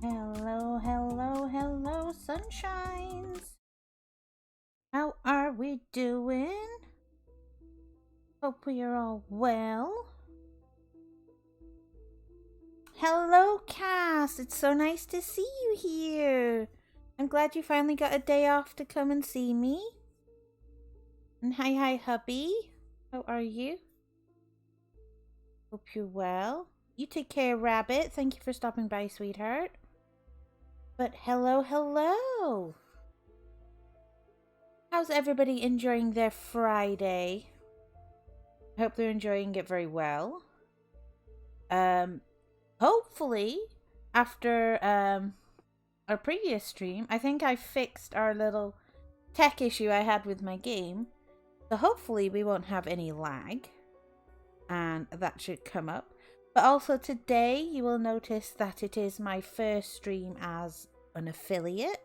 Hello, hello, hello, sunshines. How are we doing? Hope we are all well. Hello, Cass. It's so nice to see you here. I'm glad you finally got a day off to come and see me. And hi, hubby. How are you? Hope you're well. You take care, Rabbit. Thank you for stopping by, sweetheart. But hello. How's everybody enjoying their Friday? I hope they're enjoying it very well. Hopefully, after our previous stream, I think I fixed our little tech issue I had with my game. So hopefully we won't have any lag. And that should come up. But also today, you will notice that it is my first stream as an affiliate.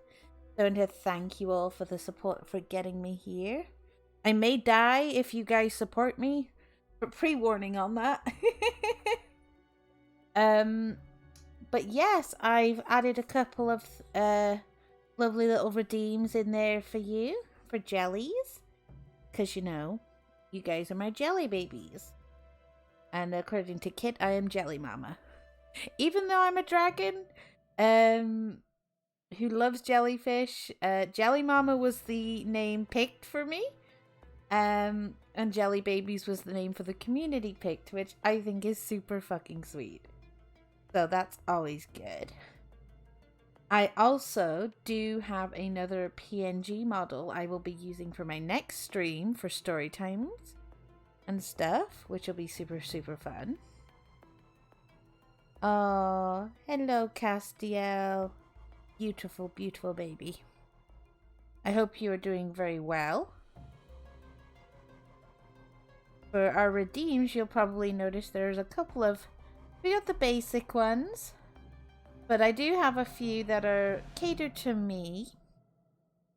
So I want to thank you all for the support for getting me here. I may die if you guys support me, but pre-warning on that. But yes, I've added a couple of lovely little redeems in there for you, for jellies. Because, you know, you guys are my jelly babies. And according to Kit, I am Jelly Mama. Even though I'm a dragon, who loves jellyfish, Jelly Mama was the name picked for me. And Jelly Babies was the name for the community picked, which I think is super fucking sweet. So that's always good. I also do have another PNG model I will be using for my next stream for story times and stuff, which will be super fun. Oh, hello Castiel. Beautiful baby. I hope you are doing very well. For our redeems, you'll probably notice there's a couple of... We got the basic ones. But I do have a few that are catered to me.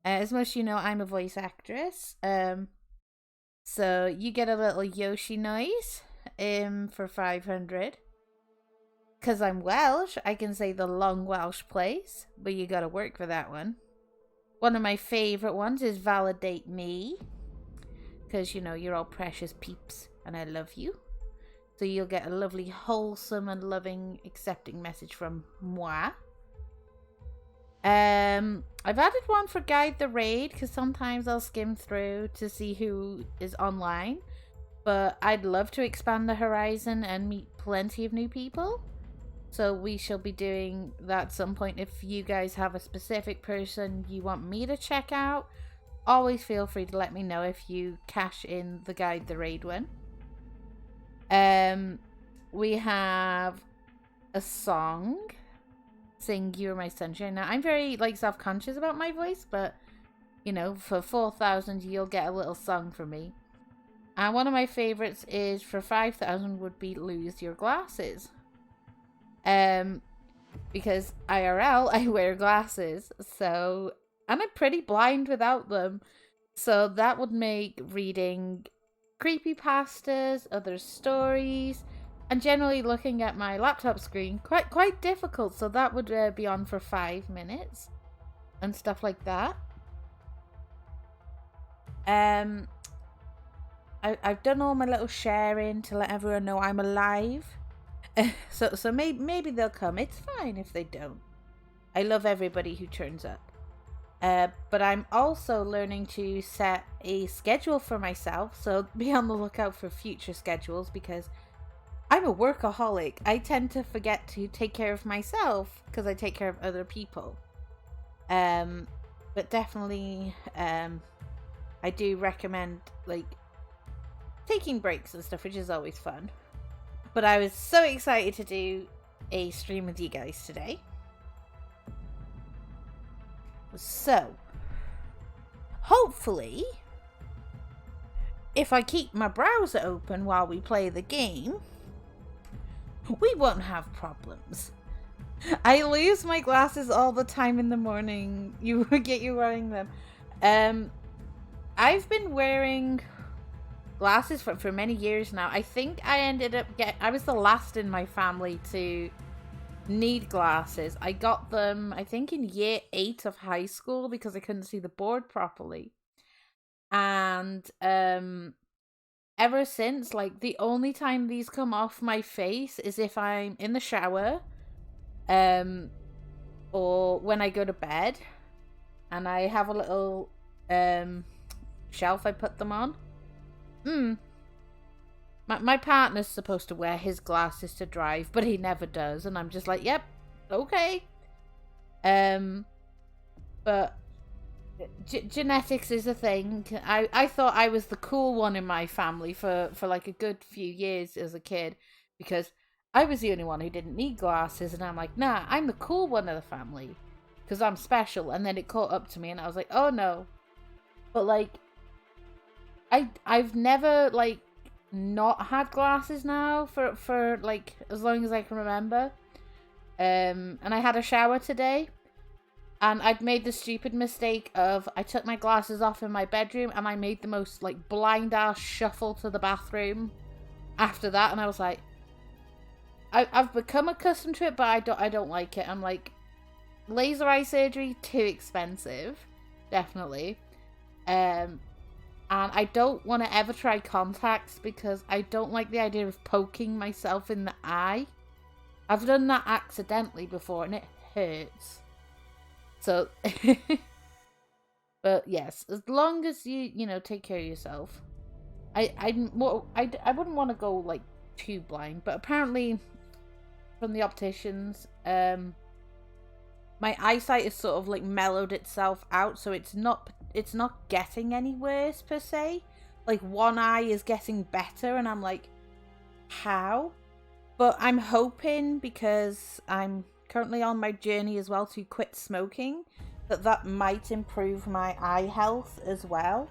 As most of you know, I'm a voice actress. So you get a little Yoshi noise for 500. Because I'm Welsh, I can say the long Welsh place. But you gotta work for that one. One of my favourite ones is Validate Me. Because, you know, you're all precious peeps and I love you. So you'll get a lovely, wholesome and loving, accepting message from moi. I've added one for Guide the Raid because sometimes I'll skim through to see who is online. But I'd love to expand the horizon and meet plenty of new people. So we shall be doing that at some point. If you guys have a specific person you want me to check out, always feel free to let me know if you cash in the Guide the Raid one. We have a song, Sing You're My Sunshine. Now, I'm very, self-conscious about my voice, but, you know, for 4,000, you'll get a little song from me. And one of my favorites is, for 5,000, would be Lose Your Glasses. Because IRL, I wear glasses, so, and I'm pretty blind without them. So that would make reading creepypastas, other stories, and generally looking at my laptop screen quite difficult. So that would be on for 5 minutes and stuff like that. I've done all my little sharing to let everyone know I'm alive. So maybe they'll come. It's fine if they don't. I love everybody who turns up. But I'm also learning to set a schedule for myself, so be on the lookout for future schedules because I'm a workaholic. I tend to forget to take care of myself because I take care of other people. But definitely, I do recommend taking breaks and stuff, which is always fun. But I was so excited to do a stream with you guys today. So, hopefully, if I keep my browser open while we play the game, we won't have problems. I lose my glasses all the time in the morning. You get you wearing them. I've been wearing glasses for many years now. I think I ended up I was the last in my family to need glasses. I got them, I think, in year 8 of high school because I couldn't see the board properly. And ever since, like, the only time these come off my face is if I'm in the shower, or when I go to bed, and I have a little shelf I put them on. My partner's supposed to wear his glasses to drive, but he never does, and I'm just like, yep, okay. But genetics is a thing. I thought I was the cool one in my family for like a good few years as a kid, because I was the only one who didn't need glasses, and I'm like, nah, I'm the cool one of the family because I'm special. And then it caught up to me, and I was like, oh no. But like, I've never like not had glasses now for like as long as I can remember. And I had a shower today, and I'd made the stupid mistake of I took my glasses off in my bedroom, and I made the most like blind ass shuffle to the bathroom after that, and I was like, I've become accustomed to it, but I don't like it. I'm like, laser eye surgery, too expensive, definitely. And I don't want to ever try contacts because I don't like the idea of poking myself in the eye. I've done that accidentally before, and it hurts. So, but yes, as long as you know, take care of yourself. I wouldn't want to go like too blind, but apparently from the opticians, my eyesight is sort of like mellowed itself out, so it's not getting any worse per se. Like one eye is getting better, and I'm like, how? But I'm hoping, because I'm currently on my journey as well to quit smoking, that might improve my eye health as well,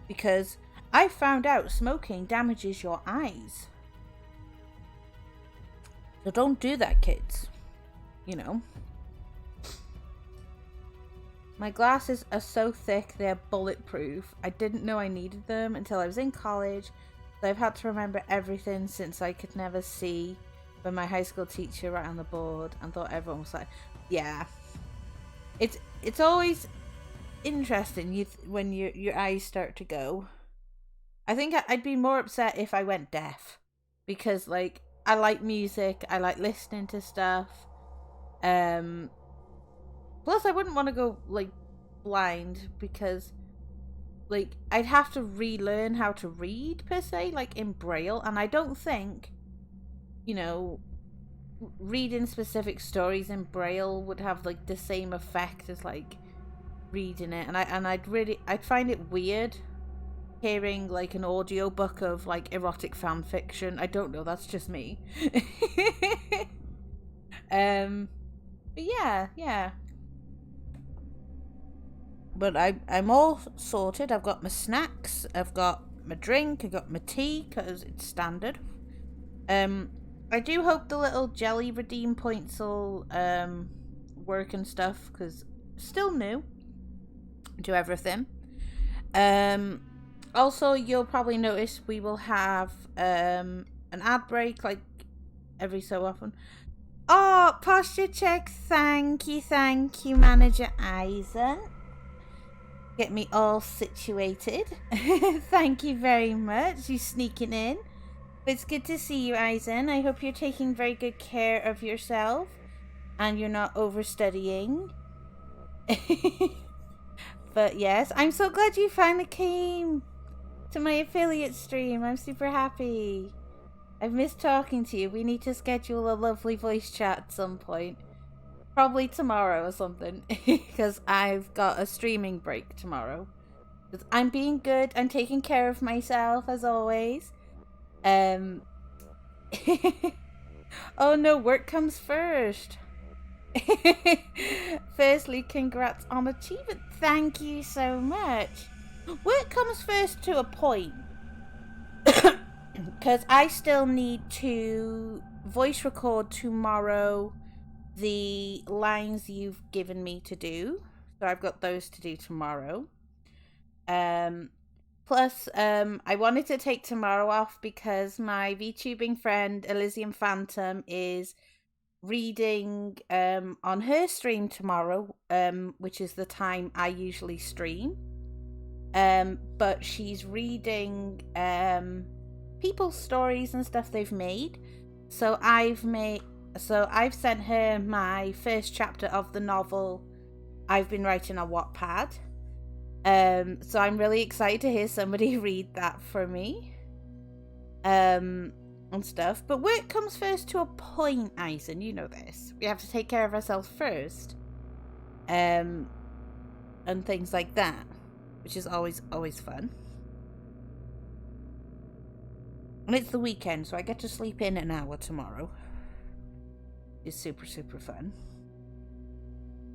because I found out smoking damages your eyes. So don't do that, kids. You know. My glasses are so thick they're bulletproof. I didn't know I needed them until I was in college. So I've had to remember everything since I could never see when my high school teacher wrote on the board and thought everyone was like, yeah. It's always interesting when your eyes start to go. I think I'd be more upset if I went deaf, because like I like music, I like listening to stuff. Plus I wouldn't want to go like blind, because like I'd have to relearn how to read per se, like in Braille, and I don't think, you know, reading specific stories in Braille would have like the same effect as like reading it, and I'd find it weird hearing like an audiobook of like erotic fan fiction. I don't know, that's just me. But yeah. But I'm all sorted. I've got my snacks, I've got my drink, I've got my tea because it's standard. I do hope the little jelly redeem points will work and stuff, because still new to everything. Also, you'll probably notice we will have an ad break like every so often. Oh, posture check. Thank you, Manager Eisen. Get me all situated. Thank you very much. You sneaking in. But it's good to see you, Eisen. I hope you're taking very good care of yourself and you're not overstudying. But yes, I'm so glad you finally came to my affiliate stream. I'm super happy. I've missed talking to you. We need to schedule a lovely voice chat at some point. Probably tomorrow or something. Because I've got a streaming break tomorrow. I'm being good. I'm taking care of myself as always. Oh no, work comes first. Firstly, congrats on achievement. Thank you so much. Work comes first to a point. Because I still need to voice record tomorrow the lines you've given me to do. So I've got those to do tomorrow. Plus, I wanted to take tomorrow off because my VTubing friend Elysium Phantom is reading on her stream tomorrow, which is the time I usually stream. But she's reading people's stories and stuff they've made. So I've sent her my first chapter of the novel I've been writing on Wattpad. So I'm really excited to hear somebody read that for me. And stuff. But work comes first to a point, Eisen. You know this. We have to take care of ourselves first. And things like that. Which is always fun. And it's the weekend, so I get to sleep in an hour tomorrow. It's super, super fun.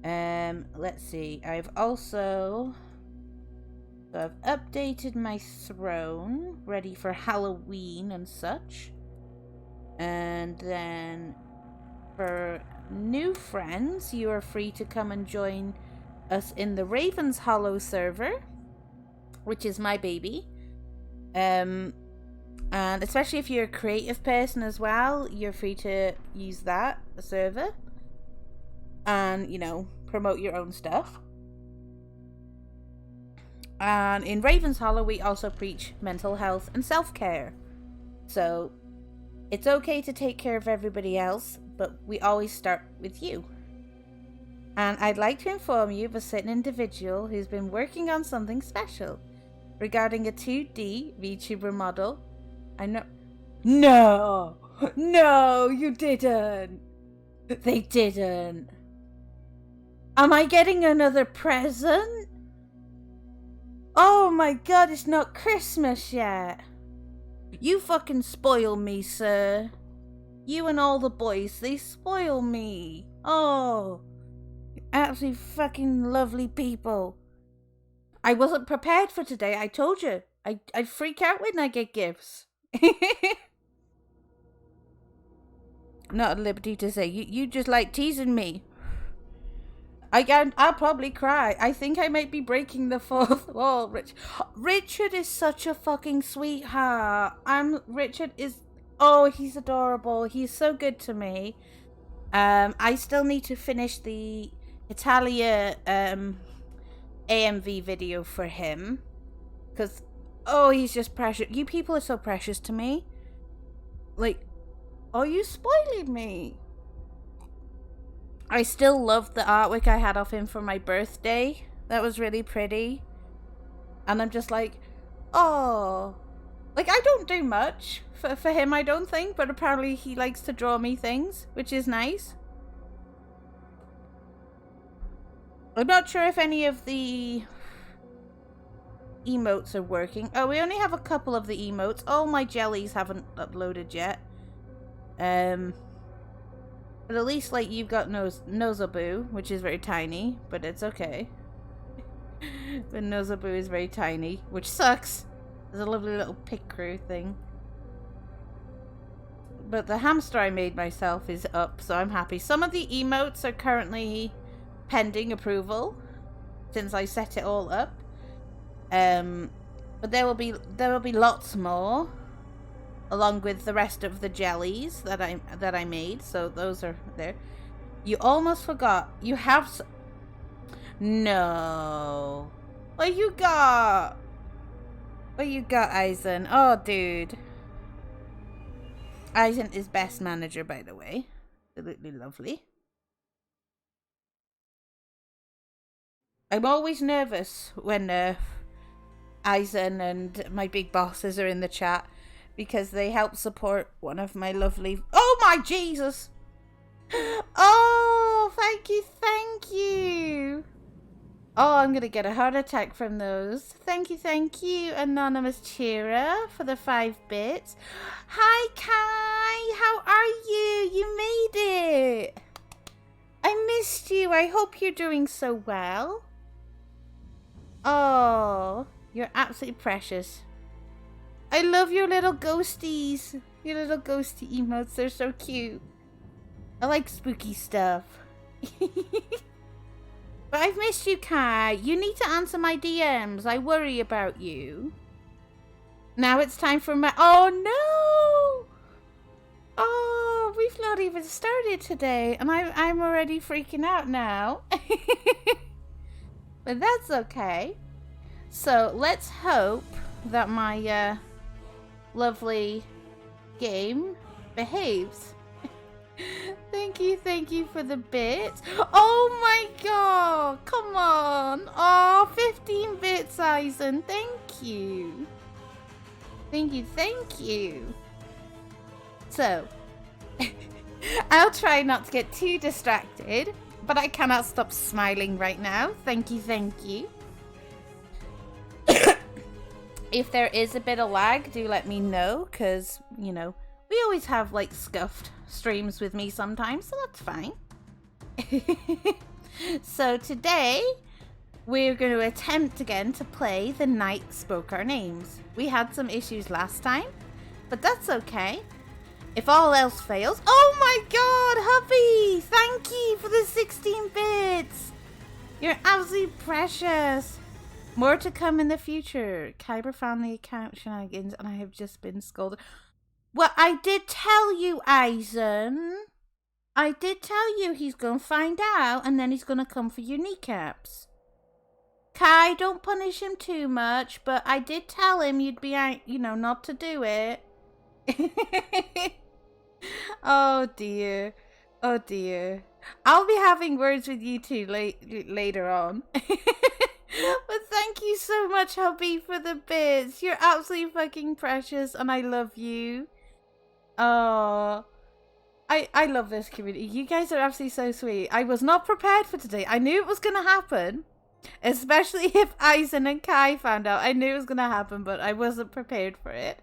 Let's see. I've updated my throne, ready for Halloween and such. And then for new friends, you are free to come and join us in the Ravens Hollow server, which is my baby. And especially if you're a creative person as well, you're free to use that server and, you know, promote your own stuff. And in Ravens Hollow, we also preach mental health and self-care. So it's okay to take care of everybody else, but we always start with you. And I'd like to inform you of a certain individual who's been working on something special regarding a 2D VTuber model. I know. No, you didn't. They didn't. Am I getting another present? Oh my god, it's not Christmas yet. You fucking spoil me, sir. You and all the boys, they spoil me. Oh, absolutely fucking lovely people. I wasn't prepared for today, I told you. I freak out when I get gifts. Not at liberty to say. You just like teasing me. I'll probably cry. I think I might be breaking the fourth wall. Richard is such a fucking sweetheart. Richard is... Oh, he's adorable. He's so good to me. I still need to finish the Italia AMV video for him. Because, oh, he's just precious. You people are so precious to me. Like, are you spoiling me? I still love the artwork I had of him for my birthday. That was really pretty. And I'm just like, oh. Like, I don't do much for him, I don't think. But apparently he likes to draw me things, which is nice. I'm not sure if any of the emotes are working. Oh, we only have a couple of the emotes. Oh, my jellies haven't uploaded yet. But at least, like, you've got Nozobu, which is very tiny, but it's okay. But Nozobu is very tiny, which sucks. There's a lovely little pig crew thing. But the hamster I made myself is up, so I'm happy. Some of the emotes are currently pending approval, since I set it all up. But there will be lots more, along with the rest of the jellies that I made. So those are there. You almost forgot. You have no. What you got? What you got, Eisen? Oh, dude. Eisen is best manager, by the way. Absolutely lovely. I'm always nervous when Eisen and my big bosses are in the chat, because they help support one of my lovely... Oh my Jesus! Oh, thank you! Oh, I'm gonna get a heart attack from those. Thank you, Anonymous Cheerer, for the 5 bits. Hi, Kai! How are you? You made it! I missed you. I hope you're doing so well. Oh, you're absolutely precious. I love your little ghosties. Your little ghosty emotes. They're so cute. I like spooky stuff. But I've missed you, Kai. You need to answer my DMs. I worry about you. Now it's time for my... Oh, no! Oh, Oh, we've not even started today, and I'm already freaking out now. But that's okay. So let's hope that my lovely game behaves. Thank you for the bits. Oh my god, come on. Oh, 15 bits, Eisen. Thank you. Thank you. So, I'll try not to get too distracted, but I cannot stop smiling right now. Thank you. If there is a bit of lag, do let me know, because, you know, we always have, like, scuffed streams with me sometimes, so that's fine. So today, we're going to attempt again to play The Night Spoke Our Names. We had some issues last time, but that's okay. If all else fails... Oh my god, hubby! Thank you for the 16 bits! You're absolutely precious! More to come in the future. Kyber found the account shenanigans and I have just been scolded. Well, I did tell you, Eisen. I did tell you he's going to find out and then he's going to come for your kneecaps. Kai, don't punish him too much, but I did tell him you'd be, you know, not to do it. Oh dear. Oh dear. I'll be having words with you two later on. But thank you so much, hubby, for the bits. You're absolutely fucking precious and I love you. Oh, I love this community. You guys are absolutely so sweet. I was not prepared for today. I knew it was going to happen. Especially if Eisen and Kai found out. I knew it was going to happen, but I wasn't prepared for it.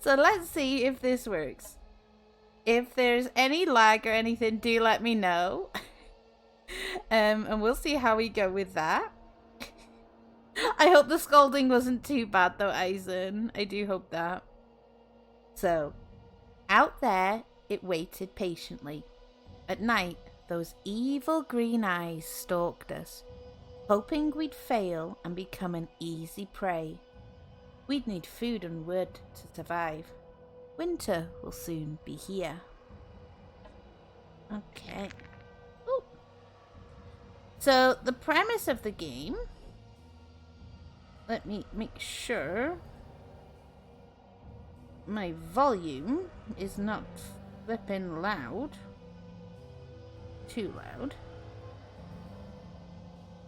So let's see if this works. If there's any lag or anything, do let me know. And we'll see how we go with that. I hope the scolding wasn't too bad though, Eisen. I do hope that. So, out there, it waited patiently. At night, those evil green eyes stalked us, hoping we'd fail and become an easy prey. We'd need food and wood to survive. Winter will soon be here. Okay. Ooh. So, the premise of the game... Let me make sure my volume is not flipping loud. Too loud.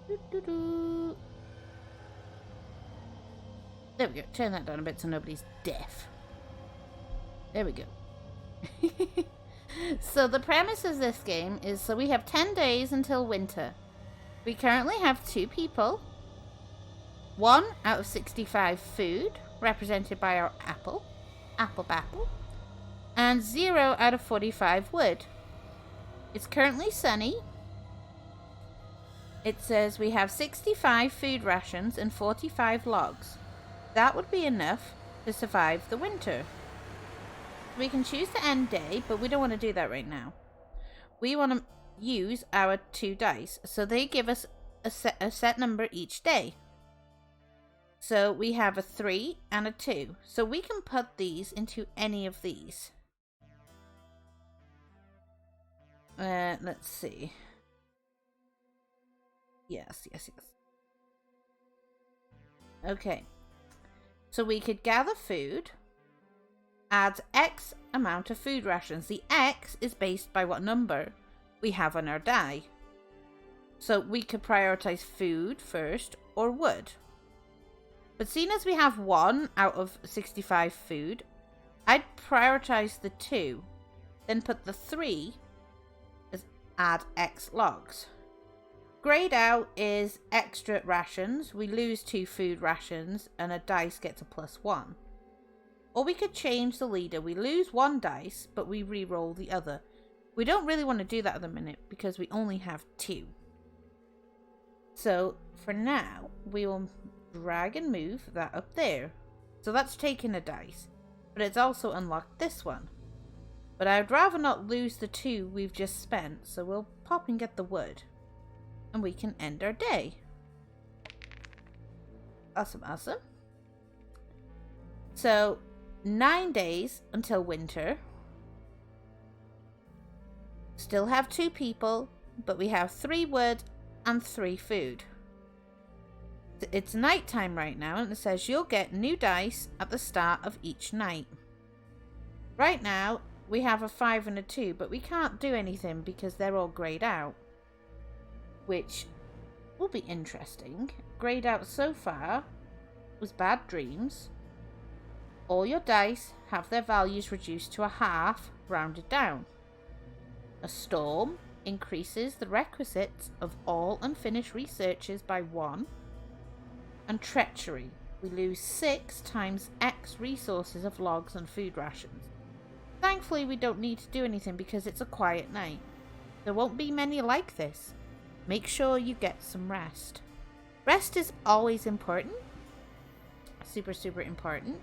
Doo-doo-doo. There we go. Turn that down a bit so nobody's deaf. There we go. So the premise of this game is, so we have 10 days until winter. We currently have 2 people. 1 out of 65 food, represented by our apple. Apple Bapple. And 0 out of 45 wood. It's currently sunny. It says we have 65 food rations and 45 logs. That would be enough to survive the winter. We can choose to end day, but we don't want to do that right now. We want to use our 2 dice, so they give us a set number each day. So we have a 3 and a 2. So we can put these into any of these. Let's see. Yes. Okay. So we could gather food. Adds X amount of food rations. The X is based by what number we have on our die. So we could prioritize food first or wood. But seeing as we have 1 out of 65 food, I'd prioritize the 2. Then put the 3 as add X logs. Grayed out is extra rations. We lose 2 food rations and a dice gets a +1. Or we could change the leader. We lose 1 dice, but we re-roll the other. We don't really want to do that at the minute because we only have 2. So for now, we will drag and move that up there. So that's taking a dice, but it's also unlocked this one. But I'd rather not lose the 2 we've just spent, so we'll pop and get the wood. And we can end our day. Awesome. So 9 days until winter. Still have 2 people, but we have 3 wood and 3 food. It's nighttime right now, and it says you'll get new dice at the start of each night. Right now, we have a 5 and a 2, but we can't do anything because they're all grayed out. Which will be interesting. Grayed out so far was Bad Dreams. All your dice have their values reduced to a half, rounded down. A Storm increases the requisites of all unfinished researches by 1. And Treachery. We lose 6 times X resources of logs and food rations. Thankfully, we don't need to do anything because it's a quiet night. There won't be many like this. Make sure you get some rest. Rest is always important. Super, super important.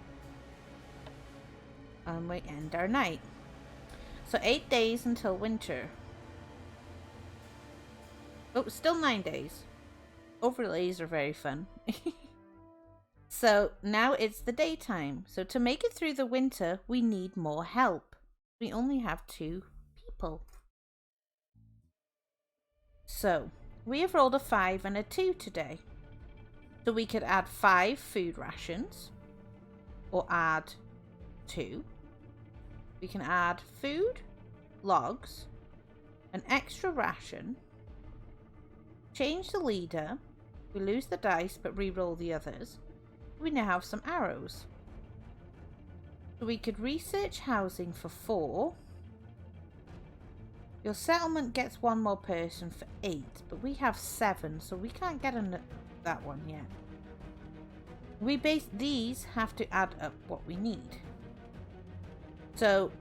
And we end our night. So 8 days until winter. Oh, still 9 days. Overlays are very fun. So now it's the daytime. So to make it through the winter, we need more help. We only have 2 people. So we have rolled a 5 and a 2 today. So we could add 5 food rations. Or add 2. We can add food, logs, an extra ration, change the leader, we lose the dice but re-roll the others. We now have some arrows. So we could research housing for 4. Your settlement gets 1 more person for 8, but we have 7, so we can't get that one yet. These have to add up what we need. So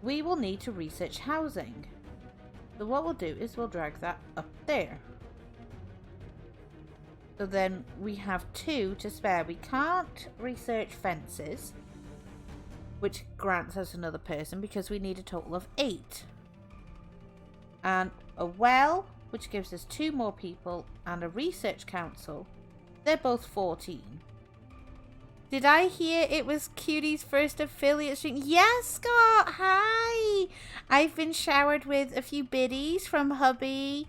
we will need to research housing. So what we'll do is we'll drag that up there. So then we have 2 to spare. We can't research fences, which grants us another person because we need a total of 8. And a well, which gives us 2 more people, and a research council. They're both 14. Did I hear it was Cutie's first affiliate stream? Yes, Scott! Hi! I've been showered with a few biddies from hubby,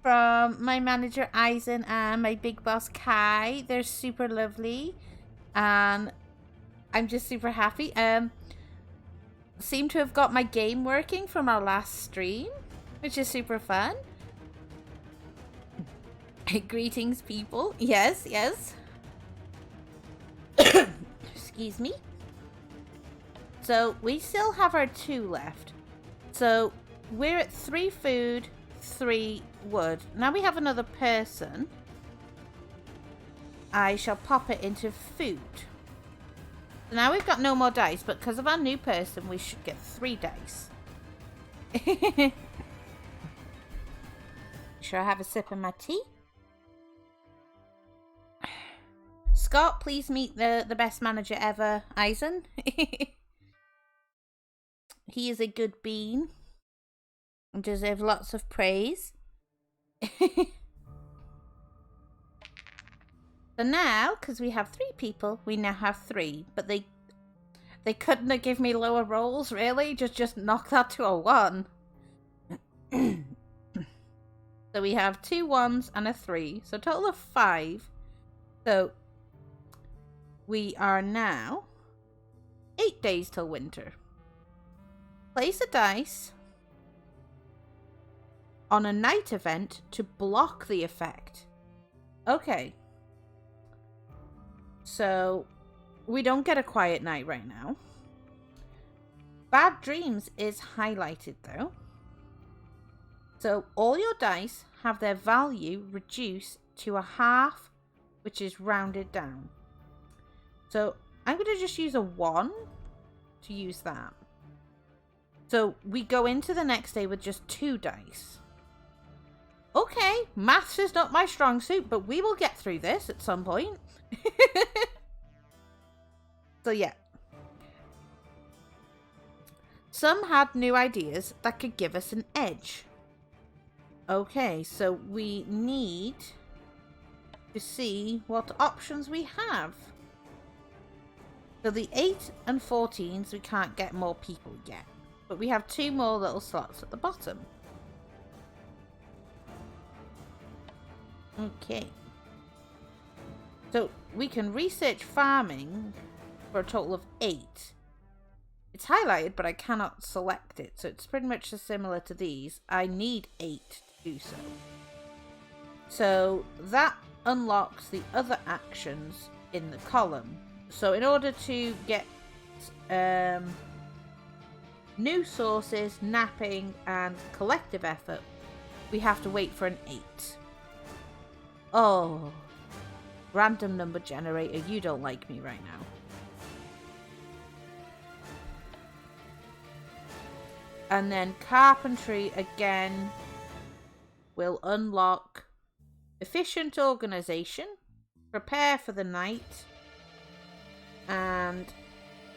from my manager Eisen, and my big boss Kai. They're super lovely. And I'm just super happy. Seem to have got my game working from our last stream, which is super fun. Greetings, people. Yes, yes. Excuse me. So we still have our 2 left. So we're at 3 food, 3 wood. Now we have another person. I shall pop it into food. So now we've got no more dice, but because of our new person, we should get 3 dice. Should I have a sip of my tea? Scott, please meet the best manager ever, Eisen. He is a good bean and deserves lots of praise. So now, because we have 3 people, we now have 3. But they couldn't have given me lower rolls, really. Just knock that to a 1. So we have 2 1s and a 3. So a total of 5. So we are now 8 days till winter. Place a dice on a night event to block the effect. Okay. So we don't get a quiet night right now. Bad Dreams is highlighted though. So all your dice have their value reduced to a half, which is rounded down. So I'm going to just use a 1 to use that. So we go into the next day with just 2 dice. Okay, maths is not my strong suit, but we will get through this at some point. So yeah. Some had new ideas that could give us an edge. Okay, so we need to see what options we have. So the 8 and 14s, we can't get more people yet. But we have 2 more little slots at the bottom. Okay. So we can research farming for a total of 8. It's highlighted, but I cannot select it. So it's pretty much similar to these. I need 8 to do so. So that unlocks the other actions in the column. So in order to get new sources, napping, and collective effort, we have to wait for an 8. Oh, random number generator, you don't like me right now. And then carpentry again will unlock efficient organization, prepare for the night, and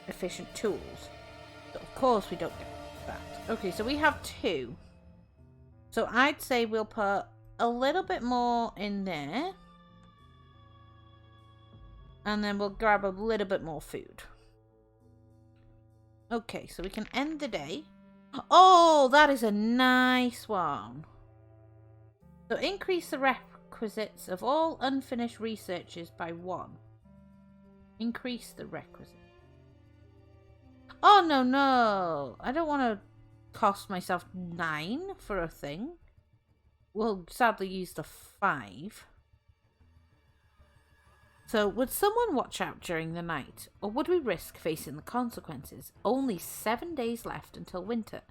efficient tools. So of course we don't get that. Okay, so we have 2. So I'd say we'll put a little bit more in there. And then we'll grab a little bit more food. Okay, so we can end the day. Oh, that is a nice one. So increase the requisites of all unfinished researches by 1. Increase the requisite. Oh, no. I don't want to cost myself 9 for a thing. We'll sadly use the 5. So, would someone watch out during the night, or would we risk facing the consequences? Only 7 days left until winter.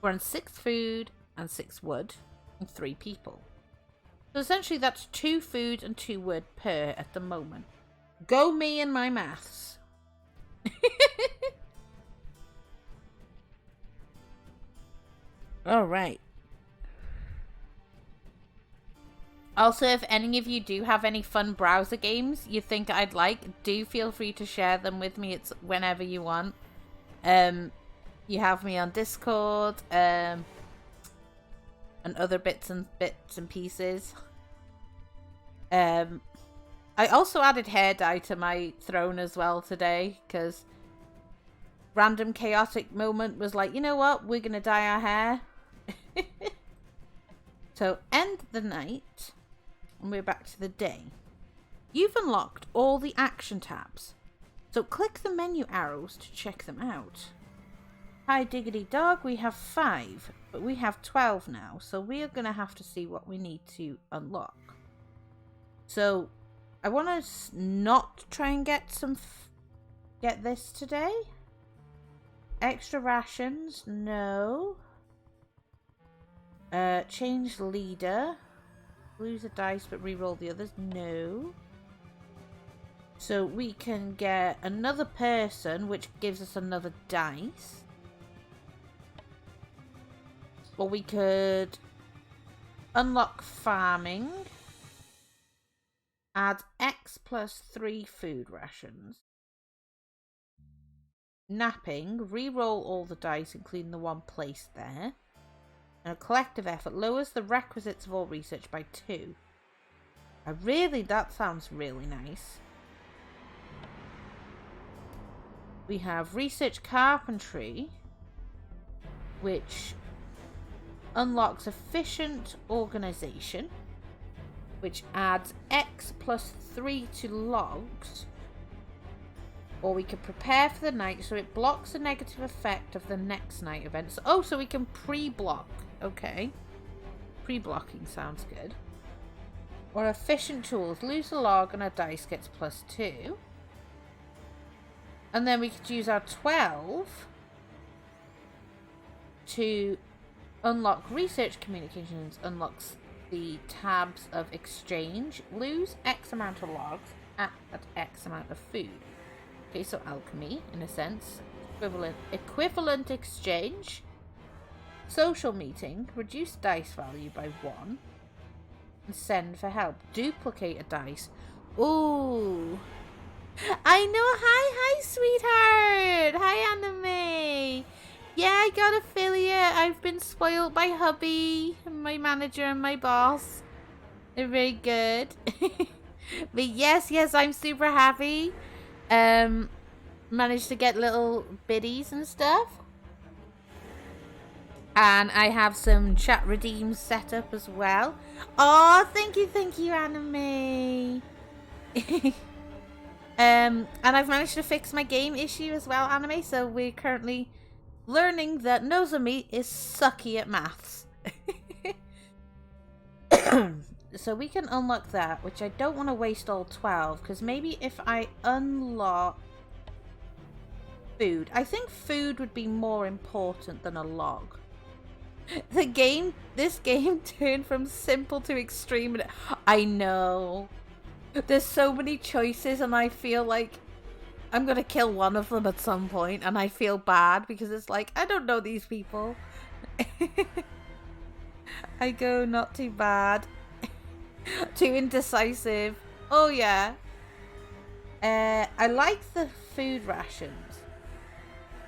We're on 6 food and 6 wood, and 3 people. So essentially that's 2 food and 2 wood per at the moment. Go me and my maths. Alright. Also, if any of you do have any fun browser games you think I'd like, do feel free to share them with me. It's whenever you want. You have me on Discord, and other bits and pieces. I also added hair dye to my throne as well today, because random chaotic moment was like, you know what, we're gonna dye our hair. So end the night. And we're back to the day. You've unlocked all the action tabs. So click the menu arrows to check them out. Hi diggity dog, we have 5, but we have 12 now. So we are going to have to see what we need to unlock. So I want to not try and get get this today. Extra rations, no. Change leader. Lose a dice but re-roll the others, no. So we can get another person, which gives us another dice. Or we could unlock farming. Add X plus 3 food rations. Napping, re-roll all the dice, including the one placed there. And a collective effort lowers the requisites of all research by 2. That sounds really nice. We have research carpentry, which unlocks efficient organization, which adds X plus 3 to logs. Or we could prepare for the night, so it blocks the negative effect of the next night event. So we can pre-block. Okay. Pre-blocking sounds good. Or efficient tools. Lose a log and a dice gets plus 2. And then we could use our 12 to unlock research communications. Unlocks the tabs of exchange. Lose X amount of logs at X amount of food. Okay, so alchemy, in a sense. Equivalent exchange. Social meeting. Reduce dice value by 1. And send for help. Duplicate a dice. Ooh. I know. Hi, sweetheart. Hi, Anime. Yeah, I got affiliate. I've been spoiled by hubby, my manager, and my boss. They're very good. But yes, I'm super happy. Managed to get little biddies and stuff. And I have some chat redeems set up as well. Oh, thank you, Anime. And I've managed to fix my game issue as well, Anime. So we're currently learning that Nozomi is sucky at maths. So we can unlock that, which I don't want to waste all 12, because maybe if I unlock food, I think food would be more important than a log. This game turned from simple to extreme. I know. There's so many choices and I feel like I'm gonna kill one of them at some point, and I feel bad because it's like, I don't know these people. I go not too bad. Too indecisive. Oh yeah. I like the food rations.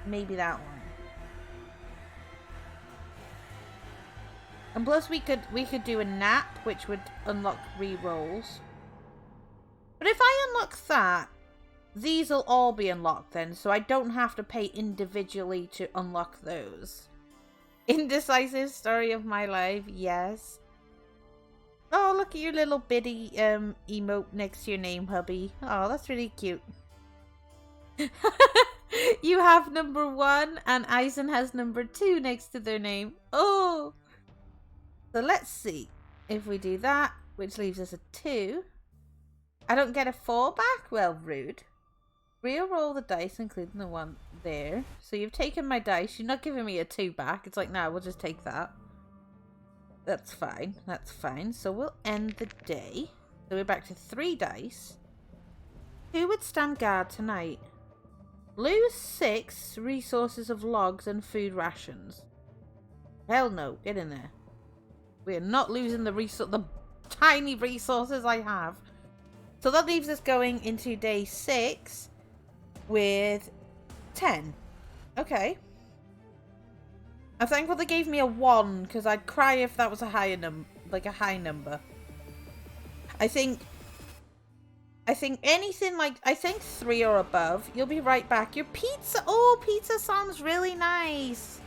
Maybe that one. And plus we could do a nap, which would unlock re-rolls. But if I unlock that, these will all be unlocked then, so I don't have to pay individually to unlock those. Indecisive story of my life, yes. Oh, look at your little bitty emote next to your name, hubby. Oh, that's really cute. You have number 1 and Eisen has number 2 next to their name. Oh! So let's see. If we do that, which leaves us a 2. I don't get a 4 back? Well, rude. Re-roll the dice, including the one there. So you've taken my dice. You're not giving me a 2 back. It's like, no, we'll just take that. That's fine. That's fine. So we'll end the day. So we're back to 3 dice. Who would stand guard tonight? Lose 6 resources of logs and food rations. Hell no. Get in there. We are not losing the tiny resources I have. So that leaves us going into day 6 with 10. Okay. I'm thankful they gave me a 1 because I'd cry if that was a higher high number. I think anything like, I think 3 or above, you'll be right back. Your pizza. Oh, pizza sounds really nice.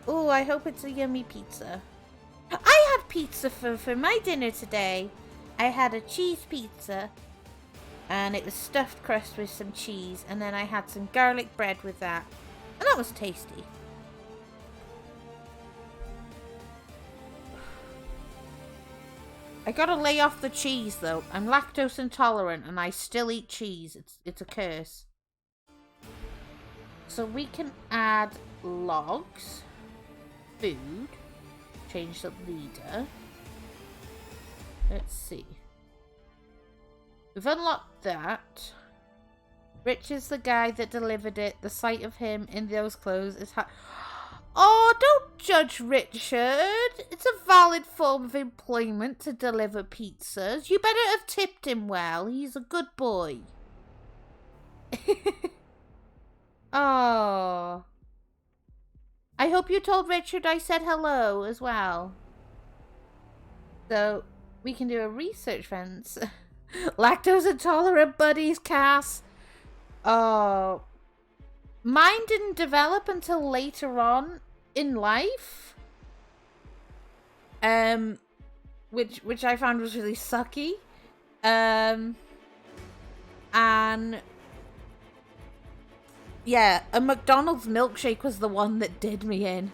Oh, I hope it's a yummy pizza. I had pizza for my dinner today. I had a cheese pizza. And it was stuffed crust with some cheese. And then I had some garlic bread with that. And that was tasty. I gotta lay off the cheese though. I'm lactose intolerant and I still eat cheese. It's a curse. So we can add logs. Food. Change the leader. Let's see. We've unlocked that. Rich is the guy that delivered it. The sight of him in those clothes is Oh, don't judge Richard. It's a valid form of employment to deliver pizzas. You better have tipped him well. He's a good boy. Oh. I hope you told Richard I said hello as well. So, we can do a research fence. Lactose intolerant buddies, Cass. Oh. Mine didn't develop until later on in life. Which I found was really sucky. And yeah, a McDonald's milkshake was the one that did me in.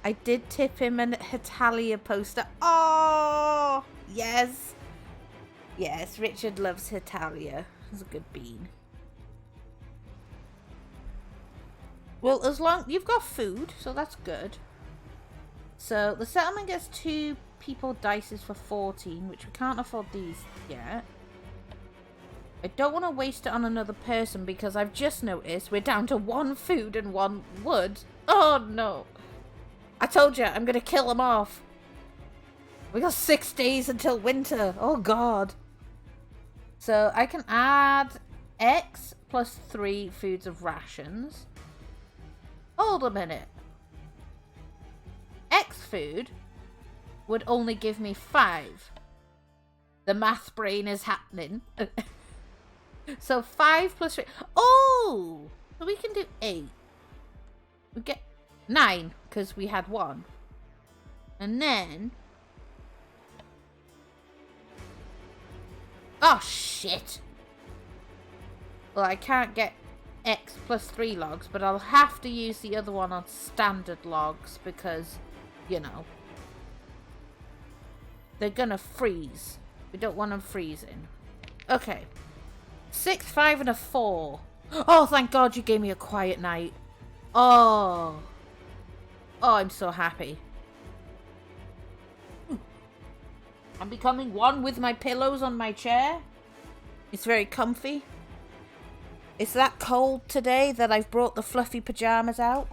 I did tip him an Hitalia poster. Oh, yes. Yes, Richard loves Hitalia. It's a good bean. Well, as long... You've got food, so that's good. So, the settlement gets 2 people dices for 14, which we can't afford these yet. I don't want to waste it on another person because I've just noticed we're down to 1 food and 1 wood. Oh, no. I told you, I'm going to kill them off. We got 6 days until winter. Oh, God. So, I can add X plus 3 foods of rations. Hold a minute. X food would only give me 5. The math brain is happening. So 5 plus 3. Oh! So we can do 8. We get 9 because we had 1. And then... Oh, shit! Well, I can't get X plus 3 logs, but I'll have to use the other one on standard logs because, you know, they're gonna freeze. We don't want them freezing. Okay. 6, 5, and a 4. Oh, thank God you gave me a quiet night. Oh. Oh, I'm so happy. I'm becoming one with my pillows on my chair. It's very comfy. It's that cold today that I've brought the fluffy pajamas out.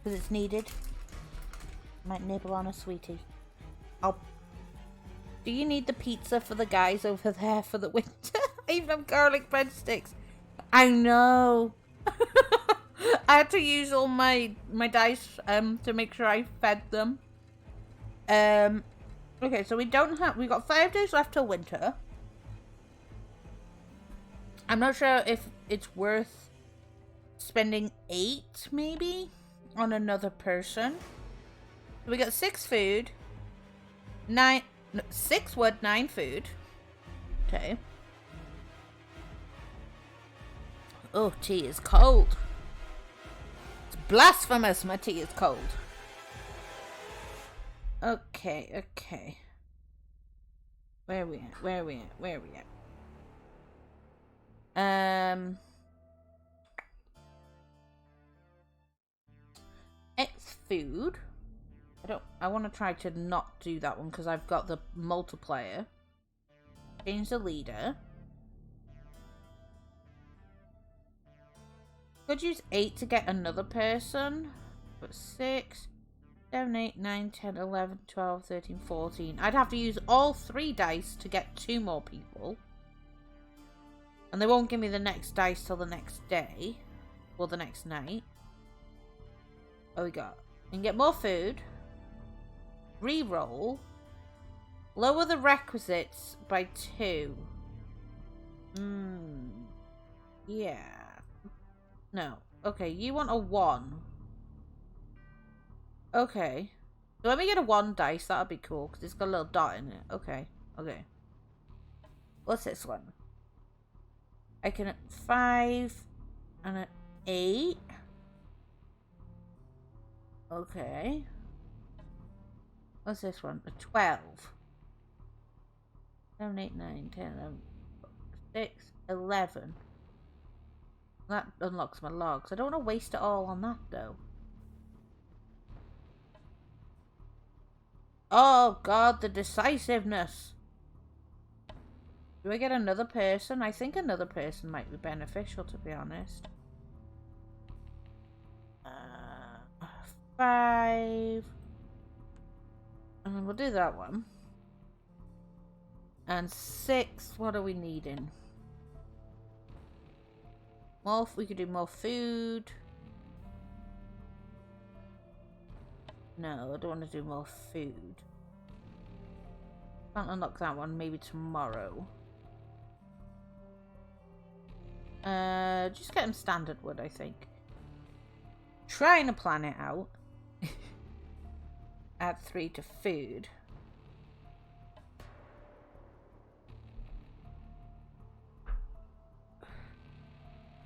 Because it's needed. Might nibble on a sweetie. Do you need the pizza for the guys over there for the winter? I even have garlic breadsticks. I know. I had to use all my dice to make sure I fed them. Okay, so we got 5 days left till winter. I'm not sure if it's worth spending 8 maybe on another person. So we got 6 food, 6 wood, 9 food. Okay. Oh, tea is cold. It's blasphemous, my tea is cold. Okay. Where are we at? X food. I want to try to not do that one because I've got the multiplier. Change the leader. Could use 8 to get another person. But 6, 7, 8, 9, 10, 11, 12, 13, 14. I'd have to use all 3 dice to get 2 more people. And they won't give me the next dice till the next day. Or the next night. What we got? We can get more food. Reroll. Lower the requisites by 2. Yeah. No. Okay, you want a 1. Okay. So let me get a 1 dice. That'll be cool, because it's got a little dot in it. Okay. What's this one? I can at 5 and an 8. Okay. What's this one? A 12. 7, 8, 9, 10, 11, 6, 11. That unlocks my logs. I don't want to waste it all on that, though. Oh, God, the decisiveness. Do I get another person? I think another person might be beneficial, to be honest. 5. And then we'll do that one. And 6, what are we needing? More, we could do more food. No, I don't want to do more food. Can't unlock that one, maybe tomorrow. Just get him standard wood, I think. Trying to plan it out. Add 3 to food.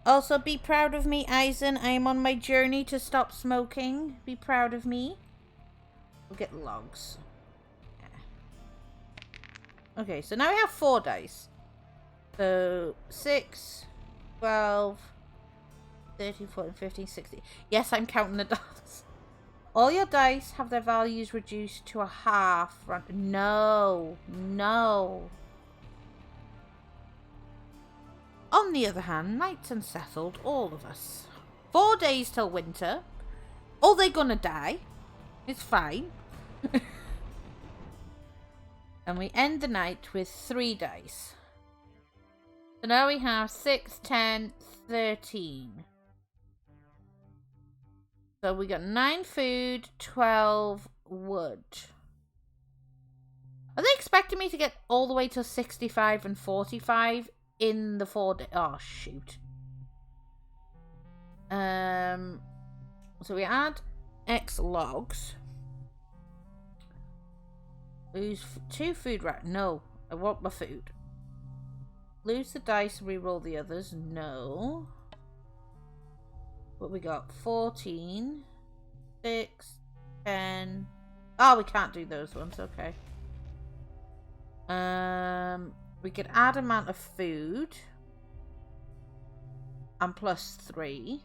Also, be proud of me, Eisen. I am on my journey to stop smoking. Be proud of me. We'll get logs. Yeah. Okay, so now we have 4 dice. So, 6, 12, 13, 14, 15, 16. Yes, I'm counting the dots. All your dice have their values reduced to a half. No. On the other hand, night's unsettled, all of us. 4 days till winter. Oh, they're gonna die. It's fine. And we end the night with 3 dice. So now we have 6, 10, 13. So we got 9 food, 12 wood. Are they expecting me to get all the way to 65 and 45 in the 4 days? Oh, shoot. So we add X logs. Lose 2 food right. No, I want my food. Lose the dice, re-roll the others. No. What we got? 14, 6, 10. Oh, we can't do those ones. Okay. We could add amount of food. And +3.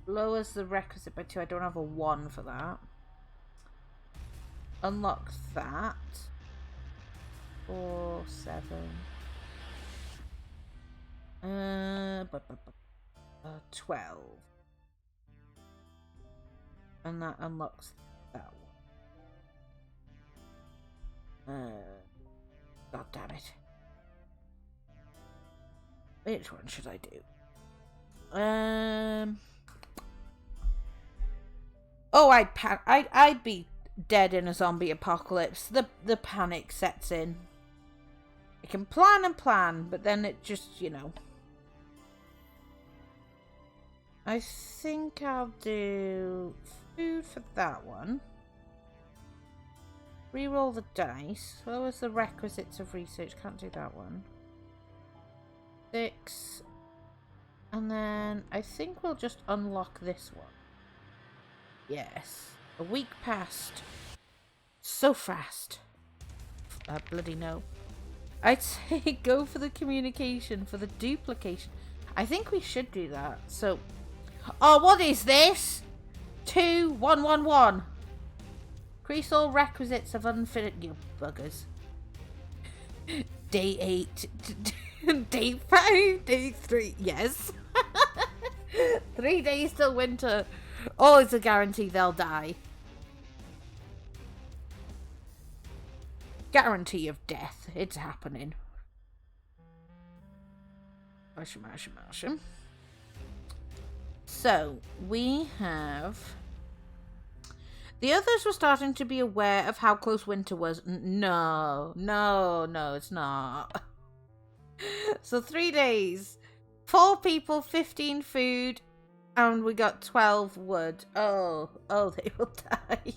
Lowers the requisite by 2. I don't have a 1 for that. Unlock that. 4, 7. 12. And that unlocks that one. God damn it. Which one should I do? Oh, I'd be dead in a zombie apocalypse. The panic sets in. I can plan and plan, but then it just, you know. I think I'll do food for that one. Reroll the dice. What was the requisites of research? Can't do that one. 6. And then I think we'll just unlock this one. Yes. A week passed. So fast. Bloody no. I'd say go for the communication, for the duplication. I think we should do that. So, oh, what is this? 2111. Increase all requisites of unfinished. You buggers. Day 8. Day 5. Day 3. Yes. 3 days till winter. Oh, it's a guarantee they'll die. Guarantee of death. It's happening. Mushroom. So, we have... The others were starting to be aware of how close winter was. No, it's not. So 3 days. 4 people, 15 food, and we got 12 wood. Oh, they will die.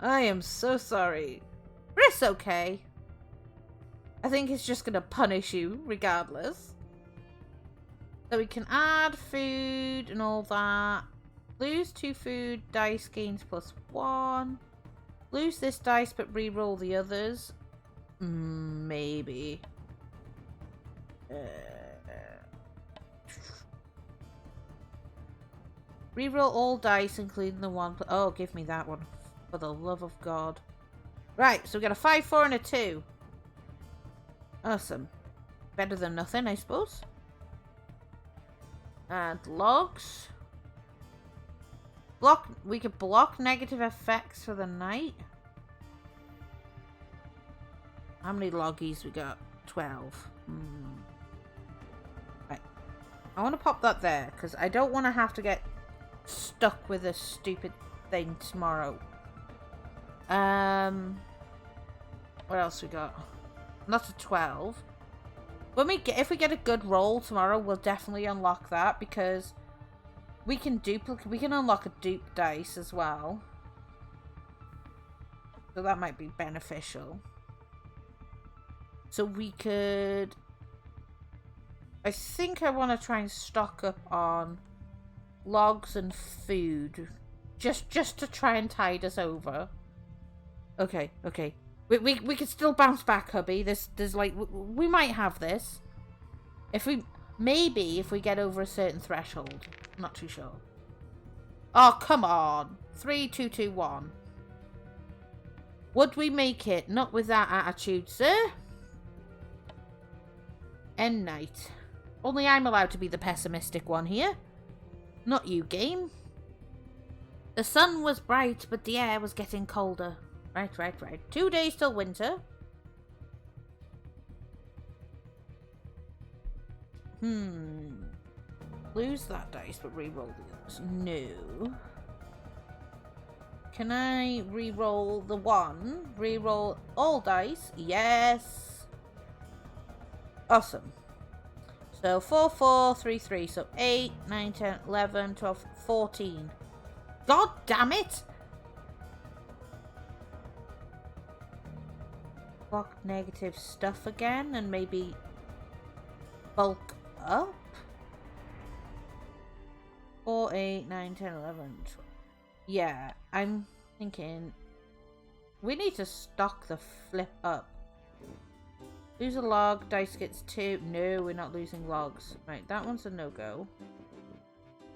I am so sorry. But it's okay. I think it's just gonna punish you regardless. So we can add food and all that. Lose 2 food, dice gains +1. Lose this dice but re-roll the others. Maybe. Reroll all dice, including the one. Oh, give me that one. For the love of God. Right, so we got a 5, 4, and a 2. Awesome. Better than nothing, I suppose. And logs. We could block negative effects for the night. How many loggies we got? 12. Right. I want to pop that there, because I don't want to have to get stuck with this stupid thing tomorrow. What else we got? Not a 12. If we get a good roll tomorrow, we'll definitely unlock that, because we can unlock a dupe dice as well. So that might be beneficial. So we could... I think I want to try and stock up on logs and food. Just to try and tide us over. Okay. We can still bounce back, hubby. There's like... We might have this. Maybe if we get over a certain threshold. I'm not too sure. Oh, come on. 3, 2, 2, 1. Would we make it? Not with that attitude, sir. End night. Only I'm allowed to be the pessimistic one here. Not you, game. The sun was bright, but the air was getting colder. Right. 2 days till winter. Lose that dice, but re-roll the others. No. Can I re-roll the 1? Re-roll all dice? Yes. Awesome. So 4, 4, 3, 3. So 8, 9, 10, 11, 12, 14. God damn it! Block negative stuff again and maybe bulk up? 4, 8, 9, 10, 11, 12. Yeah, I'm thinking we need to stock the flip up. Lose a log, dice gets 2. No, we're not losing logs. Right, that one's a no-go.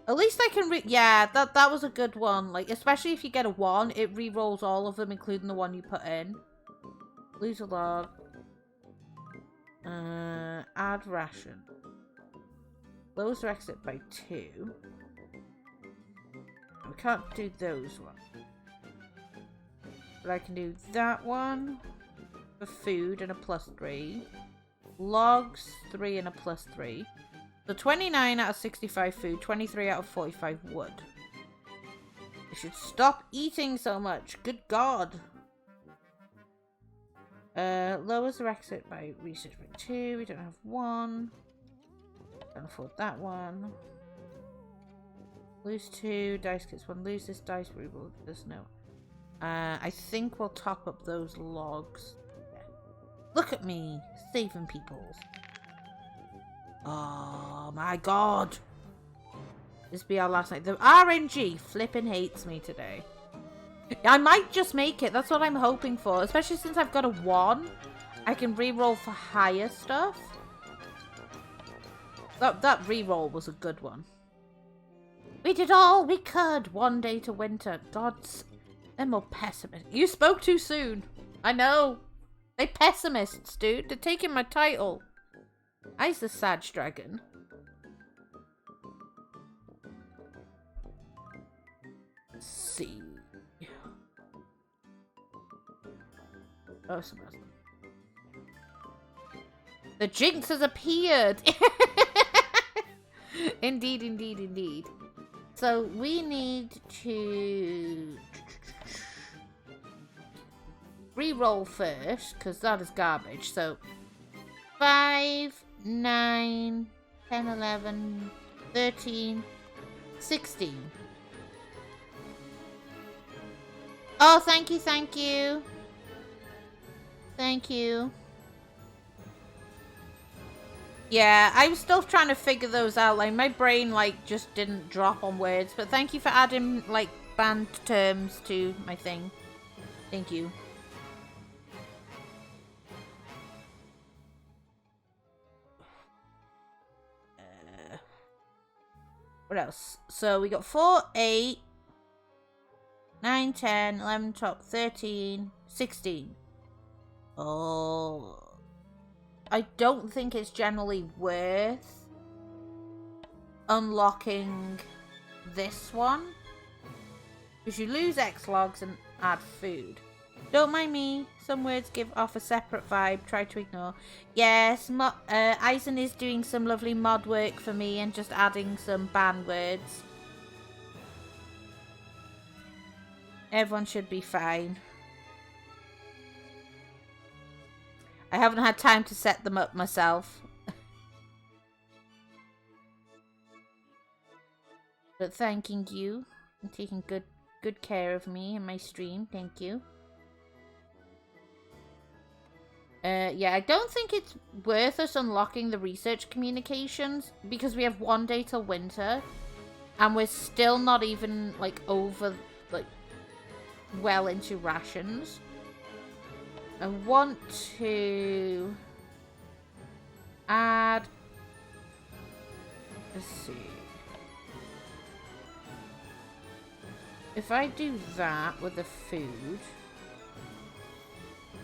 At least I can yeah, that was a good one. Like, especially if you get a 1, it re-rolls all of them, including the one you put in. Lose a log. Add ration. Lowers the exit by 2. We can't do those ones. But I can do that one for food and a +3. Logs, 3 and a +3. So 29 out of 65 food, 23 out of 45 wood. I should stop eating so much. Good God. Lowers the exit by research by 2. We don't have 1. Can't afford that one. Lose 2. Dice gets 1. Lose this dice. Reroll this. No. I think we'll top up those logs. Yeah. Look at me. Saving people. Oh my God. This be our last night. The RNG flipping hates me today. I might just make it. That's what I'm hoping for. Especially since I've got a 1. I can reroll for higher stuff. That reroll was a good one. We did all we could. 1 day to winter. Gods. They're more pessimists. You spoke too soon. I know. They're pessimists, dude. They're taking my title. I's the Sag Dragon. Let's see. Oh, Sebastian. The jinx has appeared! Indeed, indeed, indeed. So, we need to re-roll first, because that is garbage. So, 5, 9, 10, 11, 13, 16. Oh, thank you, thank you. Thank you. Yeah, I was still trying to figure those out. Like, my brain, like, just didn't drop on words. But thank you for adding, like, banned terms to my thing. Thank you. What else? So, we got 4, 8, 9, 10, 11, 12, 13, 16. Oh... I don't think it's generally worth unlocking this one. Because you lose X logs and add food. Don't mind me. Some words give off a separate vibe. Try to ignore. Yes, Eisen is doing some lovely mod work for me and just adding some ban words. Everyone should be fine. I haven't had time to set them up myself. But thanking you and taking good care of me and my stream. Thank you. Yeah, I don't think it's worth us unlocking the research communications because we have 1 day till winter and we're still not even like over like well into rations. I want to add, let's see, if I do that with the food,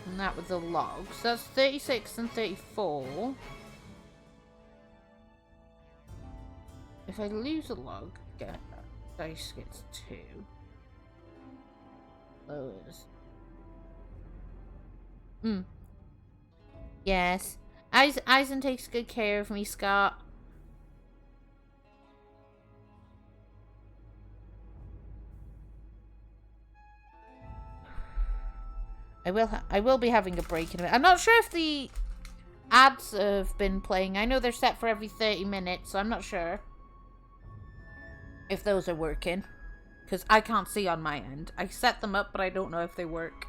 and that with the logs, that's 36 and 34. If I lose a log, dice gets 2. Lowers. Yes. Eisen takes good care of me, Scott. I will be having a break in a minute. I'm not sure if the ads have been playing. I know they're set for every 30 minutes, so I'm not sure if those are working. Because I can't see on my end. I set them up, but I don't know if they work.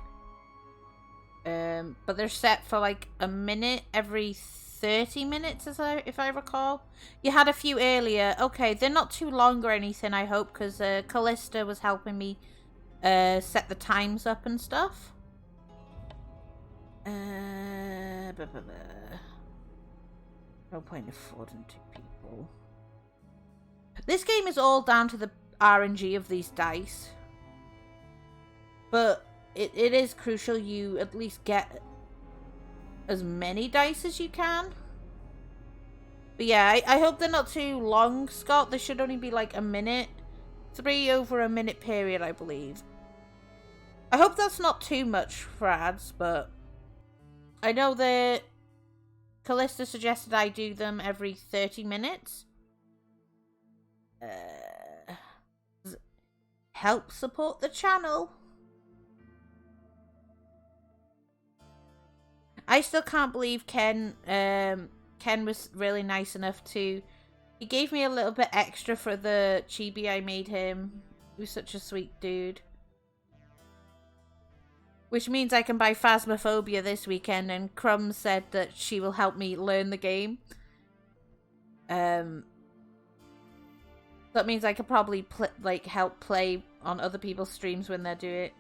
But they're set for like a minute every 30 minutes, if I recall. You had a few earlier. Okay, they're not too long or anything, I hope, because Callista was helping me set the times up and stuff. No point affording 2 people. This game is all down to the RNG of these dice. But it is crucial you at least get as many dice as you can. But yeah, I hope they're not too long, Scott. They should only be like a minute. 3 over a minute period, I believe. I hope that's not too much for ads, but I know that Callista suggested I do them every 30 minutes. Help support the channel. I still can't believe Ken was really nice enough to... He gave me a little bit extra for the chibi I made him. He was such a sweet dude. Which means I can buy Phasmophobia this weekend, and Crumb said that she will help me learn the game. That means I could probably help play on other people's streams when they do it.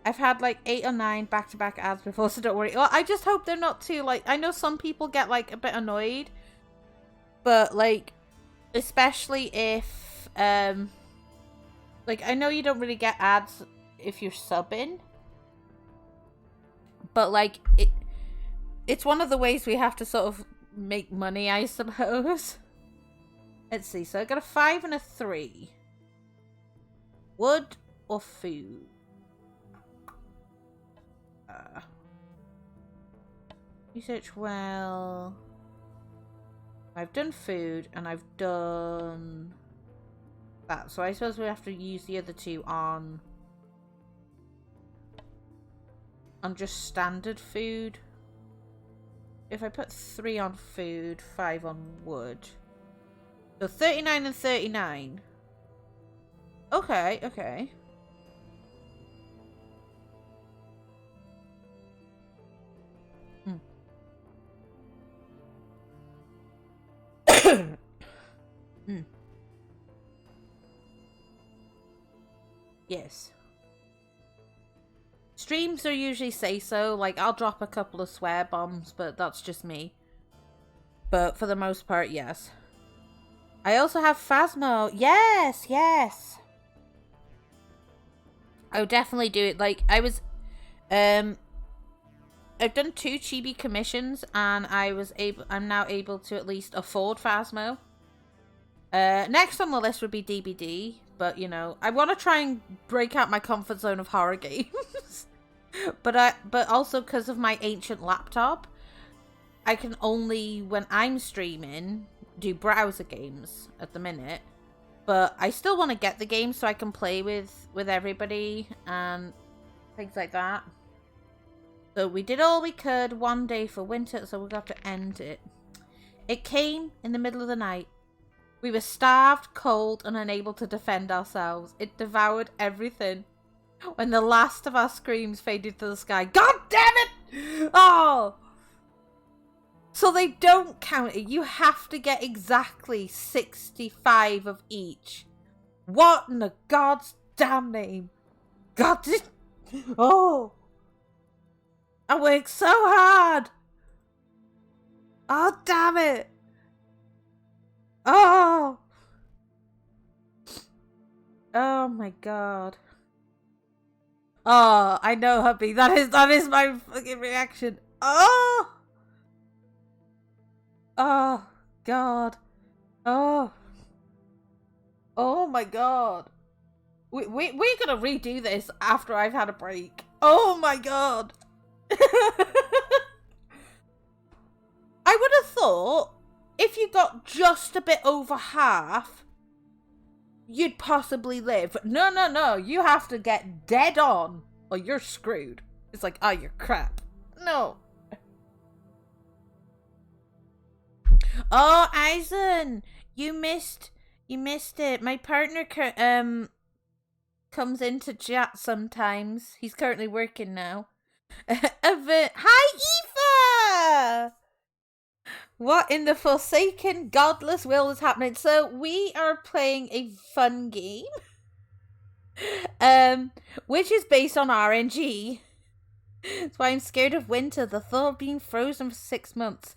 I've had like 8 or 9 back-to-back ads before, so don't worry. Well, I just hope they're not too I know some people get like a bit annoyed, but like, especially if I know you don't really get ads if you're subbing. But, like, it's one of the ways we have to sort of make money, I suppose. Let's see. So I got a 5 and a 3. Wood or food? Research well. I've done food and I've done that. So I suppose we have to use the other 2 on just standard food. If I put 3 on food, 5 on wood. So 39 and 39. Okay, okay. Yes. Streams are usually say so. Like, I'll drop a couple of swear bombs, but that's just me. But for the most part, yes. I also have Phasmo. Yes, yes. I would definitely do it. Like, I was... I've done 2 chibi commissions, and I'm now able to at least afford Phasmo. Next on the list would be DBD, but, you know, I want to try and break out my comfort zone of horror games. But also because of my ancient laptop, I can only, when I'm streaming, do browser games at the minute. But I still want to get the game so I can play with everybody and things like that. So we did all we could one day for winter, so we'll have to end it. It came in the middle of the night. We were starved, cold, and unable to defend ourselves. It devoured everything. When the last of our screams faded to the sky. God damn it! Oh! So they don't count it. You have to get exactly 65 of each. What in the God's damn name? God, oh! I worked so hard! Oh, damn it! Oh! Oh my God. Oh, I know, hubby. That is my fucking reaction. Oh! Oh, God. Oh. Oh my God. We're gonna redo this after I've had a break. Oh my God. I would have thought if you got just a bit over half, you'd possibly live. But no. You have to get dead on or you're screwed. It's like, oh, you're crap. No. Oh, Eisen, you missed it. My partner, comes into chat sometimes. He's currently working now. Hi, Eva! What in the forsaken godless will is happening? So we are playing a fun game. Which is based on RNG. That's why I'm scared of winter. The thought of being frozen for 6 months.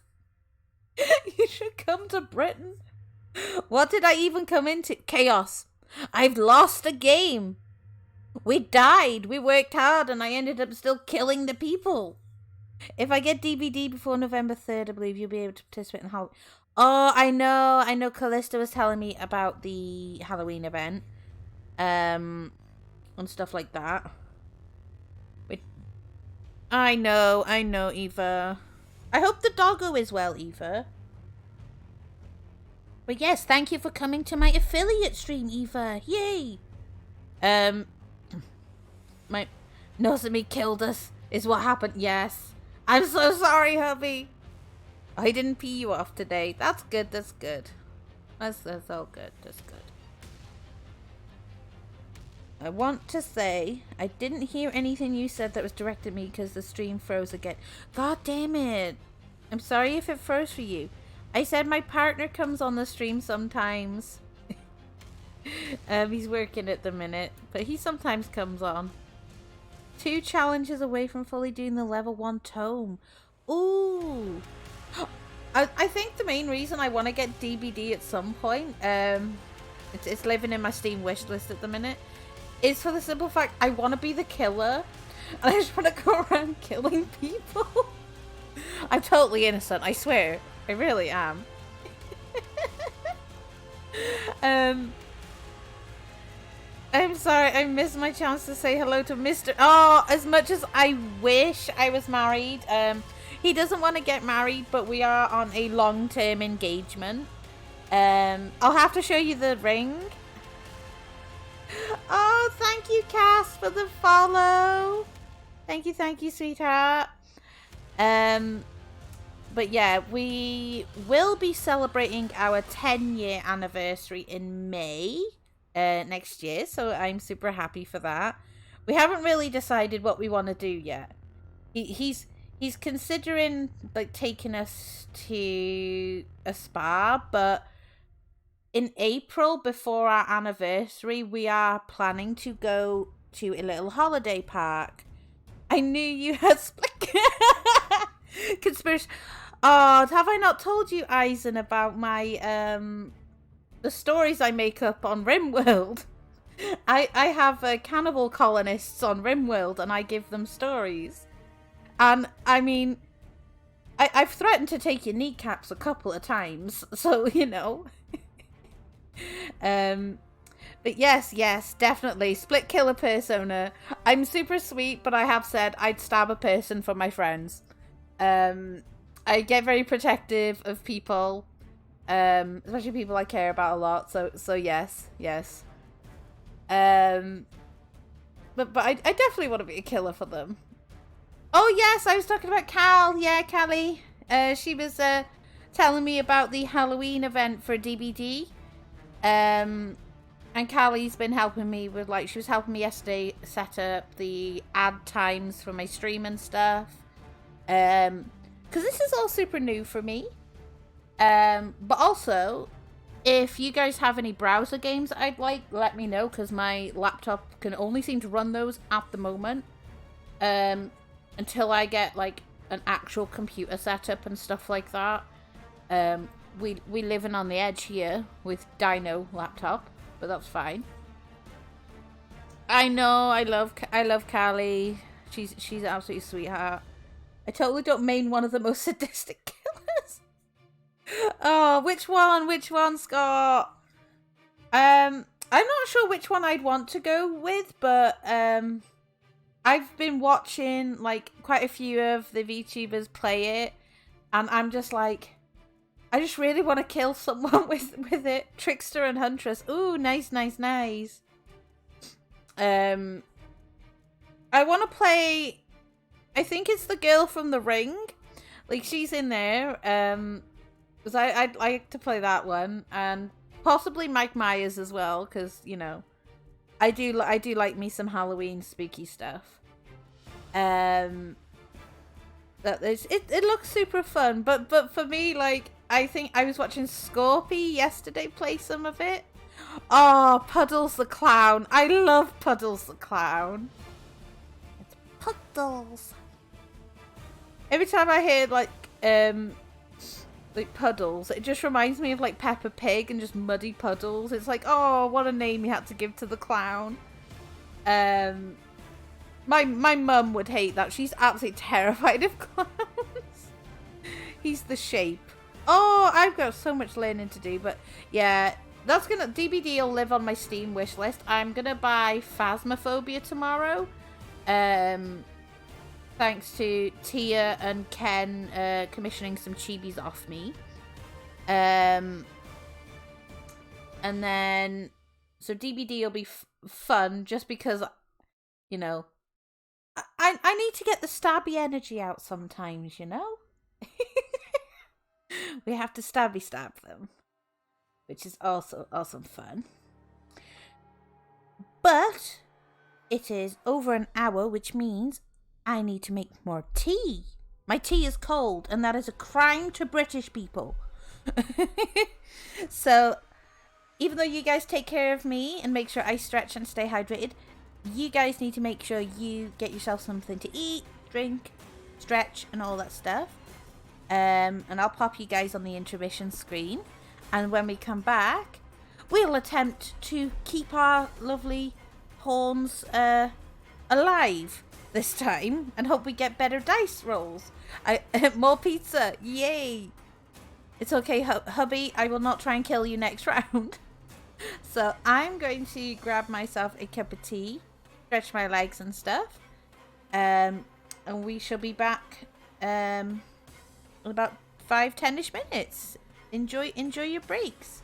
You should come to Britain. What did I even come into? Chaos. I've lost a game. We died. We worked hard and I ended up still killing the people. If I get DBD before November 3rd, I believe you'll be able to participate in Halloween. Oh, I know. Callista was telling me about the Halloween event. And stuff like that. Wait. I know, Eva. I hope the doggo is well, Eva. But yes, thank you for coming to my affiliate stream, Eva. Yay! My Nozomi killed us, is what happened. Yes. I'm so sorry, hubby. I didn't pee you off today. That's good, that's good. That's all good, that's good. I want to say, I didn't hear anything you said that was directed at me because the stream froze again. God damn it. I'm sorry if it froze for you. I said my partner comes on the stream sometimes. He's working at the minute, but he sometimes comes on. 2 challenges away from fully doing the level 1 tome. Ooh. I think the main reason I want to get DBD at some point, it's living in my Steam wish list at the minute, is for the simple fact I want to be the killer and I just want to go around killing people. I'm totally innocent, I swear. I really am. I'm sorry, I missed my chance to say hello to Mr. Oh, as much as I wish I was married. He doesn't want to get married, but we are on a long-term engagement. I'll have to show you the ring. Oh, thank you, Cass, for the follow. Thank you, sweetheart. But yeah, we will be celebrating our 10-year anniversary in May next year, so I'm super happy for that. We haven't really decided what we want to do yet. He's considering like taking us to a spa, but in April, before our anniversary, we are planning to go to a little holiday park. I knew you had conspiracy. Oh, have I not told you, Eisen, about my the stories I make up on RimWorld? I have cannibal colonists on RimWorld, and I give them stories. And I mean, I've threatened to take your kneecaps a couple of times, so you know. But yes, definitely split killer persona. I'm super sweet, but I have said I'd stab a person for my friends. I get very protective of people, especially people I care about a lot. So yes. But I definitely want to be a killer for them. Oh yes, I was talking about Cal. Yeah, Callie. She was telling me about the Halloween event for DBD. And Callie's been helping me with, like, she was helping me yesterday set up the ad times for my stream and stuff. Because this is all super new for me. But also, if you guys have any browser games I'd like, let me know, because my laptop can only seem to run those at the moment. Until I get, like, an actual computer setup and stuff like that. We living on the edge here with Dino laptop, but that's fine. I know, I love Callie. She's an absolute sweetheart. I totally don't main one of the most sadistic killers. Oh, which one, Scott? I'm not sure which one I'd want to go with, but I've been watching like quite a few of the VTubers play it, and I'm just like, I just really want to kill someone with it. Trickster and Huntress. Ooh, nice. I want to play, I think it's the girl from The Ring. Like, she's in there. Because I'd like to play that one. And possibly Mike Myers as well, because, you know, I do like me some Halloween spooky stuff. That is, it looks super fun, but for me, like, I think I was watching Scorpy yesterday play some of it. Oh, Puddles the Clown. I love Puddles the Clown. It's Puddles. Every time I hear like Puddles, it just reminds me of like Peppa Pig and just muddy puddles. It's like, oh, what a name you had to give to the clown. My mum would hate that. She's absolutely terrified of clowns. He's the shape. Oh, I've got so much learning to do, but yeah, that's gonna DBD will live on my Steam wish list. I'm gonna buy Phasmophobia tomorrow. Thanks to Tia and Ken commissioning some chibis off me. And then so DBD will be fun just because, you know, I need to get the stabby energy out sometimes, you know? We have to stabby stab them, which is also awesome fun. But it is over an hour, which means I need to make more tea. My tea is cold, and that is a crime to British people. So, even though you guys take care of me and make sure I stretch and stay hydrated, you guys need to make sure you get yourself something to eat, drink, stretch, and all that stuff. And I'll pop you guys on the intermission screen. And when we come back, we'll attempt to keep our lovely horns alive this time and hope we get better dice rolls. More pizza, yay! It's okay, hubby, I will not try and kill you next round. So I'm going to grab myself a cup of tea, stretch my legs and stuff, and we shall be back in about 5-10ish minutes. Enjoy your breaks.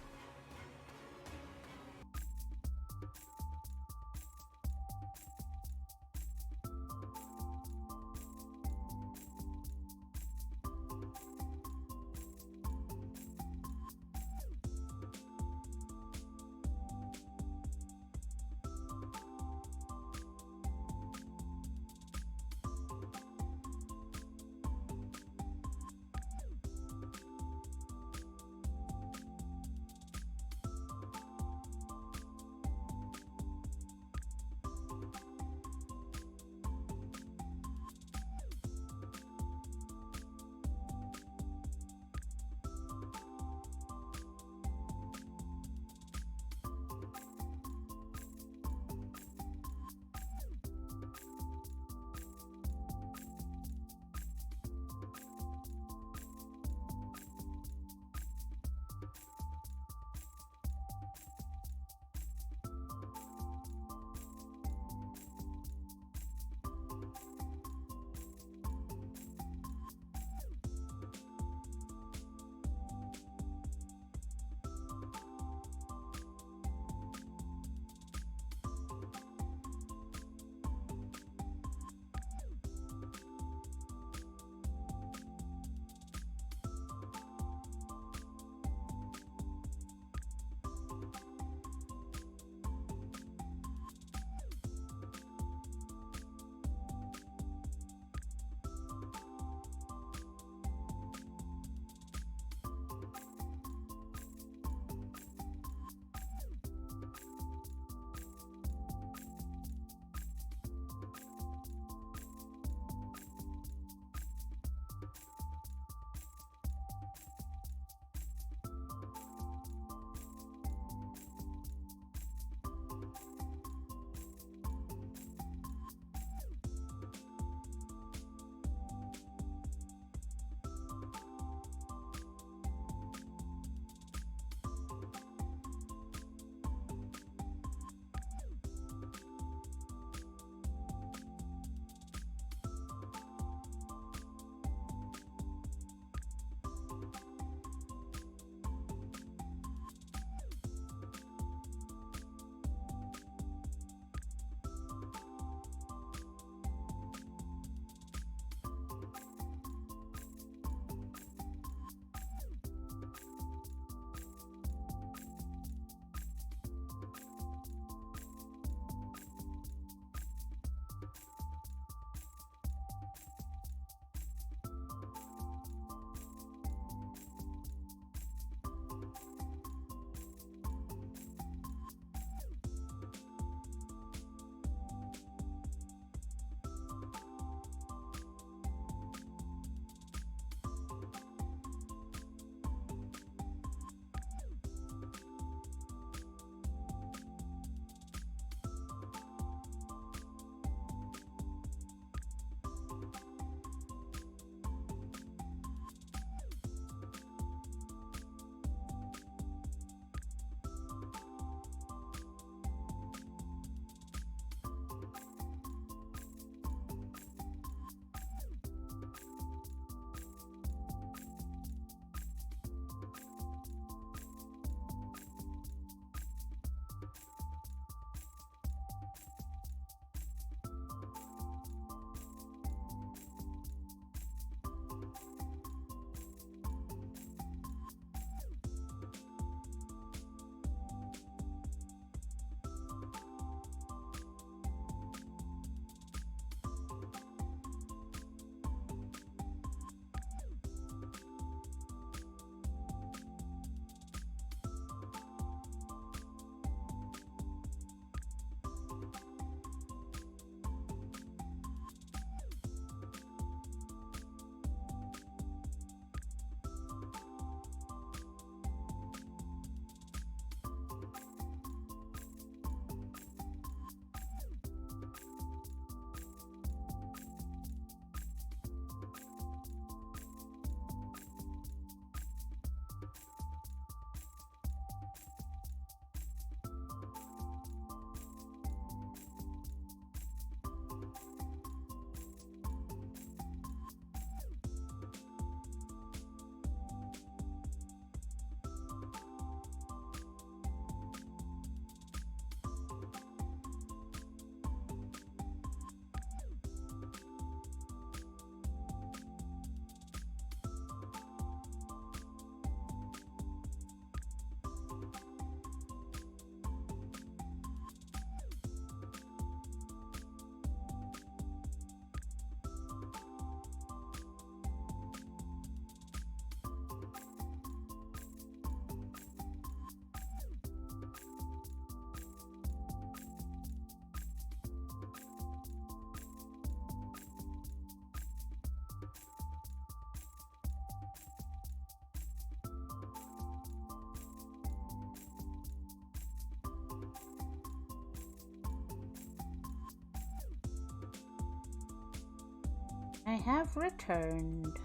I have returned.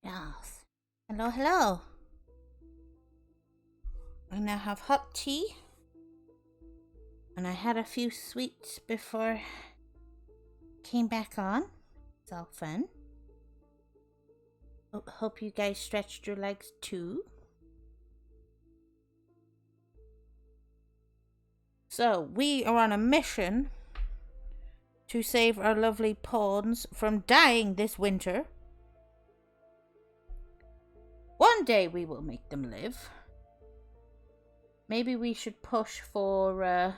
Yes. Hello, hello. I now have hot tea. And I had a few sweets before I came back on. It's all fun. Hope you guys stretched your legs too. So, we are on a mission to save our lovely pawns from dying this winter. One day we will make them live. Maybe we should push for,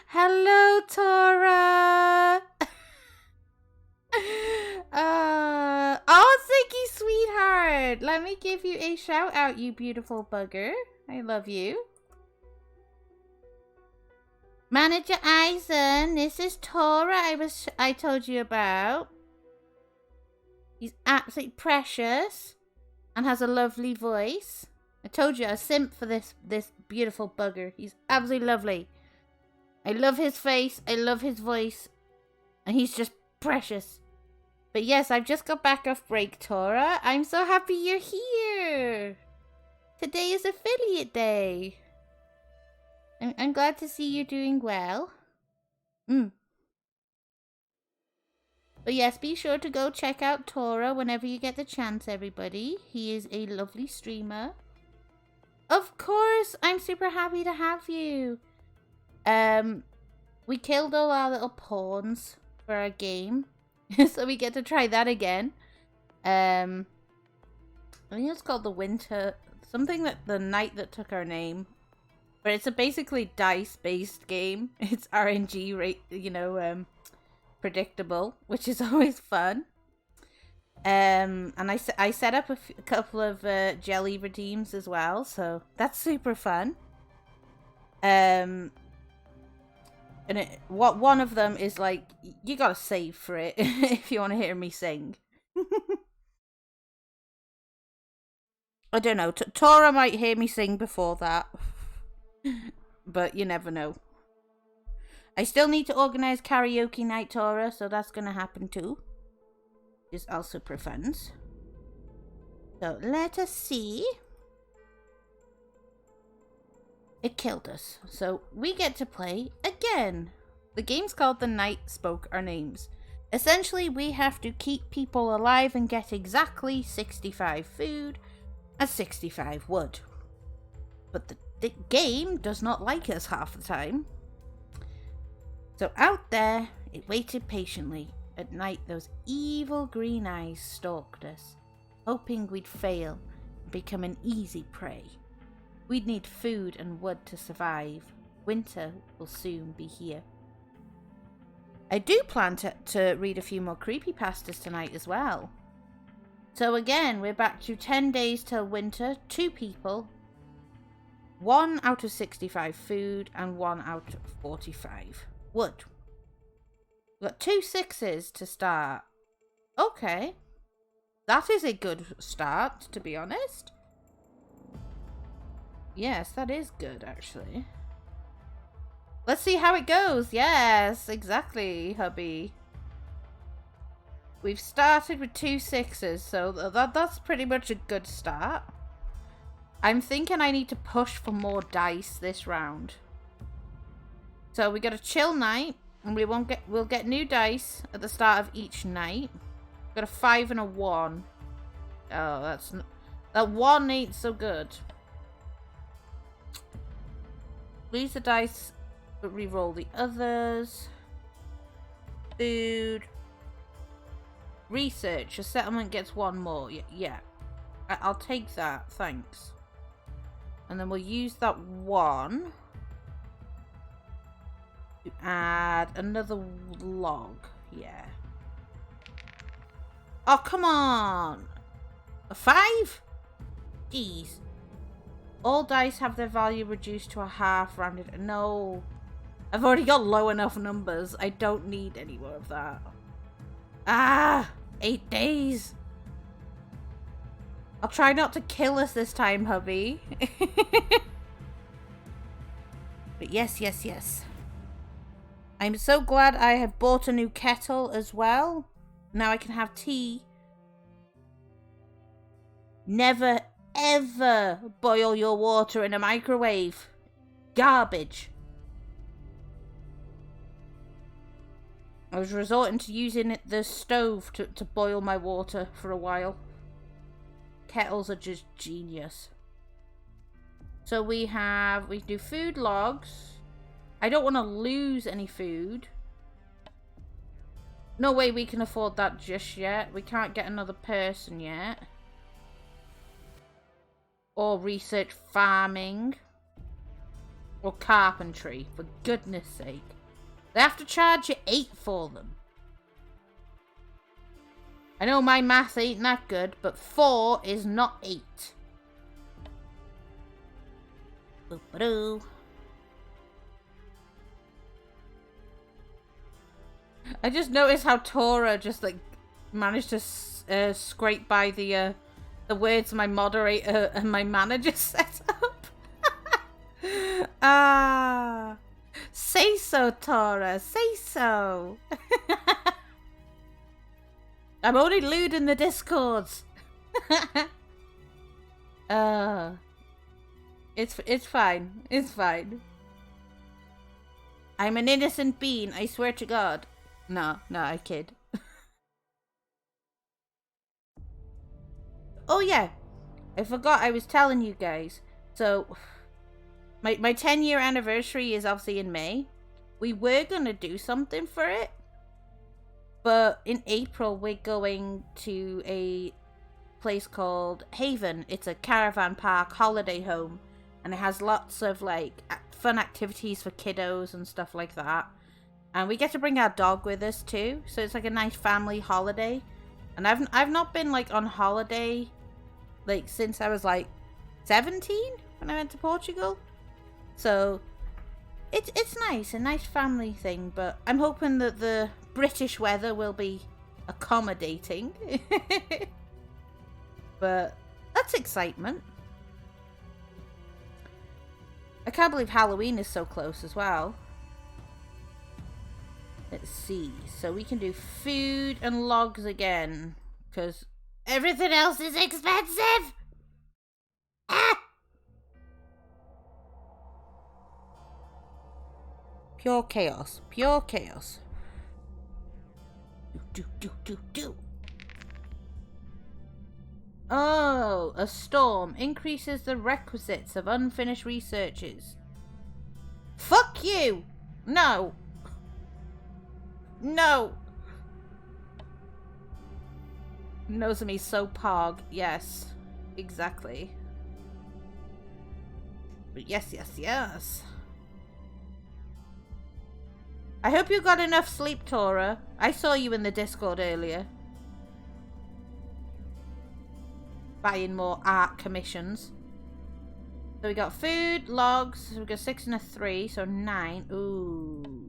Hello, Tora! Oh, Ziggy, sweetheart! Let me give you a shout out, you beautiful bugger. I love you. Manager Eisen, this is Tora I told you about. He's absolutely precious and has a lovely voice. I told you, a simp for this beautiful bugger. He's absolutely lovely. I love his face, I love his voice, and he's just precious. But yes, I've just got back off break, Tora. I'm so happy you're here. Today is affiliate day. I'm glad to see you doing well. But yes, be sure to go check out Tora whenever you get the chance, everybody. He is a lovely streamer. Of course, I'm super happy to have you. We killed all our little pawns for our game. So we get to try that again. I think it's called the Winter... Something that the night that took our name. But it's a basically dice-based game. It's RNG rate, predictable, which is always fun. And I set up a couple of jelly redeems as well, so that's super fun. And one of them is like, you gotta save for it if you want to hear me sing. I don't know. Tora might hear me sing before that. But you never know. I still need to organise karaoke night, Tora, so that's going to happen too. Is also for funds. So let us see. It killed us. So we get to play again. The game's called The Night Spoke Our Names. Essentially, we have to keep people alive and get exactly 65 food and 65 wood. But the game does not like us half the time. So out there, it waited patiently. At night, those evil green eyes stalked us, hoping we'd fail and become an easy prey. We'd need food and wood to survive. Winter will soon be here. I do plan to read a few more creepypastas tonight as well. So again, we're back to 10 days till winter, 2 people, 1 out of 65 food, and 1 out of 45 wood. We've got 2 6s to start. Okay. That is a good start, to be honest. Yes, that is good, actually. Let's see how it goes. Yes, exactly, hubby. We've started with 2 6s, so that's pretty much a good start. I'm thinking I need to push for more dice this round. So we got a chill night, and we'll get new dice at the start of each night. Got a 5 and a 1. Oh, that 1 ain't so good. Lose the dice, but re-roll the others. Food. Research. A settlement gets 1 more. Yeah. I'll take that. Thanks. And then we'll use that 1 to add another log. Yeah. Oh, come on. A 5? Jeez. All dice have their value reduced to a half rounded. No. I've already got low enough numbers. I don't need any more of that. 8 days. I'll try not to kill us this time, hubby. But yes. I'm so glad I have bought a new kettle as well. Now I can have tea. Never, ever boil your water in a microwave. Garbage. I was resorting to using the stove to boil my water for a while. Kettles are just genius. So we do food logs. I don't want to lose any food. No way we can afford that just yet. We can't get another person yet. Or research farming. Or carpentry, for goodness sake. They have to charge you 8 for them. I know my math ain't that good, but 4 is not 8. Boop-a-doo. I just noticed how Tora just like managed to scrape by the words my moderator and my manager set up. Ah, say so, Tora. Say so. I'm only lewd in the discords. It's fine. It's fine. I'm an innocent being. I swear to God. No, I kid. Oh yeah, I forgot I was telling you guys. So, my 10-year anniversary is obviously in May. We were gonna do something for it, but in April we're going to a place called Haven. It's a caravan park holiday home, and it has lots of like fun activities for kiddos and stuff like that. And we get to bring our dog with us too, so it's like a nice family holiday. And I've not been like on holiday like since I was like 17 when I went to Portugal. So it's nice, a nice family thing, but I'm hoping that the British weather will be accommodating. But that's excitement. I can't believe Halloween is so close as well. Let's see. So we can do food and logs again, because everything else is expensive. Ah! Pure chaos. Pure chaos. Do. Oh, a storm increases the requisites of unfinished researches. Fuck you! No! No! Nozomi's so pog. Yes. Exactly. But yes. I hope you got enough sleep, Tora. I saw you in the Discord earlier. Buying more art commissions. So we got food, logs. So we got 6 and a 3, so 9. Ooh.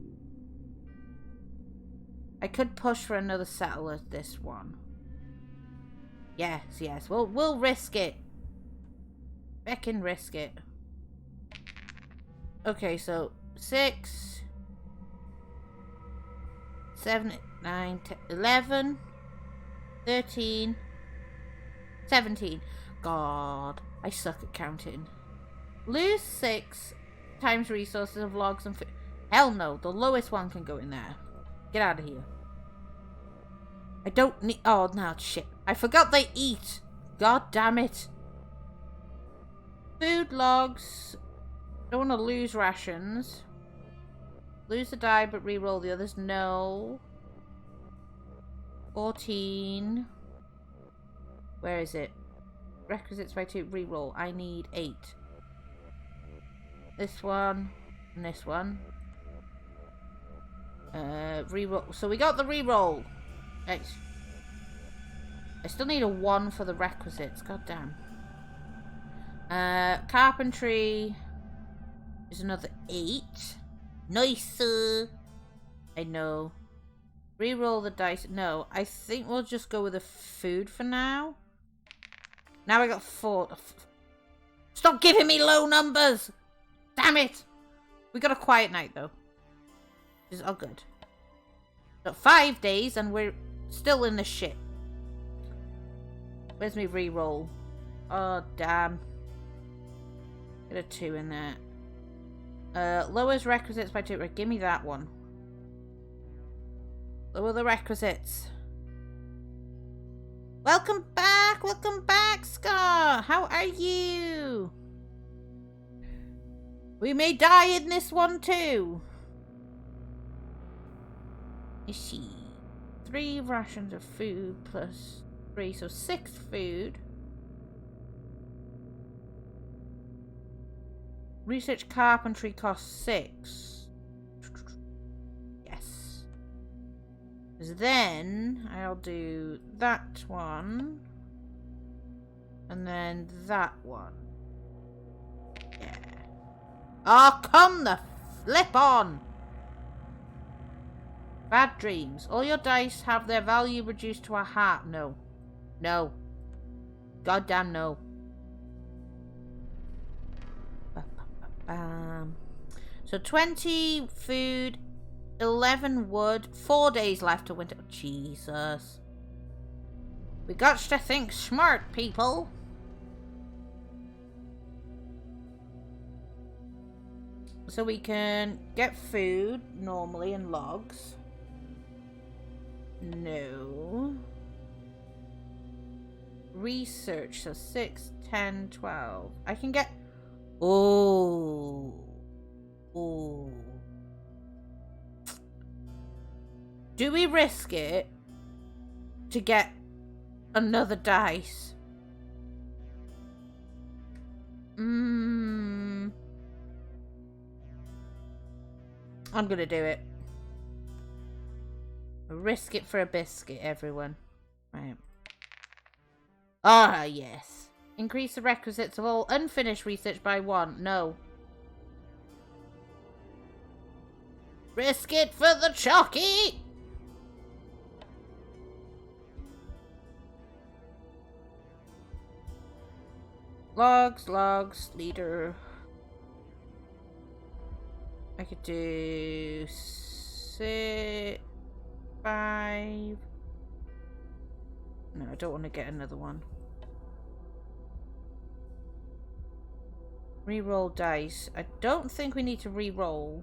I could push for another settler this one. Yes. We'll risk it. Feckin' risk it. Okay, so 6, 7, 9, 10, 11, 13, 17. God, I suck at counting. Lose 6 times resources of logs and food. Hell no, the lowest one can go in there. Get out of here. I don't need... Oh, no, shit. I forgot they eat. God damn it. Food logs. Don't want to lose rations. Lose the die, but re-roll the others. No. 14. Where is it? Requisites by 2. Re-roll. I need 8. This one. And this one. Re-roll. So we got the re-roll. I still need a 1 for the requisites. God damn. Carpentry is another 8. Nice. I know. Reroll the dice. No, I think we'll just go with the food for now. Now I got 4. Stop giving me low numbers! Damn it! We got a quiet night though. Which is all good. But 5 days and we're still in the shit. Where's me reroll? Oh, damn. Get a 2 in there. Lowers requisites by 2. Right, give me that one. Lower the requisites. Welcome back, Scar. How are you? We may die in this one too. Is she 3 rations of food plus 3, so 6 food. Research carpentry costs 6. Yes. Then I'll do that one. And then that one. Yeah. Oh, come the flip on! Bad dreams. All your dice have their value reduced to a half. No. No. Goddamn no. So 20 food, 11 wood, 4 days left to winter. Jesus. We got to think smart, people. So we can get food normally and logs. No. Research, so 6, 10, 12. I can get... Oh. Oh. Do we risk it to get another dice? I'm gonna do it. Risk it for a biscuit, everyone. Right. Ah, yes. Increase the requisites of all unfinished research by 1. No. Risk it for the chalky! Logs, leader. I could do 6, 5. No, I don't want to get another one. Reroll dice. I don't think we need to reroll.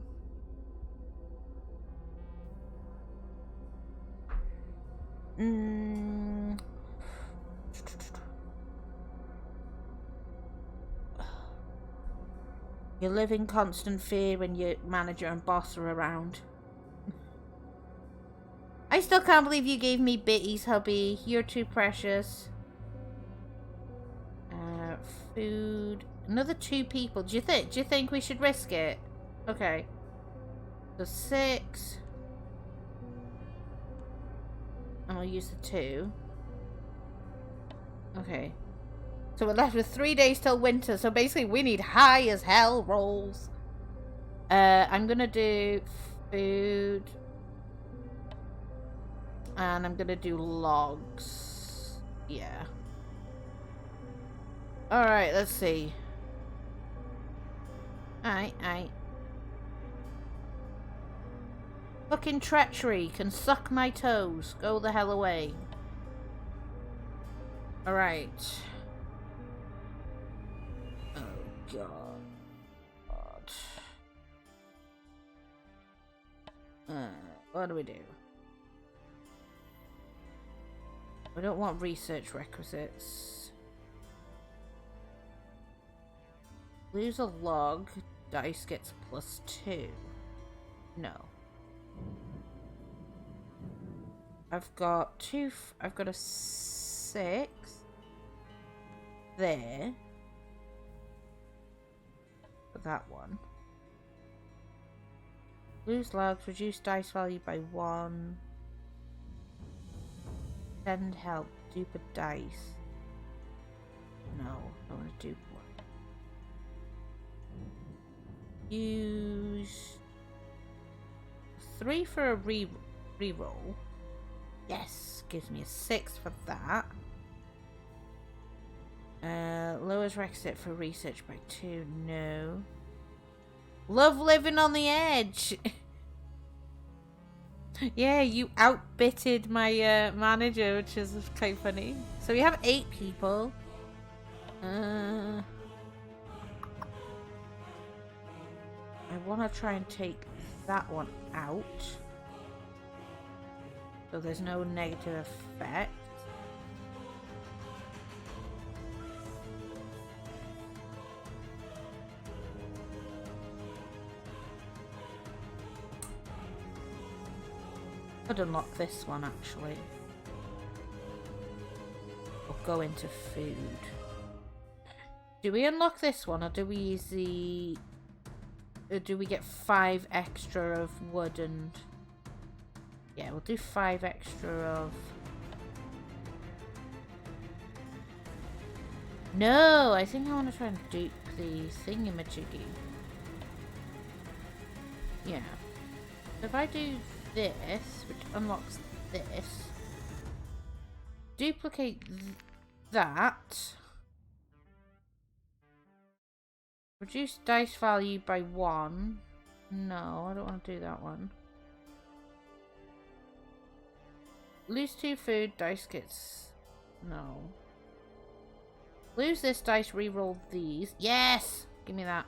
You live in constant fear when your manager and boss are around. I still can't believe you gave me bitties, hubby. You're too precious. Food. Another 2 people. Do you think we should risk it? Okay. So 6. And I'll use the 2. Okay. So we're left with 3 days till winter. So basically we need high as hell rolls. I'm gonna do food. And I'm gonna do logs. Yeah. Alright, let's see. Aight. Fucking treachery can suck my toes. Go the hell away. Alright. Oh, God. What do we do? We don't want research requisites. Lose a log. Dice gets +2. No. I've got a 6 there for that one. Lose logs, reduce dice value by 1. Send help, dupe a dice. No, I want to dupe one. Use 3 for a reroll. Yes, gives me a 6 for that. Lowers requisite for research by 2. No. Love living on the edge. Yeah, you outbitted my manager, which is quite funny. So we have 8 people. I want to try and take that one out. So there's no negative effect. Could unlock this one actually. Or go into food. Do we unlock this one or do we use the... Or do we get 5 extra of wood and... Yeah, we'll do 5 extra of... No, I think I want to try and dupe the thingamajiggy. Yeah. So if I do this, which unlocks this, duplicate that, reduce dice value by 1. No, I don't want to do that one. Lose 2 food, dice gets... No. Lose this dice, reroll these. Yes! Give me that.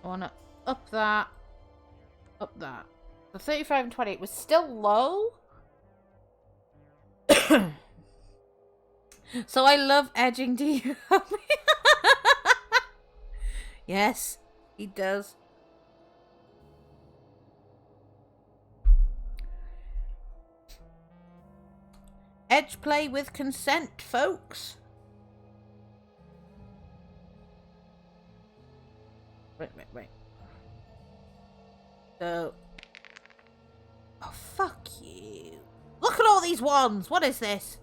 I want to up that. Up that. The 35 and 28 was still low. So I love edging. Do you? Yes, he does. Edge play with consent, folks. Right. So... Oh, fuck you. Look at all these ones! What is this?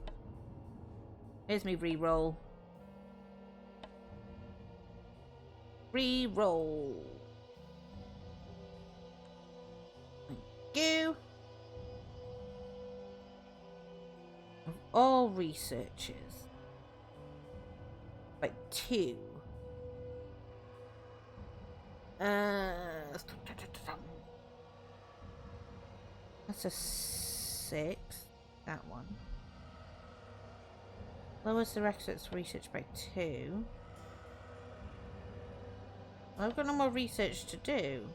Here's me reroll. Reroll. Thank you. Of all researchers. By 2. That's a 6. That one. Lowers the research by 2. I've got no more research to do.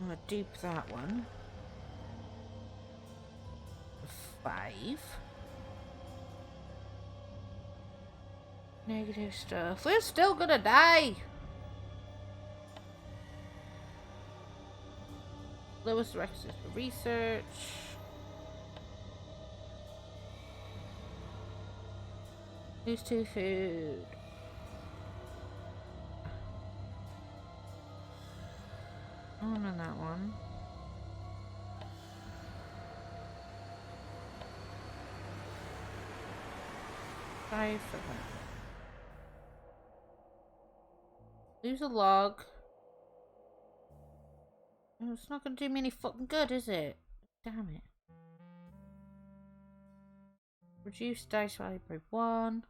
I'm gonna dupe that one. 5. Negative stuff. We're still gonna die! Lowest requisites for research. Lose 2 food. Oh, no, that one. Five for that. Lose a log. Oh, it's not gonna do me any fucking good, is it? Damn it. Reduce dice value by 1.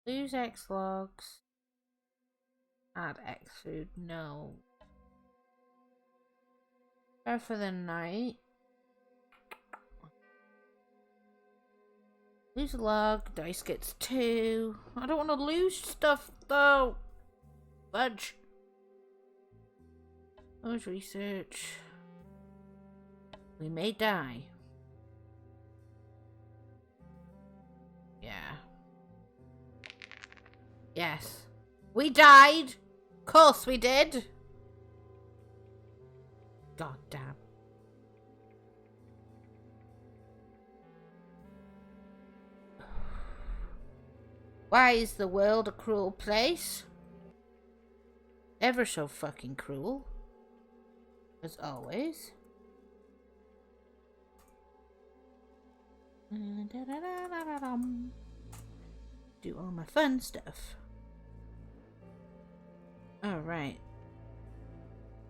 Lose X logs. Add X food. No. Go for the night. Lose a log. Dice gets 2. I don't want to lose stuff though. Fudge. Where's research? We may die. Yeah. Yes. We died! Of course we did! God damn. Why is the world a cruel place? Ever so fucking cruel. As always. Do all my fun stuff. Alright.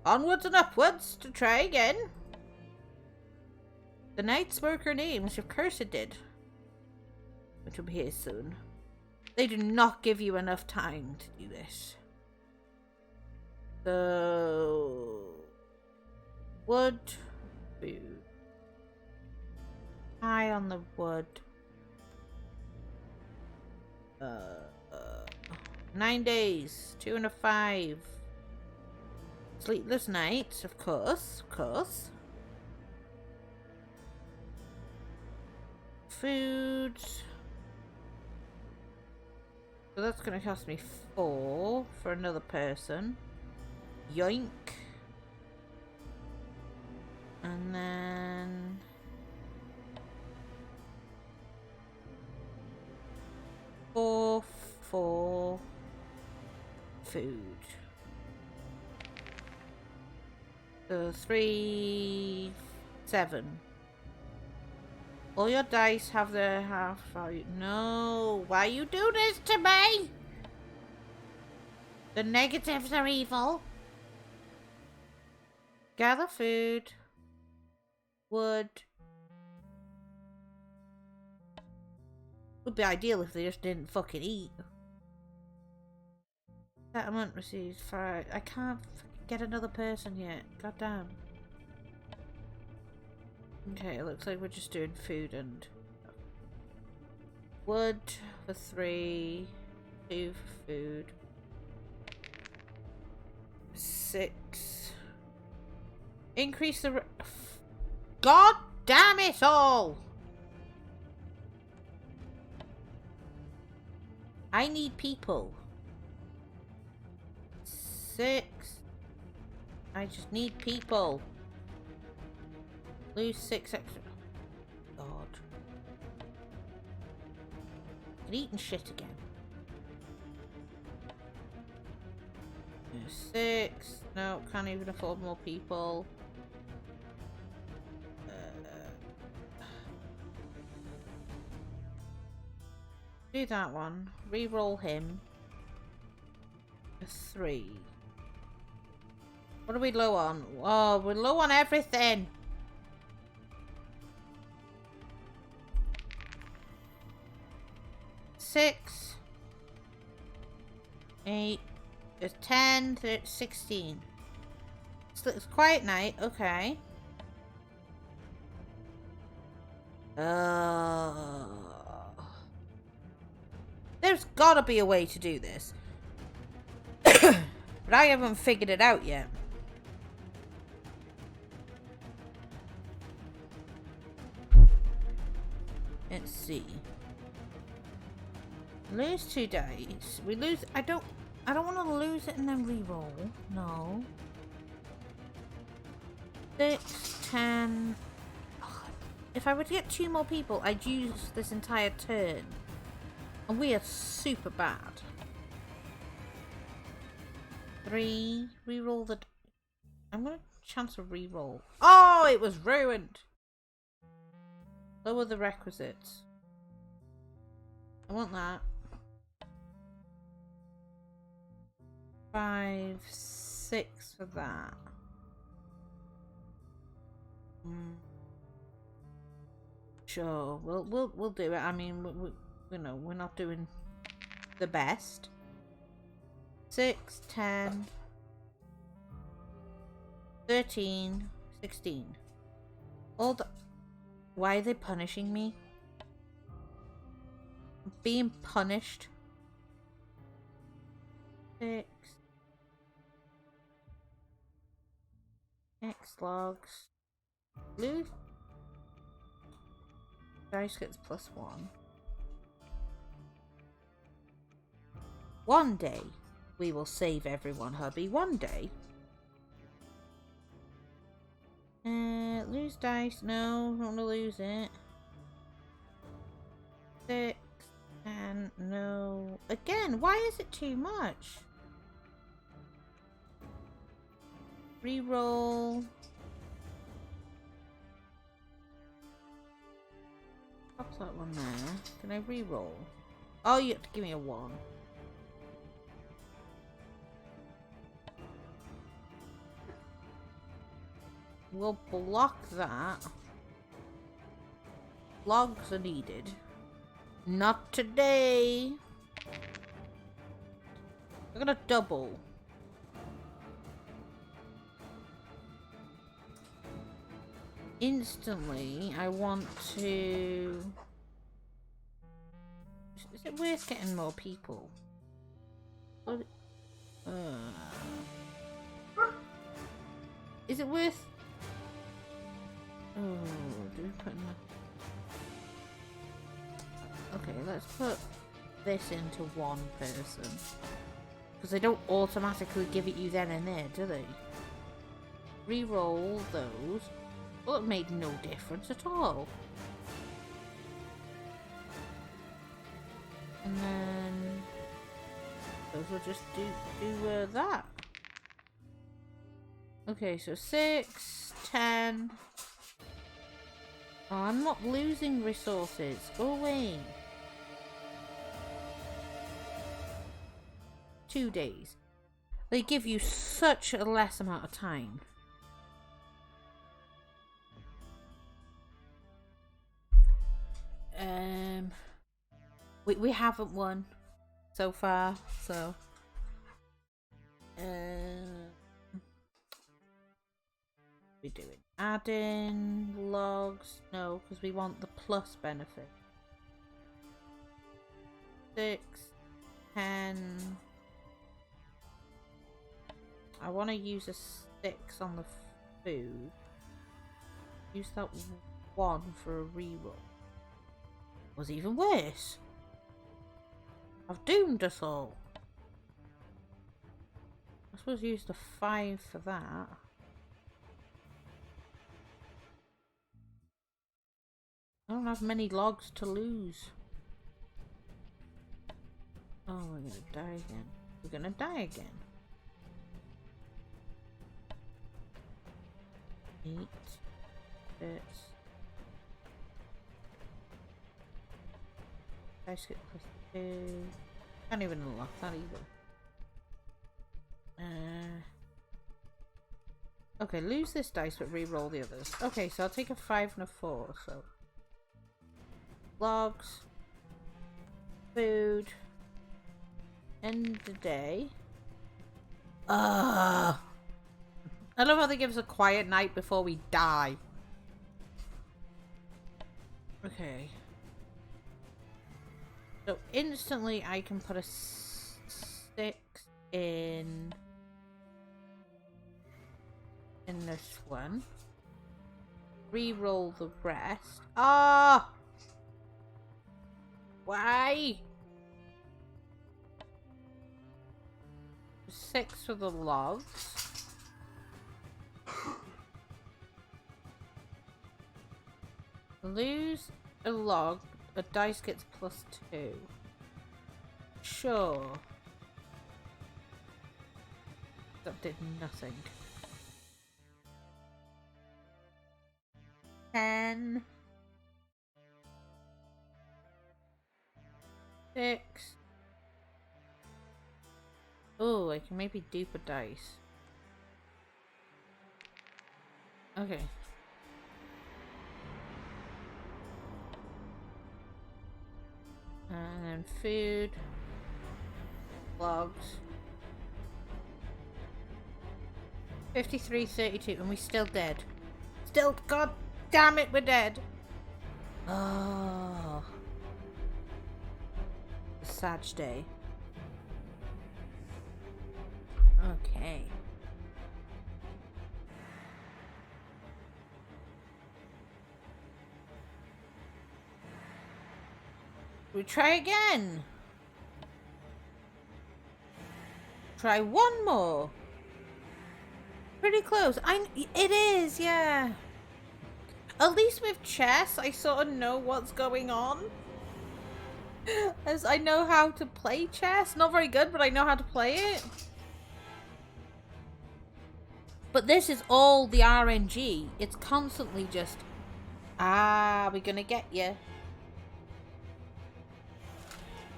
Onwards and upwards to try again. The night spoke her names, of course it did. Which will be here soon. They do not give you enough time to do this. So wood, food. High on the wood. 9 days, 2 and a 5. Sleepless nights, of course, Food. So that's gonna cost me 4 for another person. Yoink. And then 4 for food. So 3, 7. All your dice have their half value. No, why you do this to me? The negatives are evil. Gather food. Wood. Would be ideal if they just didn't fucking eat. Settlement receives 5. I can't get another person yet. God damn. Okay, it looks like we're just doing food and wood for 3, 2 for food, 6. Increase the. God damn it all! I need people. 6. I just need people. Lose 6 extra. God. I'm eating shit again. 6. No, can't even afford more people. Do that one. Re-roll him. A 3. What are we low on? Oh, we're low on everything. 6, 8, 10, 16. It's quiet night. Okay. There's gotta be a way to do this. But I haven't figured it out yet. Let's see. Lose 2 dice. We lose. I don't want to lose it and then re-roll. No. 6, 10. If I were to get 2 more people, I'd use this entire turn. And we are super bad. 3. Re-roll the. I'm gonna chance a re-roll. Oh, it was ruined. Lower the requisites. I want that. 5, 6 for that. Sure, we'll do it. I mean, you know, we're not doing the best. 6, 10, 13, 16. All the. Why are they punishing me? I'm being punished. 6. X logs. Blue. Dice gets +1. One day we will save everyone, hubby. One day. Lose dice. No, I don't want to lose it. 6. And no. Again, why is it too much? Reroll. Pop that one there. Can I reroll? Oh, you have to give me a 1. We'll block that. Logs are needed. Not today. I'm gonna double. instantly I want to... Is it worth getting more people? Is it worth... Oh, do we put in the... Okay, let's put this into one person. Because they don't automatically give it you then and there, do they? Reroll those. Well, it made no difference at all. And then... those will just do that. Okay, so 6, 10... Oh, I'm not losing resources. Go away. 2 days. They give you such a less amount of time. We haven't won so far, so we're doing add-in logs. No, because we want the plus benefit. 6, 10. I want to use a 6 on the food. Use that 1 for a reroll. Was even worse. I've doomed us all. I suppose use the 5 for that. I don't have many logs to lose. Oh, we're gonna die again. We're gonna die again. 8 bits. Dice get plus 2. Can't even unlock that either. Okay, lose this dice but re-roll the others. Okay, so I'll take a 5 and a 4, so. Logs. Food. End the day. I love how they give us a quiet night before we die. Okay. So instantly I can put a 6 in this one. Re-roll the rest. Ah! Why? 6 for the logs. Lose a log, a dice gets plus 2. Sure. That did nothing. 10. 6. Oh, I can maybe dupe a dice. Okay. And then food. Logs. 53-32, and we're still dead. Still, god damn it, we're dead. Oh. Sad day. Okay. We try again. Try one more. Pretty close. It is, yeah. At least with chess, I sort of know what's going on. As I know how to play chess. Not very good, but I know how to play it. But this is all the RNG. It's constantly just, we're gonna get you.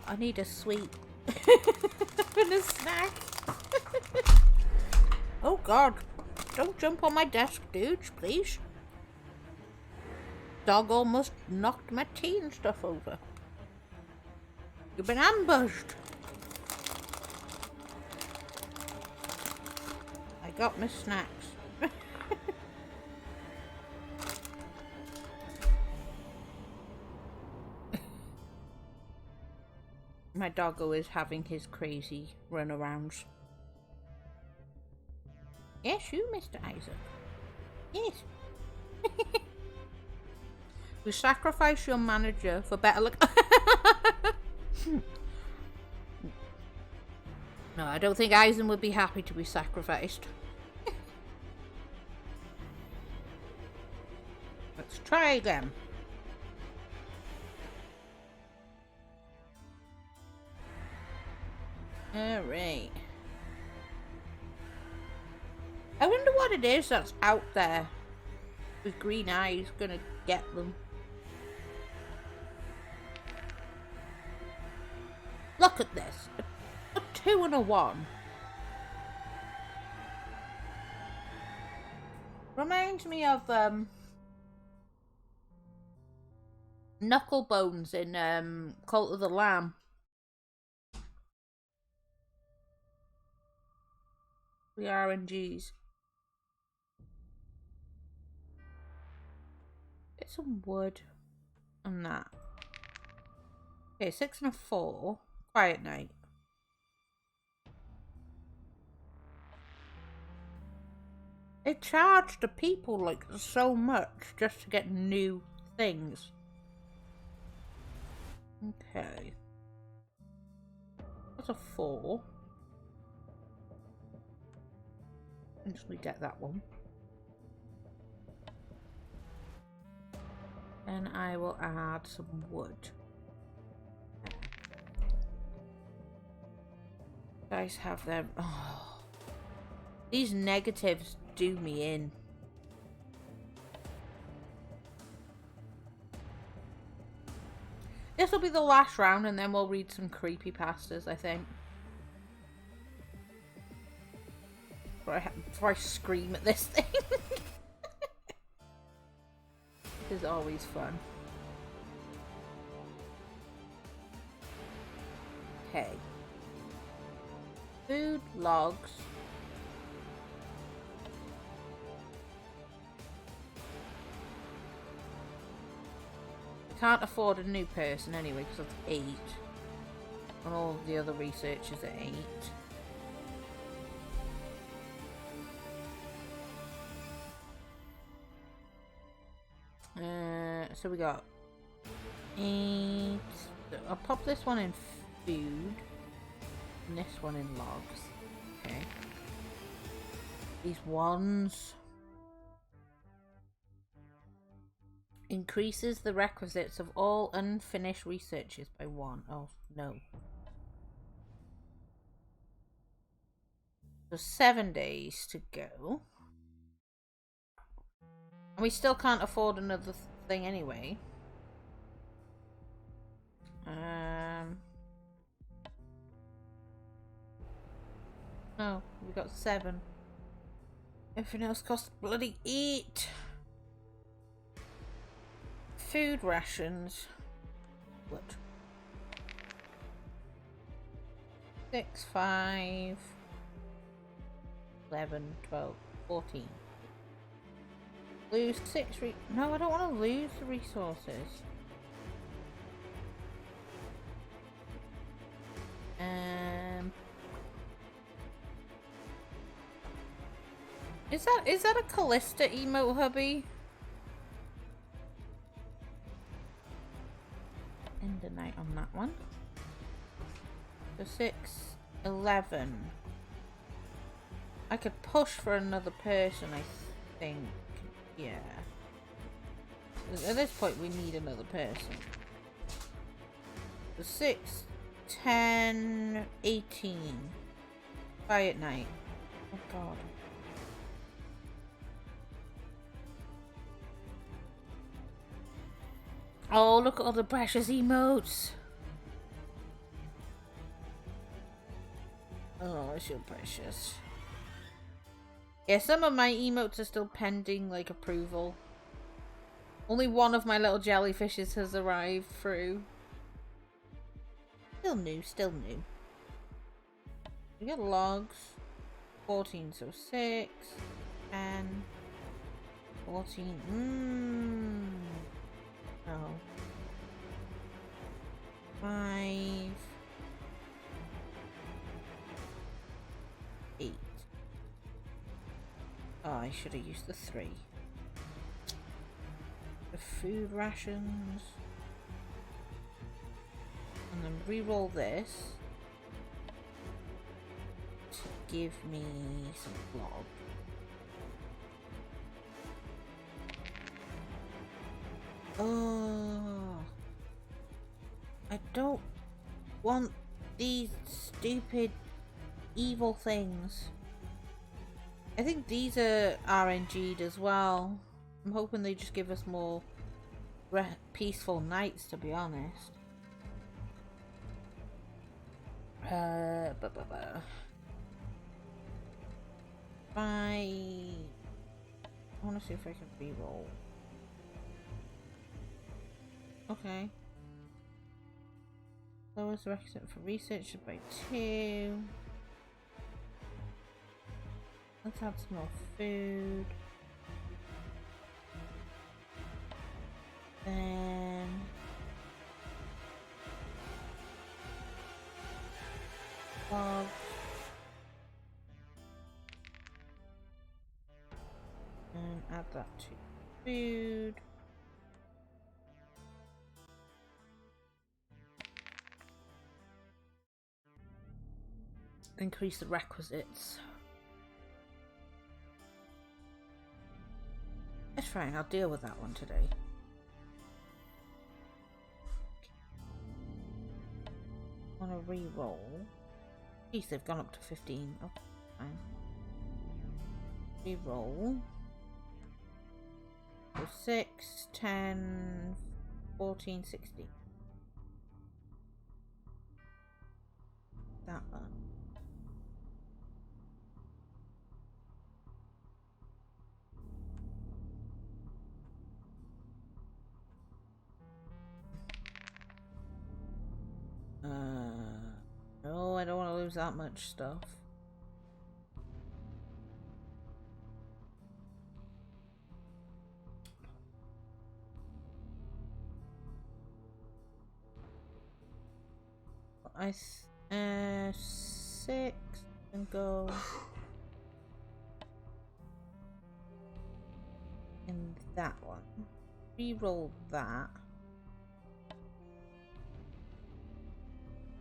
I need a sweet and a snack. Oh god, don't jump on my desk, dude, please. Dog almost knocked my tea and stuff over. You've been ambushed. I got my snacks. my doggo is having his crazy runarounds. Yes, you, Mr. Isaac. Yes. We sacrifice your manager for better luck. No, I don't think Eisen would be happy to be sacrificed. Let's try again. Alright. I wonder what it is that's out there with green eyes gonna get them. Look at this. A 2 and a 1. Reminds me of Knucklebones in Cult of the Lamb. The RNGs. Get some wood and that. Okay, 6 and a 4. Quiet night. They charge the people like so much just to get new things. Okay. That's a 4. Instantly get that one. Then I will add some wood. Guys have them. Oh, these negatives do me in. This will be the last round, and then we'll read some creepypastas, I think. Before I scream at this thing. This is always fun. Okay. Food, logs. Can't afford a new person anyway because that's 8. And all the other research is at 8. So we got 8. I'll pop this one in food. And this one in logs. Okay. These ones. Increases the requisites of all unfinished researches by 1. Oh, no. So 7 days to go. And we still can't afford another thing anyway. No, we got 7. Everything else costs bloody 8. Food rations. What? 6, 5, 11, 12, 14. Lose 6 no, I don't want to lose the resources. Is that a Callista emote, hubby? End the night on that one. So 6, 11. I could push for another person, I think. Yeah. At this point, we need another person. So 6, 10, 18. Quiet night. Oh god. Oh, look at all the precious emotes. Oh, it's so precious. Yeah, some of my emotes are still pending, like, approval. Only one of my little jellyfishes has arrived through. Still new, still new. We got logs. 14, so 6, 10, 14. No. 5, 8. Oh, I should have used the 3. The food rations. And then re-roll this to give me some blob. Oh, I don't want these stupid evil things. I think these are RNG'd as well. I'm hoping they just give us more peaceful nights, to be honest. I want to see if I can re-roll. Okay. Lowers the requisite for research by 2. Let's add some more food. Then log. And add that to food. Increase the requisites. That's fine, I'll deal with that one today. I want to re-roll. Jeez, they've gone up to 15. Oh, fine. Re-roll. So 6, 10, 14, 16. That one. No, I don't want to lose that much stuff. I 6 and go in that one. Reroll that.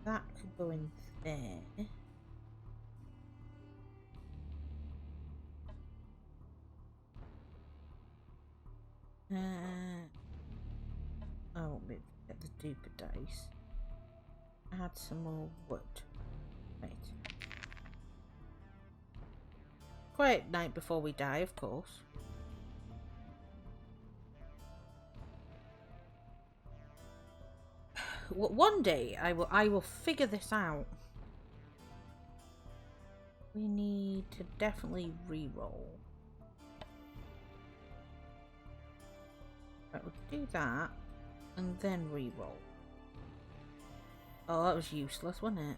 That could go in there. I won't be able to get the duper dice. Add some more wood. Right. Quiet night before we die, of course. One day I will figure this out. We need to definitely re-roll. Right, we'll do that and then re-roll. Oh, that was useless, wasn't it?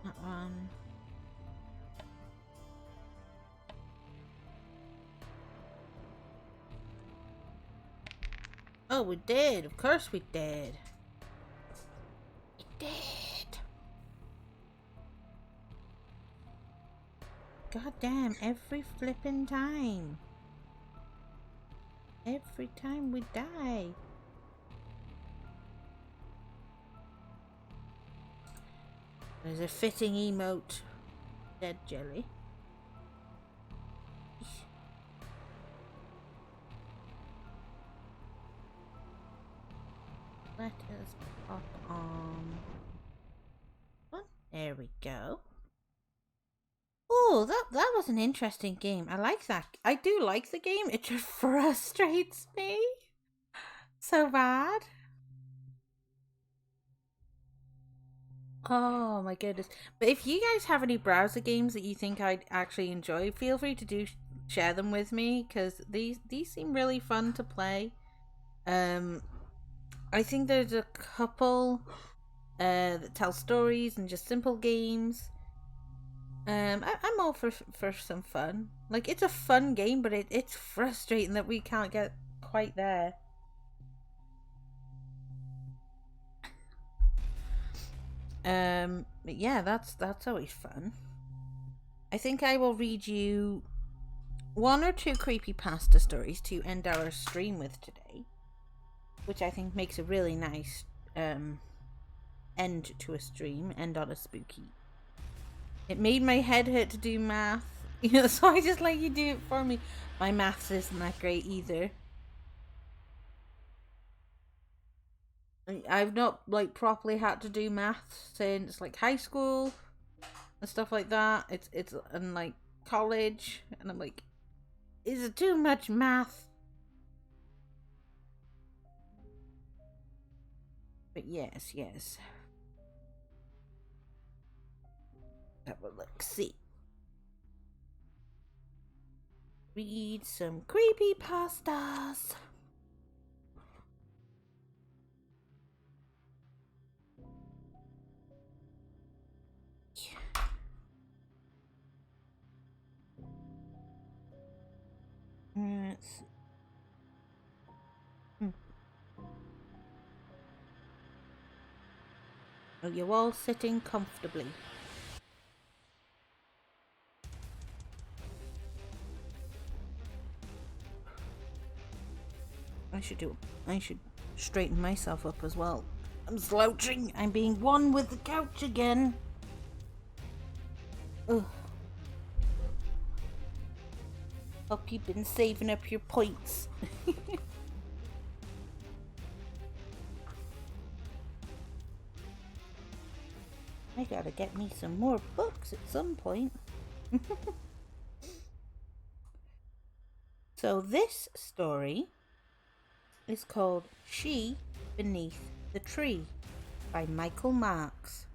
That one. Oh, we did. Of course we did. We did. God damn, every flipping time. Every time we die. There's a fitting emote. Dead jelly. Let us pop on one. There we go. Oh, that was an interesting game. I like that. I do like the game. It just frustrates me so bad. Oh my goodness. But if you guys have any browser games that you think I'd actually enjoy, feel free to share them with me, because these seem really fun to play. I think there's a couple that tell stories and just simple games. I'm all for some fun. Like, it's a fun game, but it's frustrating that we can't get quite there. But yeah, that's always fun. I think I will read you one or two creepypasta stories to end our stream with today, which I think makes a really nice end to a stream, end on a spooky. It made my head hurt to do math, so I just let you do it for me. My maths isn't that great either. I've not properly had to do math since high school and stuff like that. It's and college, and I'm like, is it too much math? But yes. Have a look. See. Read some creepy pastas. Are you all sitting comfortably? I should straighten myself up as well. I'm slouching. I'm being one with the couch again. Ugh. Hope you've been saving up your points. I gotta get me some more books at some point. So this story is called She Beneath the Tree by Michael Marks.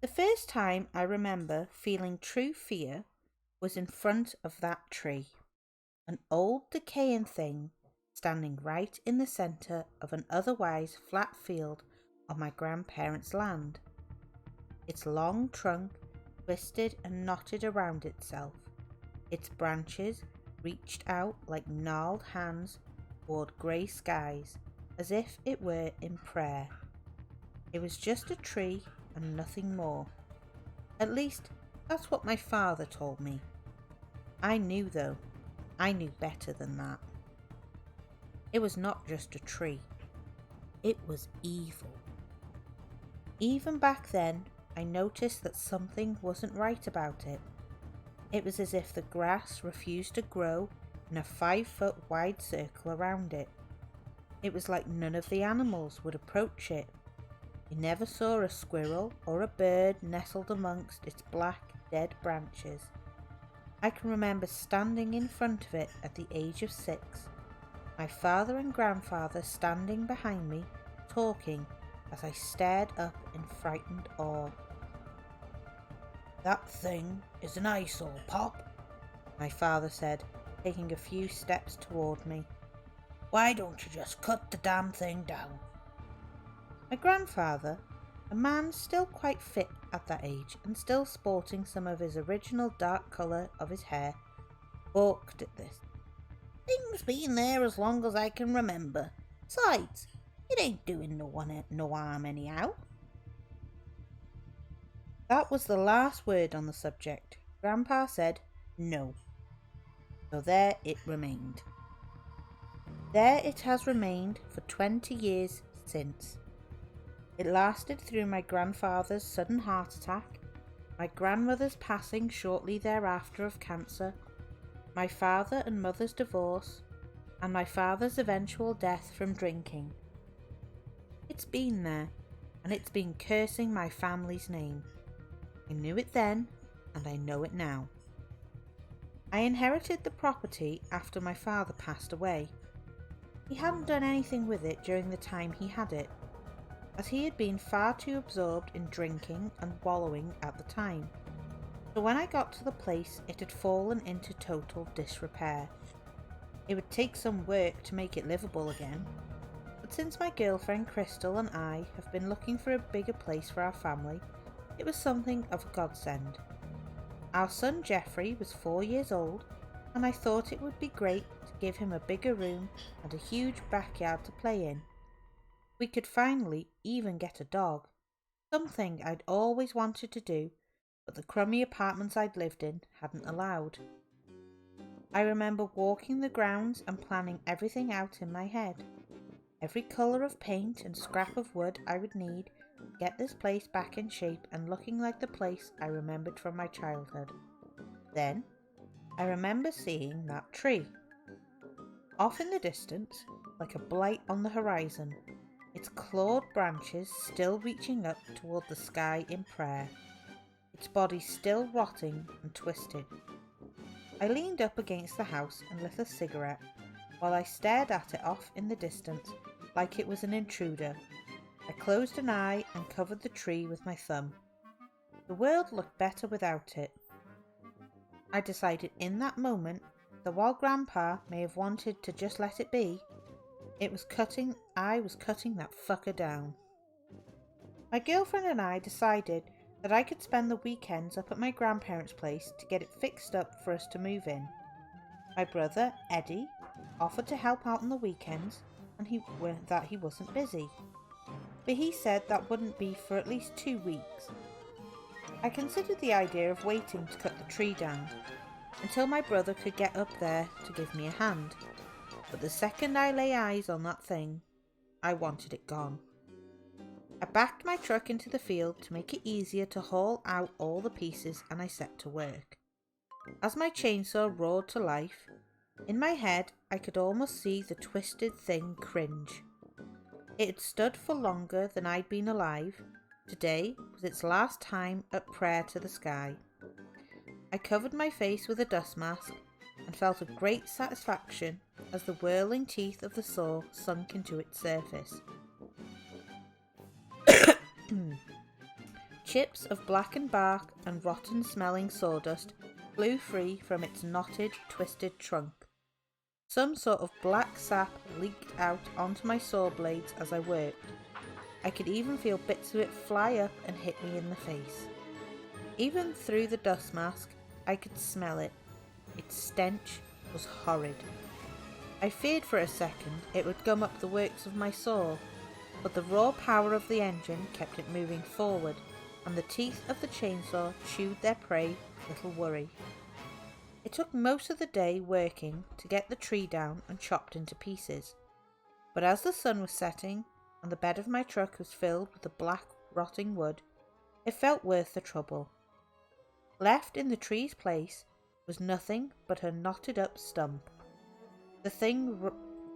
The first time I remember feeling true fear was in front of that tree, an old decaying thing standing right in the centre of an otherwise flat field on my grandparents' land. Its long trunk twisted and knotted around itself. Its branches reached out like gnarled hands toward grey skies, as if it were in prayer. It was just a tree and nothing more. At least, that's what my father told me. I knew, though. I knew better than that. It was not just a tree. It was evil. Even back then, I noticed that something wasn't right about it. It was as if the grass refused to grow in a 5-foot wide circle around it. It was like none of the animals would approach it. You never saw a squirrel or a bird nestled amongst its black, dead branches. I can remember standing in front of it at the age of 6, my father and grandfather standing behind me, talking as I stared up in frightened awe. "That thing is an eyesore, Pop," my father said, taking a few steps toward me. "Why don't you just cut the damn thing down?" My grandfather, a man still quite fit at that age and still sporting some of his original dark colour of his hair, balked at this. "Thing's been there as long as I can remember. Besides, it ain't doing no one no harm anyhow." That was the last word on the subject. Grandpa said no. So there it remained. There it has remained for 20 years since. It lasted through my grandfather's sudden heart attack, my grandmother's passing shortly thereafter of cancer, my father and mother's divorce, and my father's eventual death from drinking. It's been there, and it's been cursing my family's name. I knew it then, and I know it now. I inherited the property after my father passed away. He hadn't done anything with it during the time he had it, as he had been far too absorbed in drinking and wallowing at the time. So when I got to the place, it had fallen into total disrepair. It would take some work to make it livable again, but since my girlfriend Crystal and I have been looking for a bigger place for our family, it was something of a godsend. Our son Jeffrey was 4 years old, and I thought it would be great to give him a bigger room and a huge backyard to play in. We could finally even get a dog. something I'd always wanted to do, but the crummy apartments I'd lived in hadn't allowed. I remember walking the grounds and planning everything out in my head. Every colour of paint and scrap of wood I would need to get this place back in shape and looking like the place I remembered from my childhood. Then, I remember seeing that tree. Off in the distance, like a blight on the horizon, its clawed branches still reaching up toward the sky in prayer, its body still rotting and twisted. I leaned up against the house and lit a cigarette while I stared at it off in the distance like it was an intruder. I closed an eye and covered the tree with my thumb. The world looked better without it. I decided in that moment that while Grandpa may have wanted to just let it be, I was cutting that fucker down. My girlfriend and I decided that I could spend the weekends up at my grandparents' place to get it fixed up for us to move in. My brother, Eddie, offered to help out on the weekends and that he wasn't busy, but he said that wouldn't be for at least 2 weeks. I considered the idea of waiting to cut the tree down until my brother could get up there to give me a hand, but the second I lay eyes on that thing, I wanted it gone. I backed my truck into the field to make it easier to haul out all the pieces, and I set to work. As my chainsaw roared to life, in my head I could almost see the twisted thing cringe. It had stood for longer than I'd been alive. Today was its last time at prayer to the sky. I covered my face with a dust mask and felt a great satisfaction as the whirling teeth of the saw sunk into its surface. Chips of blackened bark and rotten-smelling sawdust flew free from its knotted, twisted trunk. Some sort of black sap leaked out onto my saw blades as I worked. I could even feel bits of it fly up and hit me in the face. Even through the dust mask, I could smell it. Its stench was horrid. I feared for a second it would gum up the works of my saw, but the raw power of the engine kept it moving forward, and the teeth of the chainsaw chewed their prey with little worry. It took most of the day working to get the tree down and chopped into pieces, but as the sun was setting and the bed of my truck was filled with the black, rotting wood, it felt worth the trouble. Left in the tree's place was nothing but a knotted-up stump. The thing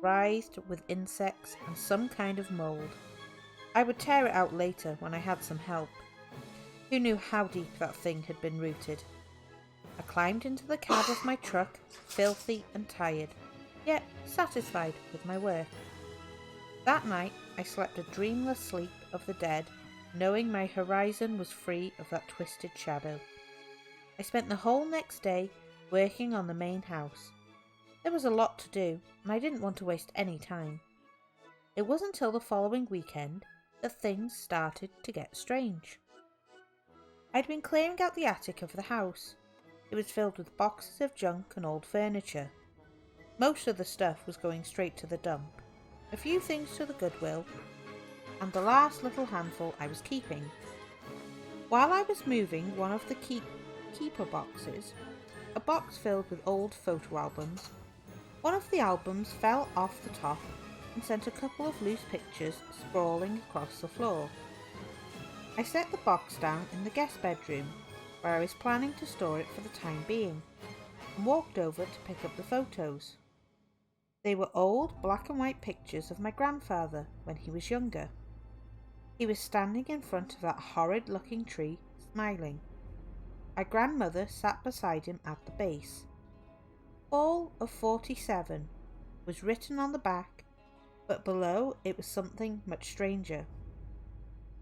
writhed with insects and some kind of mould. I would tear it out later when I had some help. Who knew how deep that thing had been rooted? I climbed into the cab of my truck, filthy and tired, yet satisfied with my work. That night I slept a dreamless sleep of the dead, knowing my horizon was free of that twisted shadow. I spent the whole next day working on the main house. There was a lot to do, and I didn't want to waste any time. It wasn't until the following weekend that things started to get strange. I'd been clearing out the attic of the house. It was filled with boxes of junk and old furniture. Most of the stuff was going straight to the dump, a few things to the Goodwill, and the last little handful I was keeping. While I was moving one of the keeper boxes, a box filled with old photo albums, one of the albums fell off the top and sent a couple of loose pictures sprawling across the floor. I set the box down in the guest bedroom, where I was planning to store it for the time being, and walked over to pick up the photos. They were old black and white pictures of my grandfather when he was younger. He was standing in front of that horrid-looking tree, smiling. My grandmother sat beside him at the base. Fall of 47 was written on the back, but below it was something much stranger.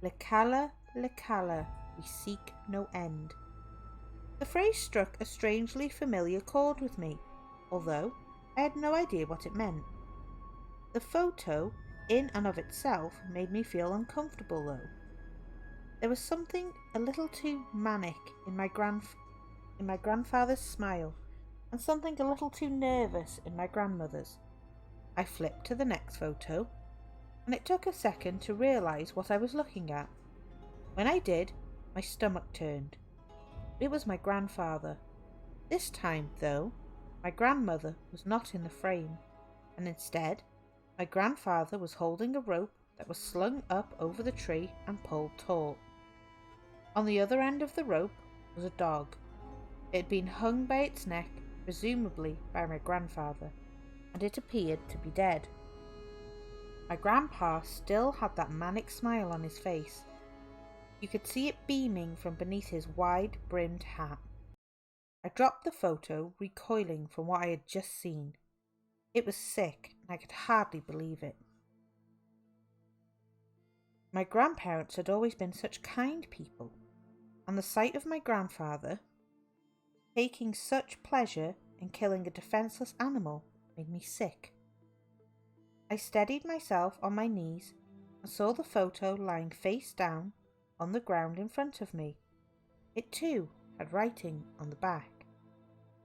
Lekala, lekala, we seek no end. The phrase struck a strangely familiar chord with me, although I had no idea what it meant. The photo, in and of itself, made me feel uncomfortable though. There was something a little too manic in my grandfather's smile, and something a little too nervous in my grandmother's. I flipped to the next photo, and it took a second to realise what I was looking at. When I did, my stomach turned. It was my grandfather. This time, though, my grandmother was not in the frame, and instead, my grandfather was holding a rope that was slung up over the tree and pulled taut. On the other end of the rope was a dog. It had been hung by its neck, presumably by my grandfather, and it appeared to be dead. My grandpa still had that manic smile on his face. You could see it beaming from beneath his wide-brimmed hat. I dropped the photo, recoiling from what I had just seen. It was sick, and I could hardly believe it. My grandparents had always been such kind people, and the sight of my grandfather taking such pleasure in killing a defenceless animal made me sick. I steadied myself on my knees and saw the photo lying face down on the ground in front of me. It too had writing on the back.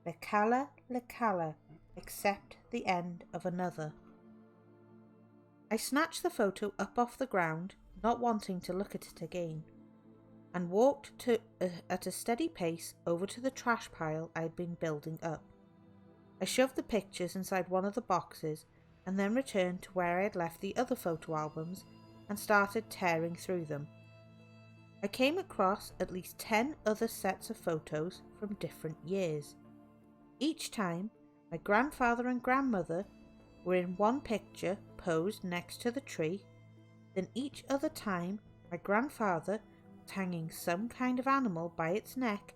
Lekala, lekala, except the end of another. I snatched the photo up off the ground, not wanting to look at it again, and walked at a steady pace over to the trash pile I had been building up. I shoved the pictures inside one of the boxes and then returned to where I had left the other photo albums and started tearing through them. I came across at least 10 other sets of photos from different years. Each time, my grandfather and grandmother were in one picture posed next to the tree, then each other time my grandfather was hanging some kind of animal by its neck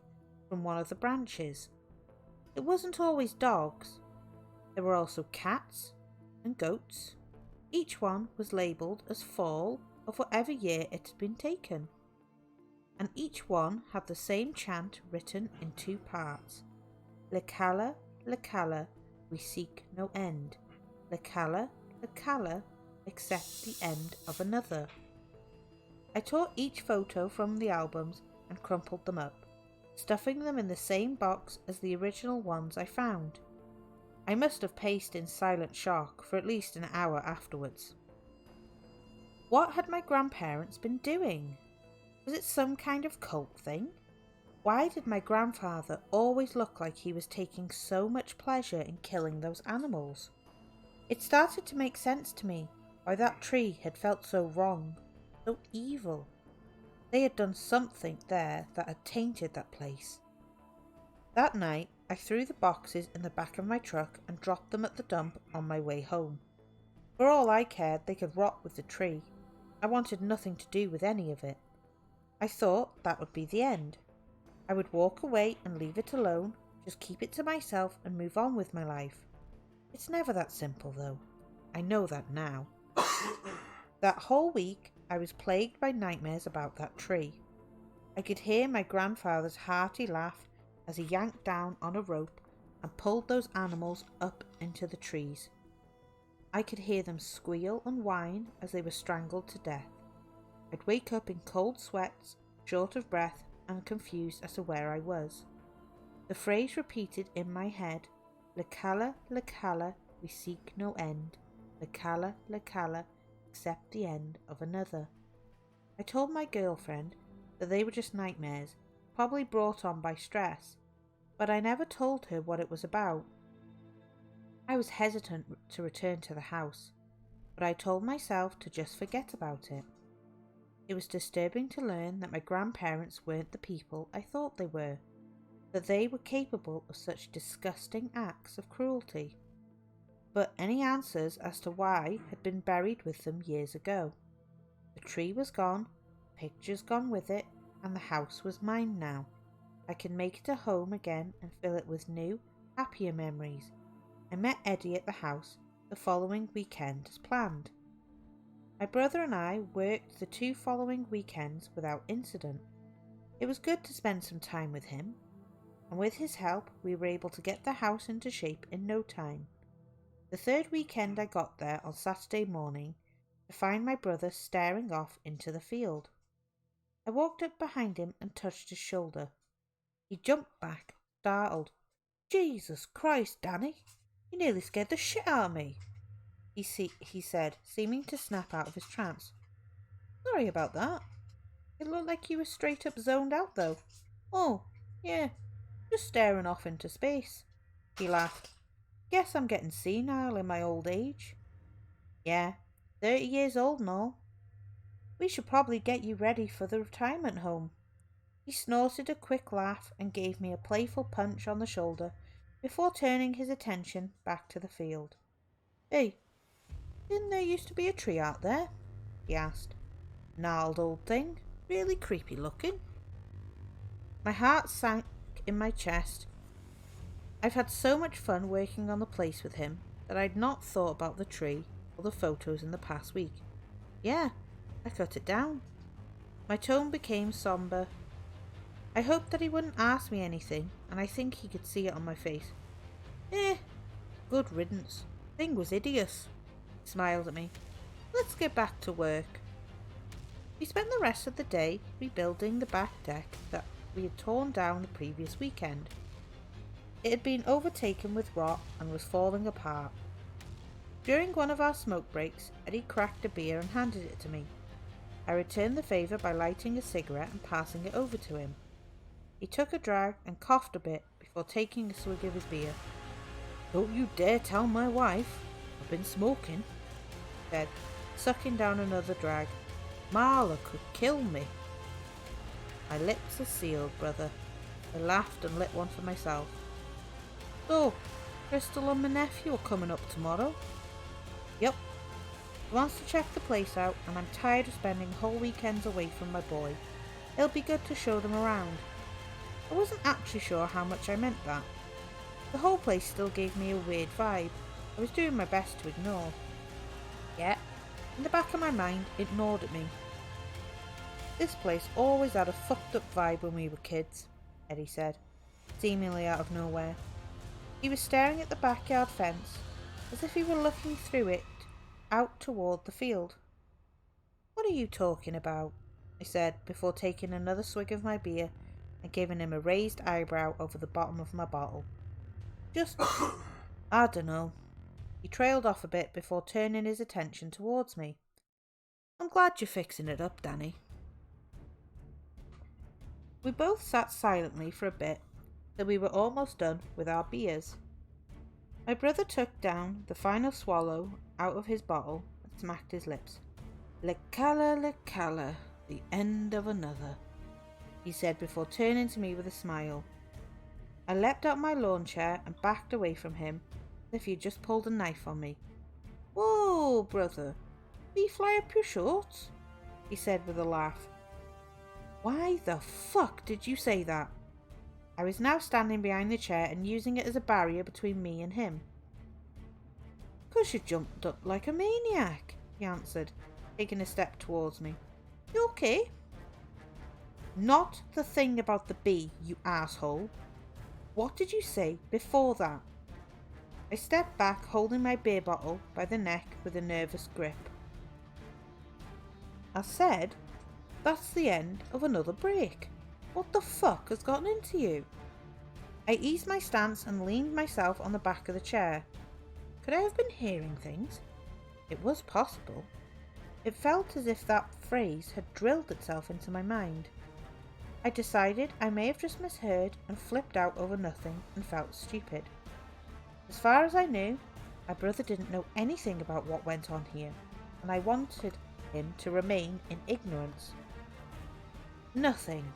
from one of the branches. It wasn't always dogs. There were also cats and goats. Each one was labelled as fall of whatever year it had been taken, and each one had the same chant written in 2 parts. Lekala, lekala, we seek no end. Lekala, lekala, except the end of another. I tore each photo from the albums and crumpled them up, stuffing them in the same box as the original ones I found. I must have paced in silent shock for at least an hour afterwards. What had my grandparents been doing? Was it some kind of cult thing? Why did my grandfather always look like he was taking so much pleasure in killing those animals? It started to make sense to me why that tree had felt so wrong, so evil. They had done something there that had tainted that place. That night, I threw the boxes in the back of my truck and dropped them at the dump on my way home. For all I cared, they could rot with the tree. I wanted nothing to do with any of it. I thought that would be the end. I would walk away and leave it alone, just keep it to myself and move on with my life. It's never that simple, though. I know that now. That whole week, I was plagued by nightmares about that tree. I could hear my grandfather's hearty laugh as he yanked down on a rope and pulled those animals up into the trees. I could hear them squeal and whine as they were strangled to death. I'd wake up in cold sweats, short of breath, and confused as to where I was. The phrase repeated in my head, Lekala, lekala, we seek no end. Lekala, lekala, except the end of another. I told my girlfriend that they were just nightmares, probably brought on by stress, but I never told her what it was about. I was hesitant to return to the house, but I told myself to just forget about it. It was disturbing to learn that my grandparents weren't the people I thought they were, that they were capable of such disgusting acts of cruelty. But any answers as to why had been buried with them years ago. The tree was gone, pictures gone with it, and the house was mine now. I can make it a home again and fill it with new, happier memories. I met Eddie at the house the following weekend as planned. My brother and I worked the 2 following weekends without incident. It was good to spend some time with him, and with his help we were able to get the house into shape in no time. The 3rd weekend I got there on Saturday morning to find my brother staring off into the field. I walked up behind him and touched his shoulder. He jumped back, startled. "Jesus Christ, Danny, you nearly scared the shit out of me," he said, seeming to snap out of his trance. "Sorry about that." It looked like he was straight up zoned out though. Oh, yeah, just staring off into space. He laughed. Guess I'm getting senile in my old age. Yeah, 30 years old and all. We should probably get you ready for the retirement home. He snorted a quick laugh and gave me a playful punch on the shoulder before turning his attention back to the field. Hey, didn't there used to be a tree out there? He asked. Gnarled old thing, really creepy looking. My heart sank in my chest. I've had so much fun working on the place with him that I'd not thought about the tree or the photos in the past week. Yeah, I cut it down. My tone became somber. I hoped that he wouldn't ask me anything, and I think he could see it on my face. Good riddance. Thing was hideous. He smiled at me. Let's get back to work. We spent the rest of the day rebuilding the back deck that we had torn down the previous weekend. It had been overtaken with rot and was falling apart. During one of our smoke breaks, Eddie cracked a beer and handed it to me. I returned the favour by lighting a cigarette and passing it over to him. He took a drag and coughed a bit before taking a swig of his beer. Don't you dare tell my wife. I've been smoking, he said, sucking down another drag. Marla could kill me. My lips are sealed, brother. I laughed and lit one for myself. So, Crystal and my nephew are coming up tomorrow? Yep. He wants to check the place out, and I'm tired of spending whole weekends away from my boy. It'll be good to show them around. I wasn't actually sure how much I meant that. The whole place still gave me a weird vibe. I was doing my best to ignore. Yet, in the back of my mind, it gnawed at me. This place always had a fucked up vibe when we were kids, Eddie said, seemingly out of nowhere. He was staring at the backyard fence, as if he were looking through it out toward the field. What are you talking about? I said, before taking another swig of my beer and giving him a raised eyebrow over the bottom of my bottle. Just, I dunno. He trailed off a bit before turning his attention towards me. I'm glad you're fixing it up, Danny. We both sat silently for a bit, till we were almost done with our beers. My brother took down the final swallow out of his bottle and smacked his lips. Le cala, the end of another, he said before turning to me with a smile. I leapt out my lawn chair and backed away from him as if he had just pulled a knife on me. Whoa, brother, will you fly up your shorts? He said with a laugh. Why the fuck did you say that? I was now standing behind the chair and using it as a barrier between me and him. 'Cause you jumped up like a maniac, he answered, taking a step towards me. You okay? Not the thing about the bee, you asshole. What did you say before that? I stepped back, holding my beer bottle by the neck with a nervous grip. I said, that's the end of another break. What the fuck has gotten into you? I eased my stance and leaned myself on the back of the chair. Could I have been hearing things? It was possible. It felt as if that phrase had drilled itself into my mind. I decided I may have just misheard and flipped out over nothing and felt stupid. As far as I knew, my brother didn't know anything about what went on here, and I wanted him to remain in ignorance. Nothing.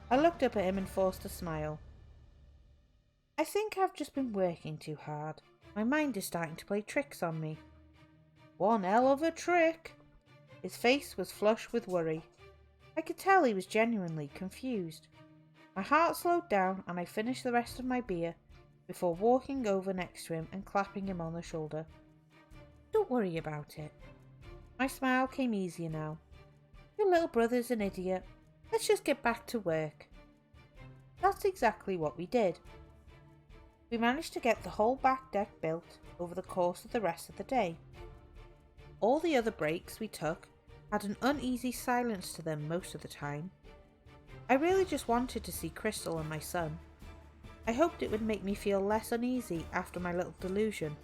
I looked up at him and forced a smile. I think I've just been working too hard. My mind is starting to play tricks on me. One hell of a trick. His face was flushed with worry. I could tell he was genuinely confused. My heart slowed down and I finished the rest of my beer before walking over next to him and clapping him on the shoulder. Don't worry about it. My smile came easier now. Your little brother's an idiot. Let's just get back to work. That's exactly what we did. We managed to get the whole back deck built over the course of the rest of the day. All the other breaks we took had an uneasy silence to them most of the time. I really just wanted to see Crystal and my son. I hoped it would make me feel less uneasy after my little delusion.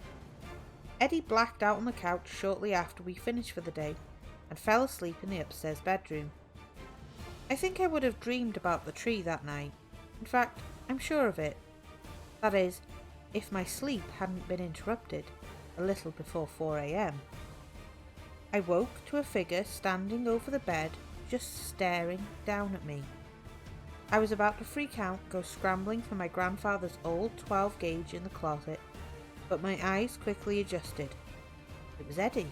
Eddie blacked out on the couch shortly after we finished for the day and fell asleep in the upstairs bedroom. I think I would have dreamed about the tree that night. In fact, I'm sure of it. That is, if my sleep hadn't been interrupted a little before 4 a.m. I woke to a figure standing over the bed, just staring down at me. I was about to freak out, go scrambling for my grandfather's old 12 gauge in the closet, but my eyes quickly adjusted. It was Eddie.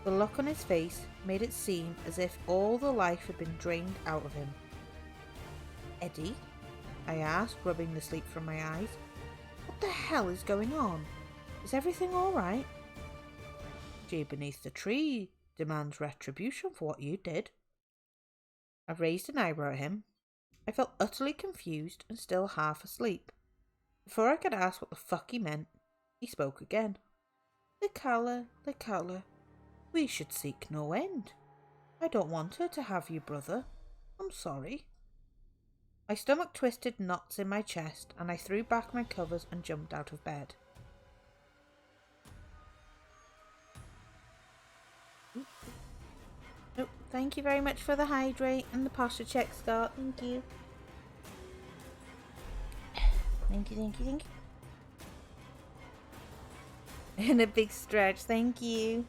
The look on his face made it seem as if all the life had been drained out of him. "Eddie?" I asked, rubbing the sleep from my eyes. "What the hell is going on? Is everything alright?" "Tree beneath the tree demands retribution for what you did." I raised an eyebrow at him. I felt utterly confused and still half asleep. Before I could ask what the fuck he meant, he spoke again. The colour. We should seek no end. I don't want her to have you, brother. I'm sorry." My stomach twisted knots in my chest, and I threw back my covers and jumped out of bed. Oh, thank you very much for the hydrate and the posture check, Scott. Thank you. Thank you. And a big stretch, thank you.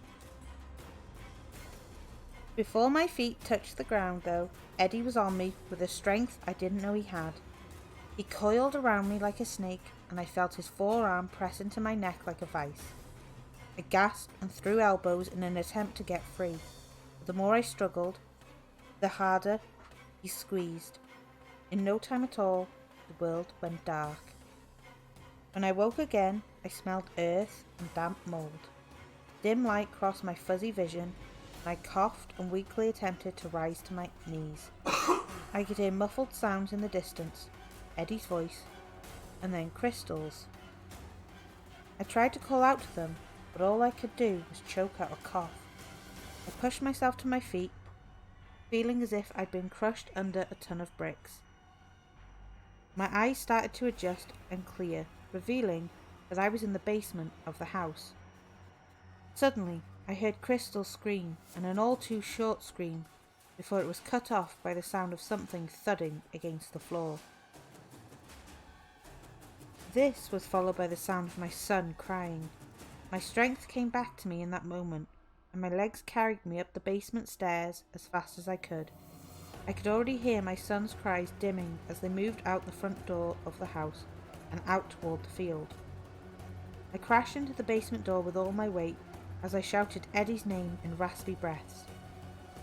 Before my feet touched the ground, though, Eddie was on me with a strength I didn't know he had. He coiled around me like a snake, and I felt his forearm press into my neck like a vice. I gasped and threw elbows in an attempt to get free, but the more I struggled, the harder he squeezed. In no time at all, the world went dark. When I woke again, I smelled earth and damp mould. Dim light crossed my fuzzy vision, and I coughed and weakly attempted to rise to my knees. I could hear muffled sounds in the distance, Eddie's voice, and then Crystal's. I tried to call out to them, but all I could do was choke out a cough. I pushed myself to my feet, feeling as if I'd been crushed under a ton of bricks. My eyes started to adjust and clear, revealing that I was in the basement of the house. Suddenly, I heard Crystal scream, and an all too short scream, before it was cut off by the sound of something thudding against the floor. This was followed by the sound of my son crying. My strength came back to me in that moment, and my legs carried me up the basement stairs as fast as I could. I could already hear my son's cries dimming as they moved out the front door of the house and out toward the field. I crashed into the basement door with all my weight as I shouted Eddie's name in raspy breaths.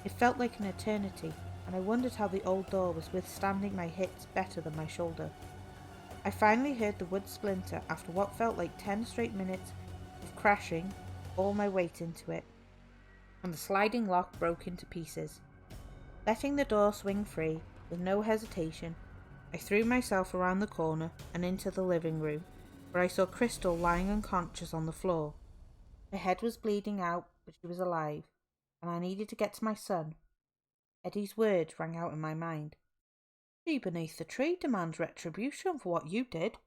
It felt like an eternity, and I wondered how the old door was withstanding my hits better than my shoulder. I finally heard the wood splinter after what felt like 10 straight minutes of crashing all my weight into it, and the sliding lock broke into pieces. Letting the door swing free, with no hesitation, I threw myself around the corner and into the living room, where I saw Crystal lying unconscious on the floor. Her head was bleeding out, but she was alive, and I needed to get to my son. Eddie's words rang out in my mind. "Tree beneath the tree demands retribution for what you did."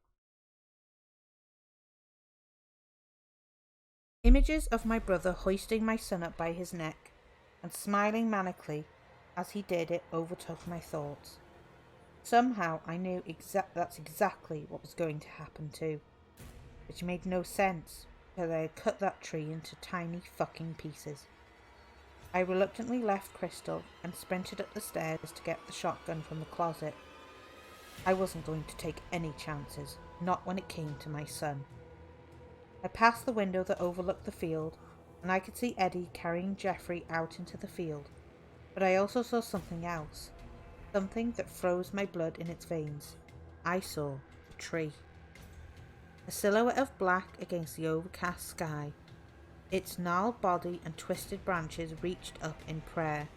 Images of my brother hoisting my son up by his neck and smiling manically as he did it overtook my thoughts. Somehow I knew that's exactly what was going to happen too, which made no sense because I had cut that tree into tiny fucking pieces. I reluctantly left Crystal and sprinted up the stairs to get the shotgun from the closet. I wasn't going to take any chances, not when it came to my son. I passed the window that overlooked the field, and I could see Eddie carrying Jeffrey out into the field, but I also saw something else, something that froze my blood in its veins. I saw the tree. A silhouette of black against the overcast sky. Its gnarled body and twisted branches reached up in prayer,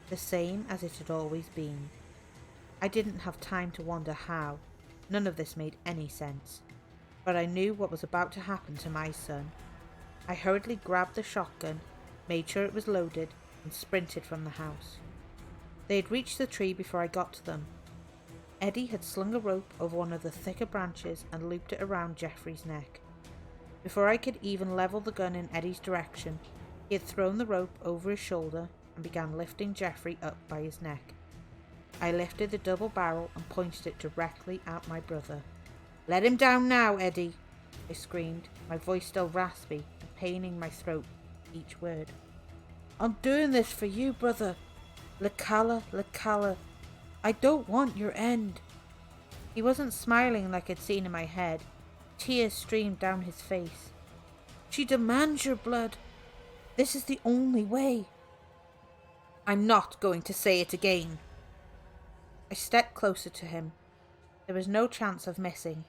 the same as it had always been. I didn't have time to wonder how. None of this made any sense. But I knew what was about to happen to my son. I hurriedly grabbed the shotgun, made sure it was loaded, and sprinted from the house. They had reached the tree before I got to them. Eddie had slung a rope over one of the thicker branches and looped it around Jeffrey's neck. Before I could even level the gun in Eddie's direction, he had thrown the rope over his shoulder and began lifting Jeffrey up by his neck. I lifted the double barrel and pointed it directly at my brother. "Let him down now, Eddie," I screamed, my voice still raspy and paining my throat each word. "I'm doing this for you, brother. Lekala, Lekala. I don't want your end." He wasn't smiling like I'd seen in my head. Tears streamed down his face. "She demands your blood. This is the only way." "I'm not going to say it again." I stepped closer to him. There was no chance of missing.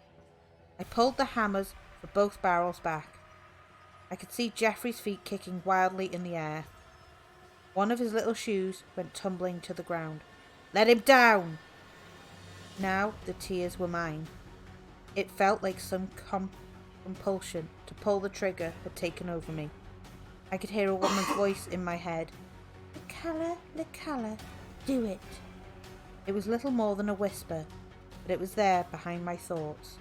I pulled the hammers for both barrels back. I could see Jeffrey's feet kicking wildly in the air. One of his little shoes went tumbling to the ground. "Let him down!" Now the tears were mine. It felt like some compulsion to pull the trigger had taken over me. I could hear a woman's voice in my head. "Lekala, Lekala, do it." It was little more than a whisper, but it was there behind my thoughts.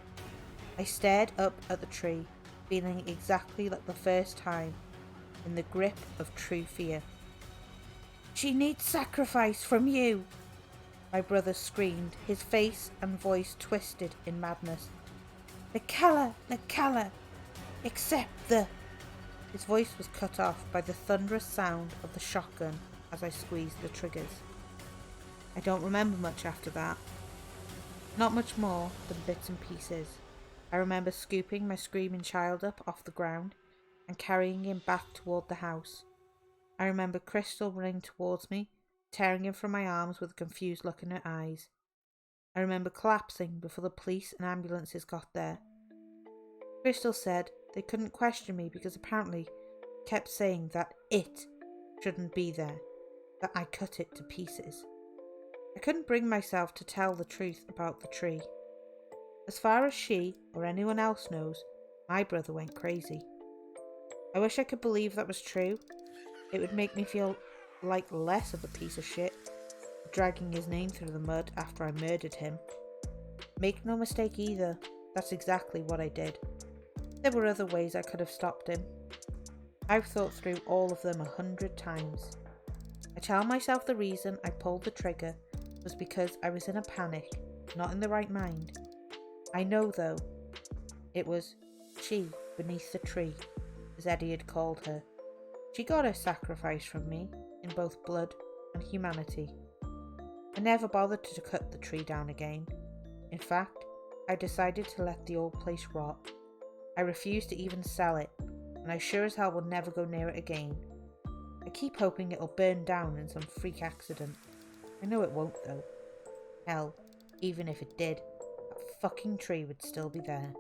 I stared up at the tree, feeling exactly like the first time, in the grip of true fear. "She needs sacrifice from you," my brother screamed, his face and voice twisted in madness. "Lekala, Lekala, accept the..." His voice was cut off by the thunderous sound of the shotgun as I squeezed the triggers. I don't remember much after that. Not much more than bits and pieces. I remember scooping my screaming child up off the ground and carrying him back toward the house. I remember Crystal running towards me, tearing him from my arms with a confused look in her eyes. I remember collapsing before the police and ambulances got there. Crystal said they couldn't question me because apparently I kept saying that it shouldn't be there, that I cut it to pieces. I couldn't bring myself to tell the truth about the tree. As far as she or anyone else knows, my brother went crazy. I wish I could believe that was true. It would make me feel like less of a piece of shit, dragging his name through the mud after I murdered him. Make no mistake either, that's exactly what I did. There were other ways I could have stopped him. I've thought through all of them 100 times. I tell myself the reason I pulled the trigger was because I was in a panic, not in the right mind. I know though, it was she beneath the tree, as Eddie had called her. She got her sacrifice from me, in both blood and humanity. I never bothered to cut the tree down again. In fact, I decided to let the old place rot. I refused to even sell it, and I sure as hell will never go near it again. I keep hoping it'll burn down in some freak accident. I know it won't though. Hell, even if it did, that fucking tree would still be there.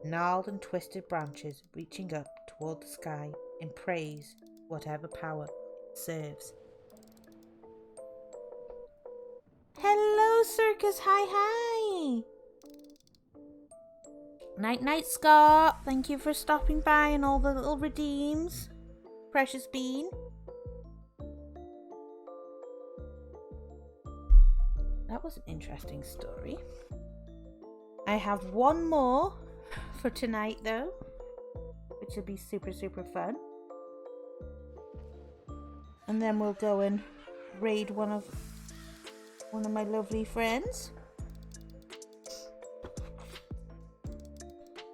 Gnarled and twisted branches reaching up toward the sky in praise of whatever power it serves. Hello, Circus. Hi. Night, Scott. Thank you for stopping by and all the little redeems. Precious Bean. That was an interesting story. I have one more for tonight though, which will be super fun. And then we'll go and raid one of my lovely friends.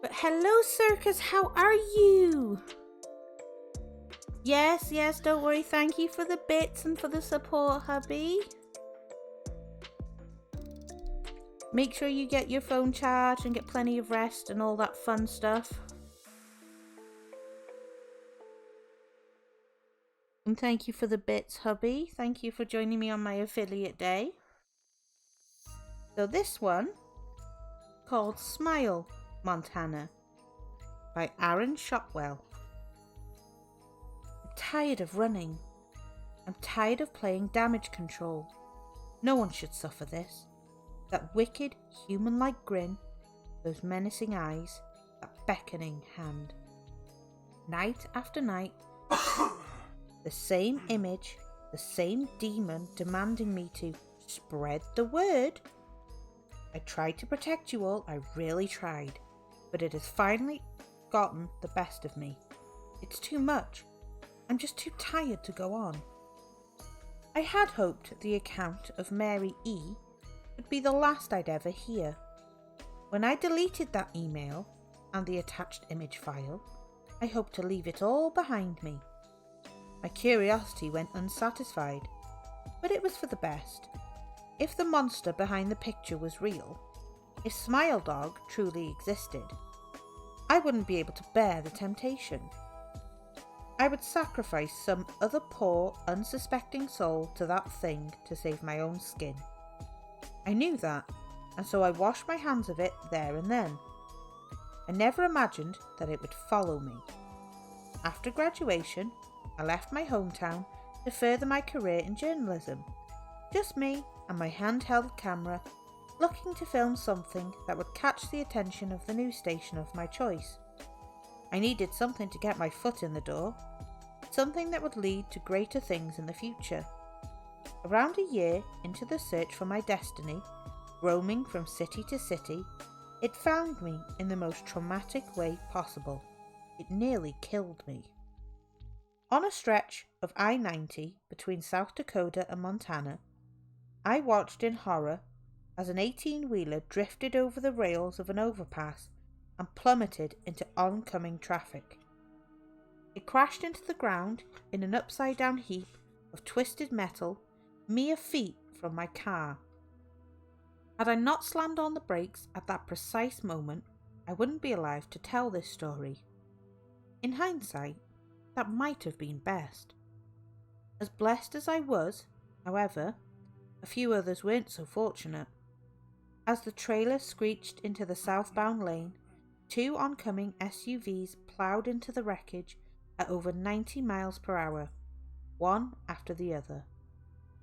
But hello, Circus, how are you? Yes, don't worry. Thank you for the bits and for the support, hubby. Make sure you get your phone charged and get plenty of rest and all that fun stuff. And thank you for the bits, hubby. Thank you for joining me on my affiliate day. So this one, called Smile, Montana, by Aaron Shotwell. I'm tired of running. I'm tired of playing damage control. No one should suffer this. That wicked, human-like grin, those menacing eyes, that beckoning hand. Night after night, the same image, the same demon demanding me to spread the word. I tried to protect you all, I really tried, but it has finally gotten the best of me. It's too much. I'm just too tired to go on. I had hoped the account of Mary E. would be the last I'd ever hear. When I deleted that email and the attached image file, I hoped to leave it all behind me. My curiosity went unsatisfied, but it was for the best. If the monster behind the picture was real, if Smile Dog truly existed, I wouldn't be able to bear the temptation. I would sacrifice some other poor, unsuspecting soul to that thing to save my own skin. I knew that, and so I washed my hands of it there and then. I never imagined that it would follow me. After graduation, I left my hometown to further my career in journalism. Just me and my handheld camera, looking to film something that would catch the attention of the news station of my choice. I needed something to get my foot in the door, something that would lead to greater things in the future. Around a year into the search for my destiny, roaming from city to city, it found me in the most traumatic way possible. It nearly killed me. On a stretch of I-90 between South Dakota and Montana, I watched in horror as an 18-wheeler drifted over the rails of an overpass and plummeted into oncoming traffic. It crashed into the ground in an upside-down heap of twisted metal mere feet from my car. Had I not slammed on the brakes at that precise moment, I wouldn't be alive to tell this story. In hindsight, that might have been best. As blessed as I was, however, a few others weren't so fortunate. As the trailer screeched into the southbound lane, two oncoming SUVs ploughed into the wreckage at over 90 miles per hour, one after the other.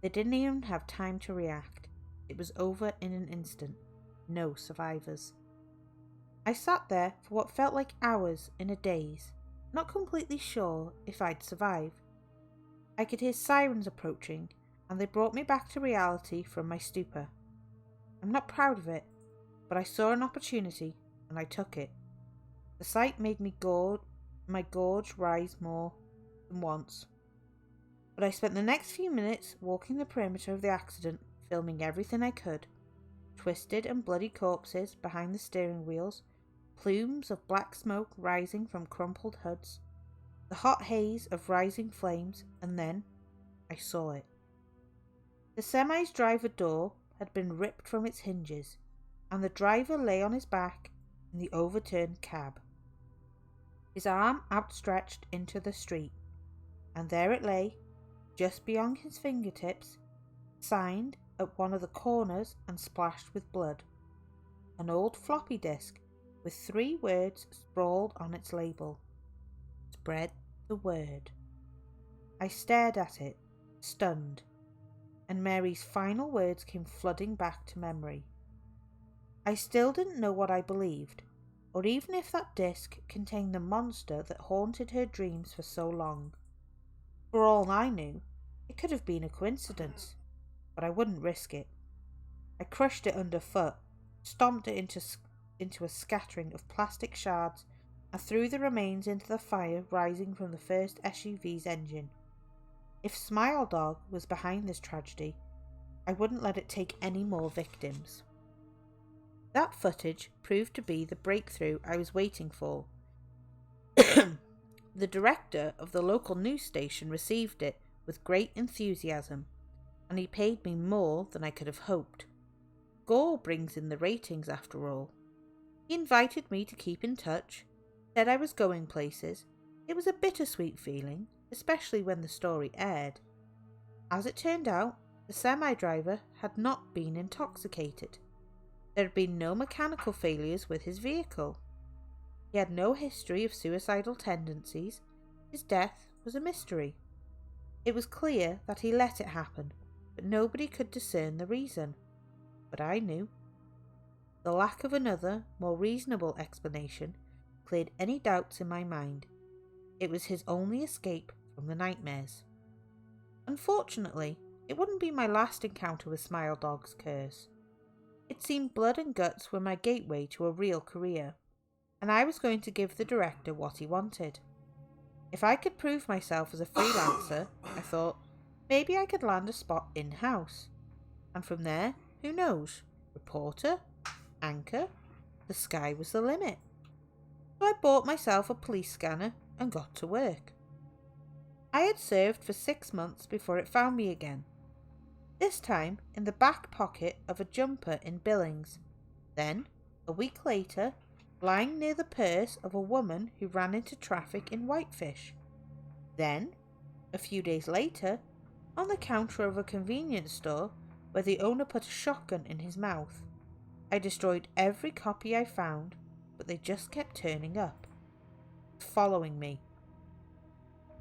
They didn't even have time to react. It was over in an instant. No survivors. I sat there for what felt like hours in a daze, not completely sure if I'd survive. I could hear sirens approaching, and they brought me back to reality from my stupor. I'm not proud of it, but I saw an opportunity and I took it. The sight made my gorge rise more than once. But I spent the next few minutes walking the perimeter of the accident, filming everything I could. Twisted and bloody corpses behind the steering wheels, plumes of black smoke rising from crumpled hoods, the hot haze of rising flames, and then I saw it. The semi's driver door had been ripped from its hinges, and the driver lay on his back in the overturned cab, his arm outstretched into the street, and there it lay, just beyond his fingertips, signed at one of the corners and splashed with blood. An old floppy disk with 3 words sprawled on its label. Spread the word. I stared at it, stunned, and Mary's final words came flooding back to memory. I still didn't know what I believed, or even if that disc contained the monster that haunted her dreams for so long. For all I knew, it could have been a coincidence, but I wouldn't risk it. I crushed it underfoot, stomped it into a scattering of plastic shards, and threw the remains into the fire rising from the first SUV's engine. If Smile Dog was behind this tragedy, I wouldn't let it take any more victims. That footage proved to be the breakthrough I was waiting for. The director of the local news station received it with great enthusiasm, and he paid me more than I could have hoped. Gore brings in the ratings after all. He invited me to keep in touch, said I was going places. It was a bittersweet feeling, especially when the story aired. As it turned out, the semi-driver had not been intoxicated. There had been no mechanical failures with his vehicle. He had no history of suicidal tendencies. His death was a mystery. It was clear that he let it happen, but nobody could discern the reason. But I knew. The lack of another, more reasonable explanation cleared any doubts in my mind. It was his only escape from the nightmares. Unfortunately, it wouldn't be my last encounter with Smile Dog's curse. It seemed blood and guts were my gateway to a real career, and I was going to give the director what he wanted. If I could prove myself as a freelancer, I thought, Maybe I could land a spot in-house. And from there, who knows? Reporter? Anchor? The sky was the limit. So I bought myself a police scanner and got to work. I had served for 6 months before it found me again. This time in the back pocket of a jumper in Billings. Then, a week later, lying near the purse of a woman who ran into traffic in Whitefish. Then, a few days later, on the counter of a convenience store where the owner put a shotgun in his mouth. I destroyed every copy I found, but they just kept turning up, following me.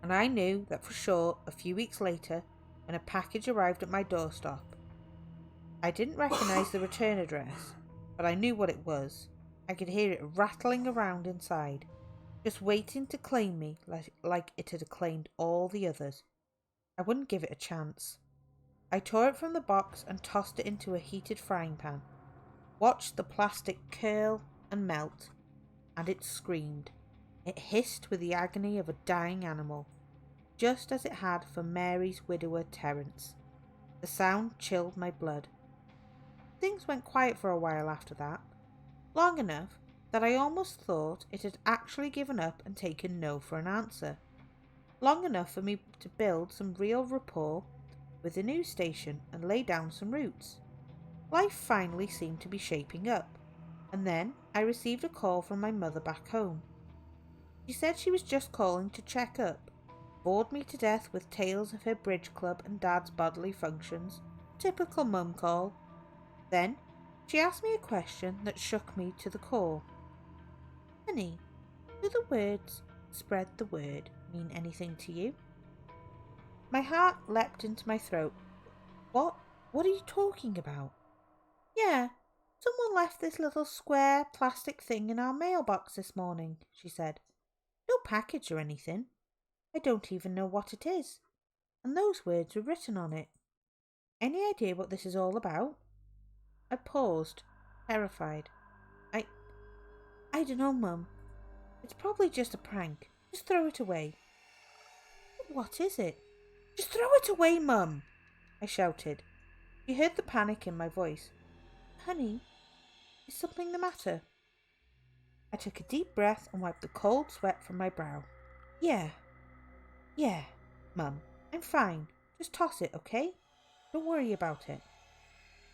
And I knew that for sure a few weeks later when a package arrived at my doorstep. I didn't recognise the return address, but I knew what it was. I could hear it rattling around inside, just waiting to claim me like it had claimed all the others. I wouldn't give it a chance. I tore it from the box and tossed it into a heated frying pan, watched the plastic curl and melt, and it screamed. It hissed with the agony of a dying animal, just as it had for Mary's widower Terence. The sound chilled my blood. Things went quiet for a while after that, long enough that I almost thought it had actually given up and taken no for an answer. Long enough for me to build some real rapport with the news station and lay down some roots. Life finally seemed to be shaping up, and then I received a call from my mother back home. She said she was just calling to check up, bored me to death with tales of her bridge club and dad's bodily functions, typical mum call. Then she asked me a question that shook me to the core. Honey, do the words "spread the word" mean anything to you? My heart leapt into my throat. What? What are you talking about? Yeah, someone left this little square plastic thing in our mailbox this morning, she said. No package or anything. I don't even know what it is. And those words were written on it. Any idea what this is all about? I paused, terrified. I don't know, Mum. It's probably just a prank. Just throw it away. What is it? Just throw it away, Mum, I shouted. She heard the panic in my voice. Honey, is something the matter? I took a deep breath and wiped the cold sweat from my brow. Yeah, Mum, I'm fine. Just toss it, okay? Don't worry about it.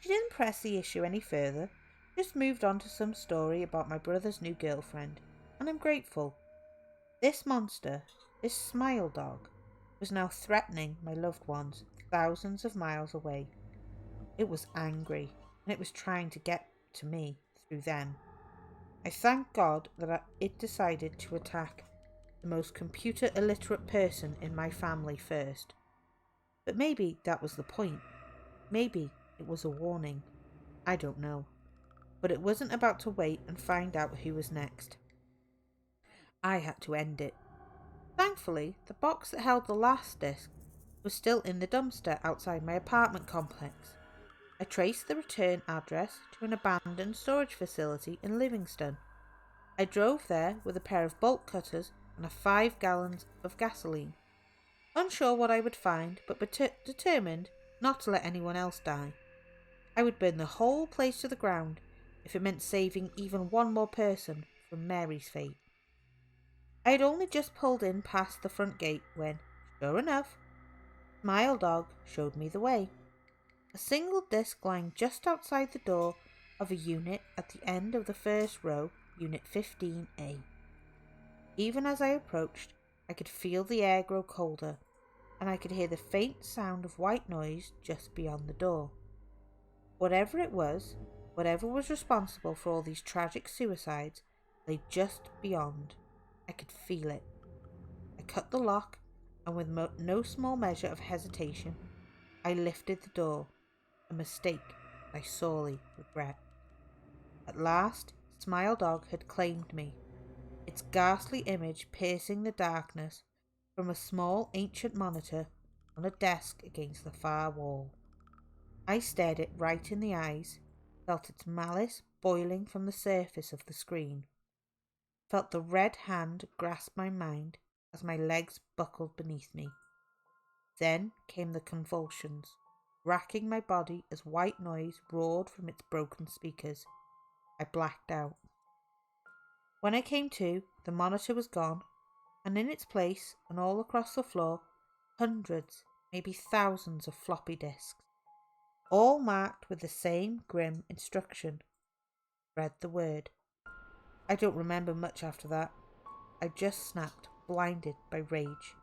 She didn't press the issue any further, just moved on to some story about my brother's new girlfriend, and I'm grateful. This monster, this smile dog, was now threatening my loved ones thousands of miles away. It was angry, and it was trying to get to me through them. I thank God that it decided to attack the most computer illiterate person in my family first. But maybe that was the point. Maybe it was a warning. I don't know. But it wasn't about to wait and find out who was next. I had to end it. Thankfully, the box that held the last disc was still in the dumpster outside my apartment complex. I traced the return address to an abandoned storage facility in Livingston. I drove there with a pair of bolt cutters and 5 gallons of gasoline. Unsure what I would find, but determined not to let anyone else die. I would burn the whole place to the ground if it meant saving even one more person from Mary's fate. I had only just pulled in past the front gate when, sure enough, Smile Dog showed me the way. A single disc lying just outside the door of a unit at the end of the first row, Unit 15A. Even as I approached, I could feel the air grow colder, and I could hear the faint sound of white noise just beyond the door. Whatever it was, whatever was responsible for all these tragic suicides, lay just beyond. I could feel it. I cut the lock, and with no small measure of hesitation, I lifted the door, a mistake I sorely regret. At last, Smile Dog had claimed me, its ghastly image piercing the darkness from a small ancient monitor on a desk against the far wall. I stared it right in the eyes, felt its malice boiling from the surface of the screen, felt the red hand grasp my mind as my legs buckled beneath me. Then came the convulsions, racking my body as white noise roared from its broken speakers. I blacked out. When I came to, the monitor was gone, and in its place, and all across the floor, hundreds, maybe thousands of floppy disks, all marked with the same grim instruction. Read the word. I don't remember much after that. I just snapped, blinded by rage.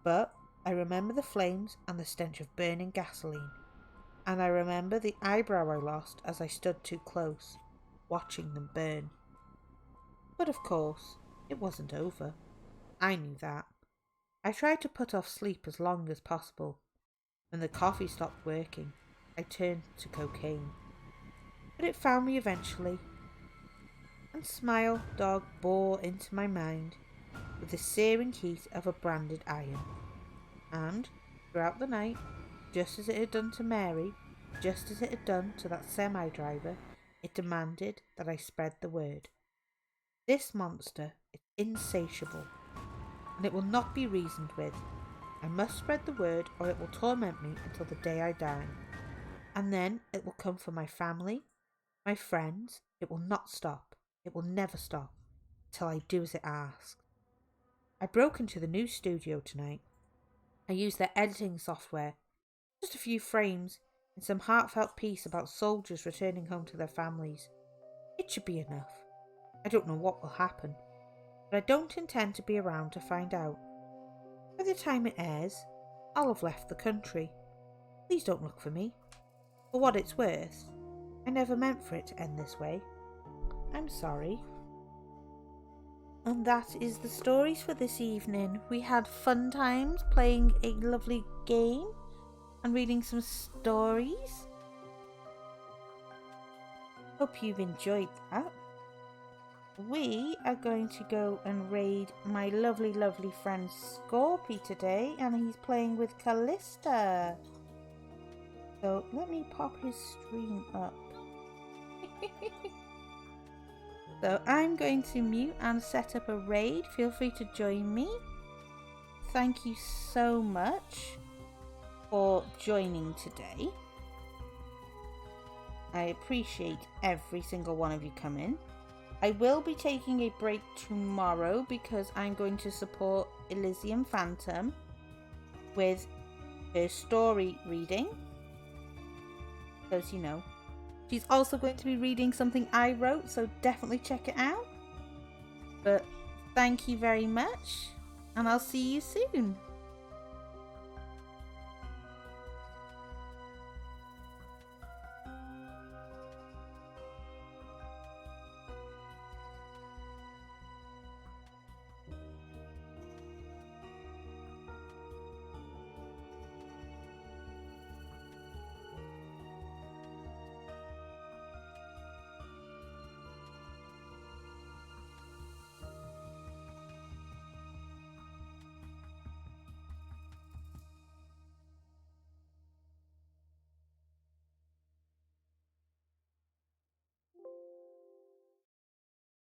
But I remember the flames and the stench of burning gasoline, and I remember the eyebrow I lost as I stood too close, watching them burn. But of course, it wasn't over. I knew that. I tried to put off sleep as long as possible. When the coffee stopped working, I turned to cocaine. But it found me eventually, and Smile Dog bore into my mind with the searing heat of a branded iron. And, throughout the night, just as it had done to Mary, just as it had done to that semi-driver, it demanded that I spread the word. This monster is insatiable, and it will not be reasoned with. I must spread the word, or it will torment me until the day I die. And then it will come for my family, my friends. It will not stop. It will never stop, till I do as it asks. I broke into the new studio tonight. I used their editing software, just a few frames, and some heartfelt piece about soldiers returning home to their families. It should be enough. I don't know what will happen, but I don't intend to be around to find out. By the time it airs, I'll have left the country. Please don't look for me. For what it's worth, I never meant for it to end this way. I'm sorry. And that is the stories for this evening. We had fun times playing a lovely game and reading some stories. Hope you've enjoyed that. We are going to go and raid my lovely friend Scorpy today, and he's playing with Callista. So let me pop his stream up. So I'm going to mute and set up a raid. Feel free to join me. Thank you so much for joining today. I appreciate every single one of you coming. I will be taking a break tomorrow because I'm going to support Elysium Phantom with her story reading. Because, you know, she's also going to be reading something I wrote, so definitely check it out. But thank you very much, and I'll see you soon.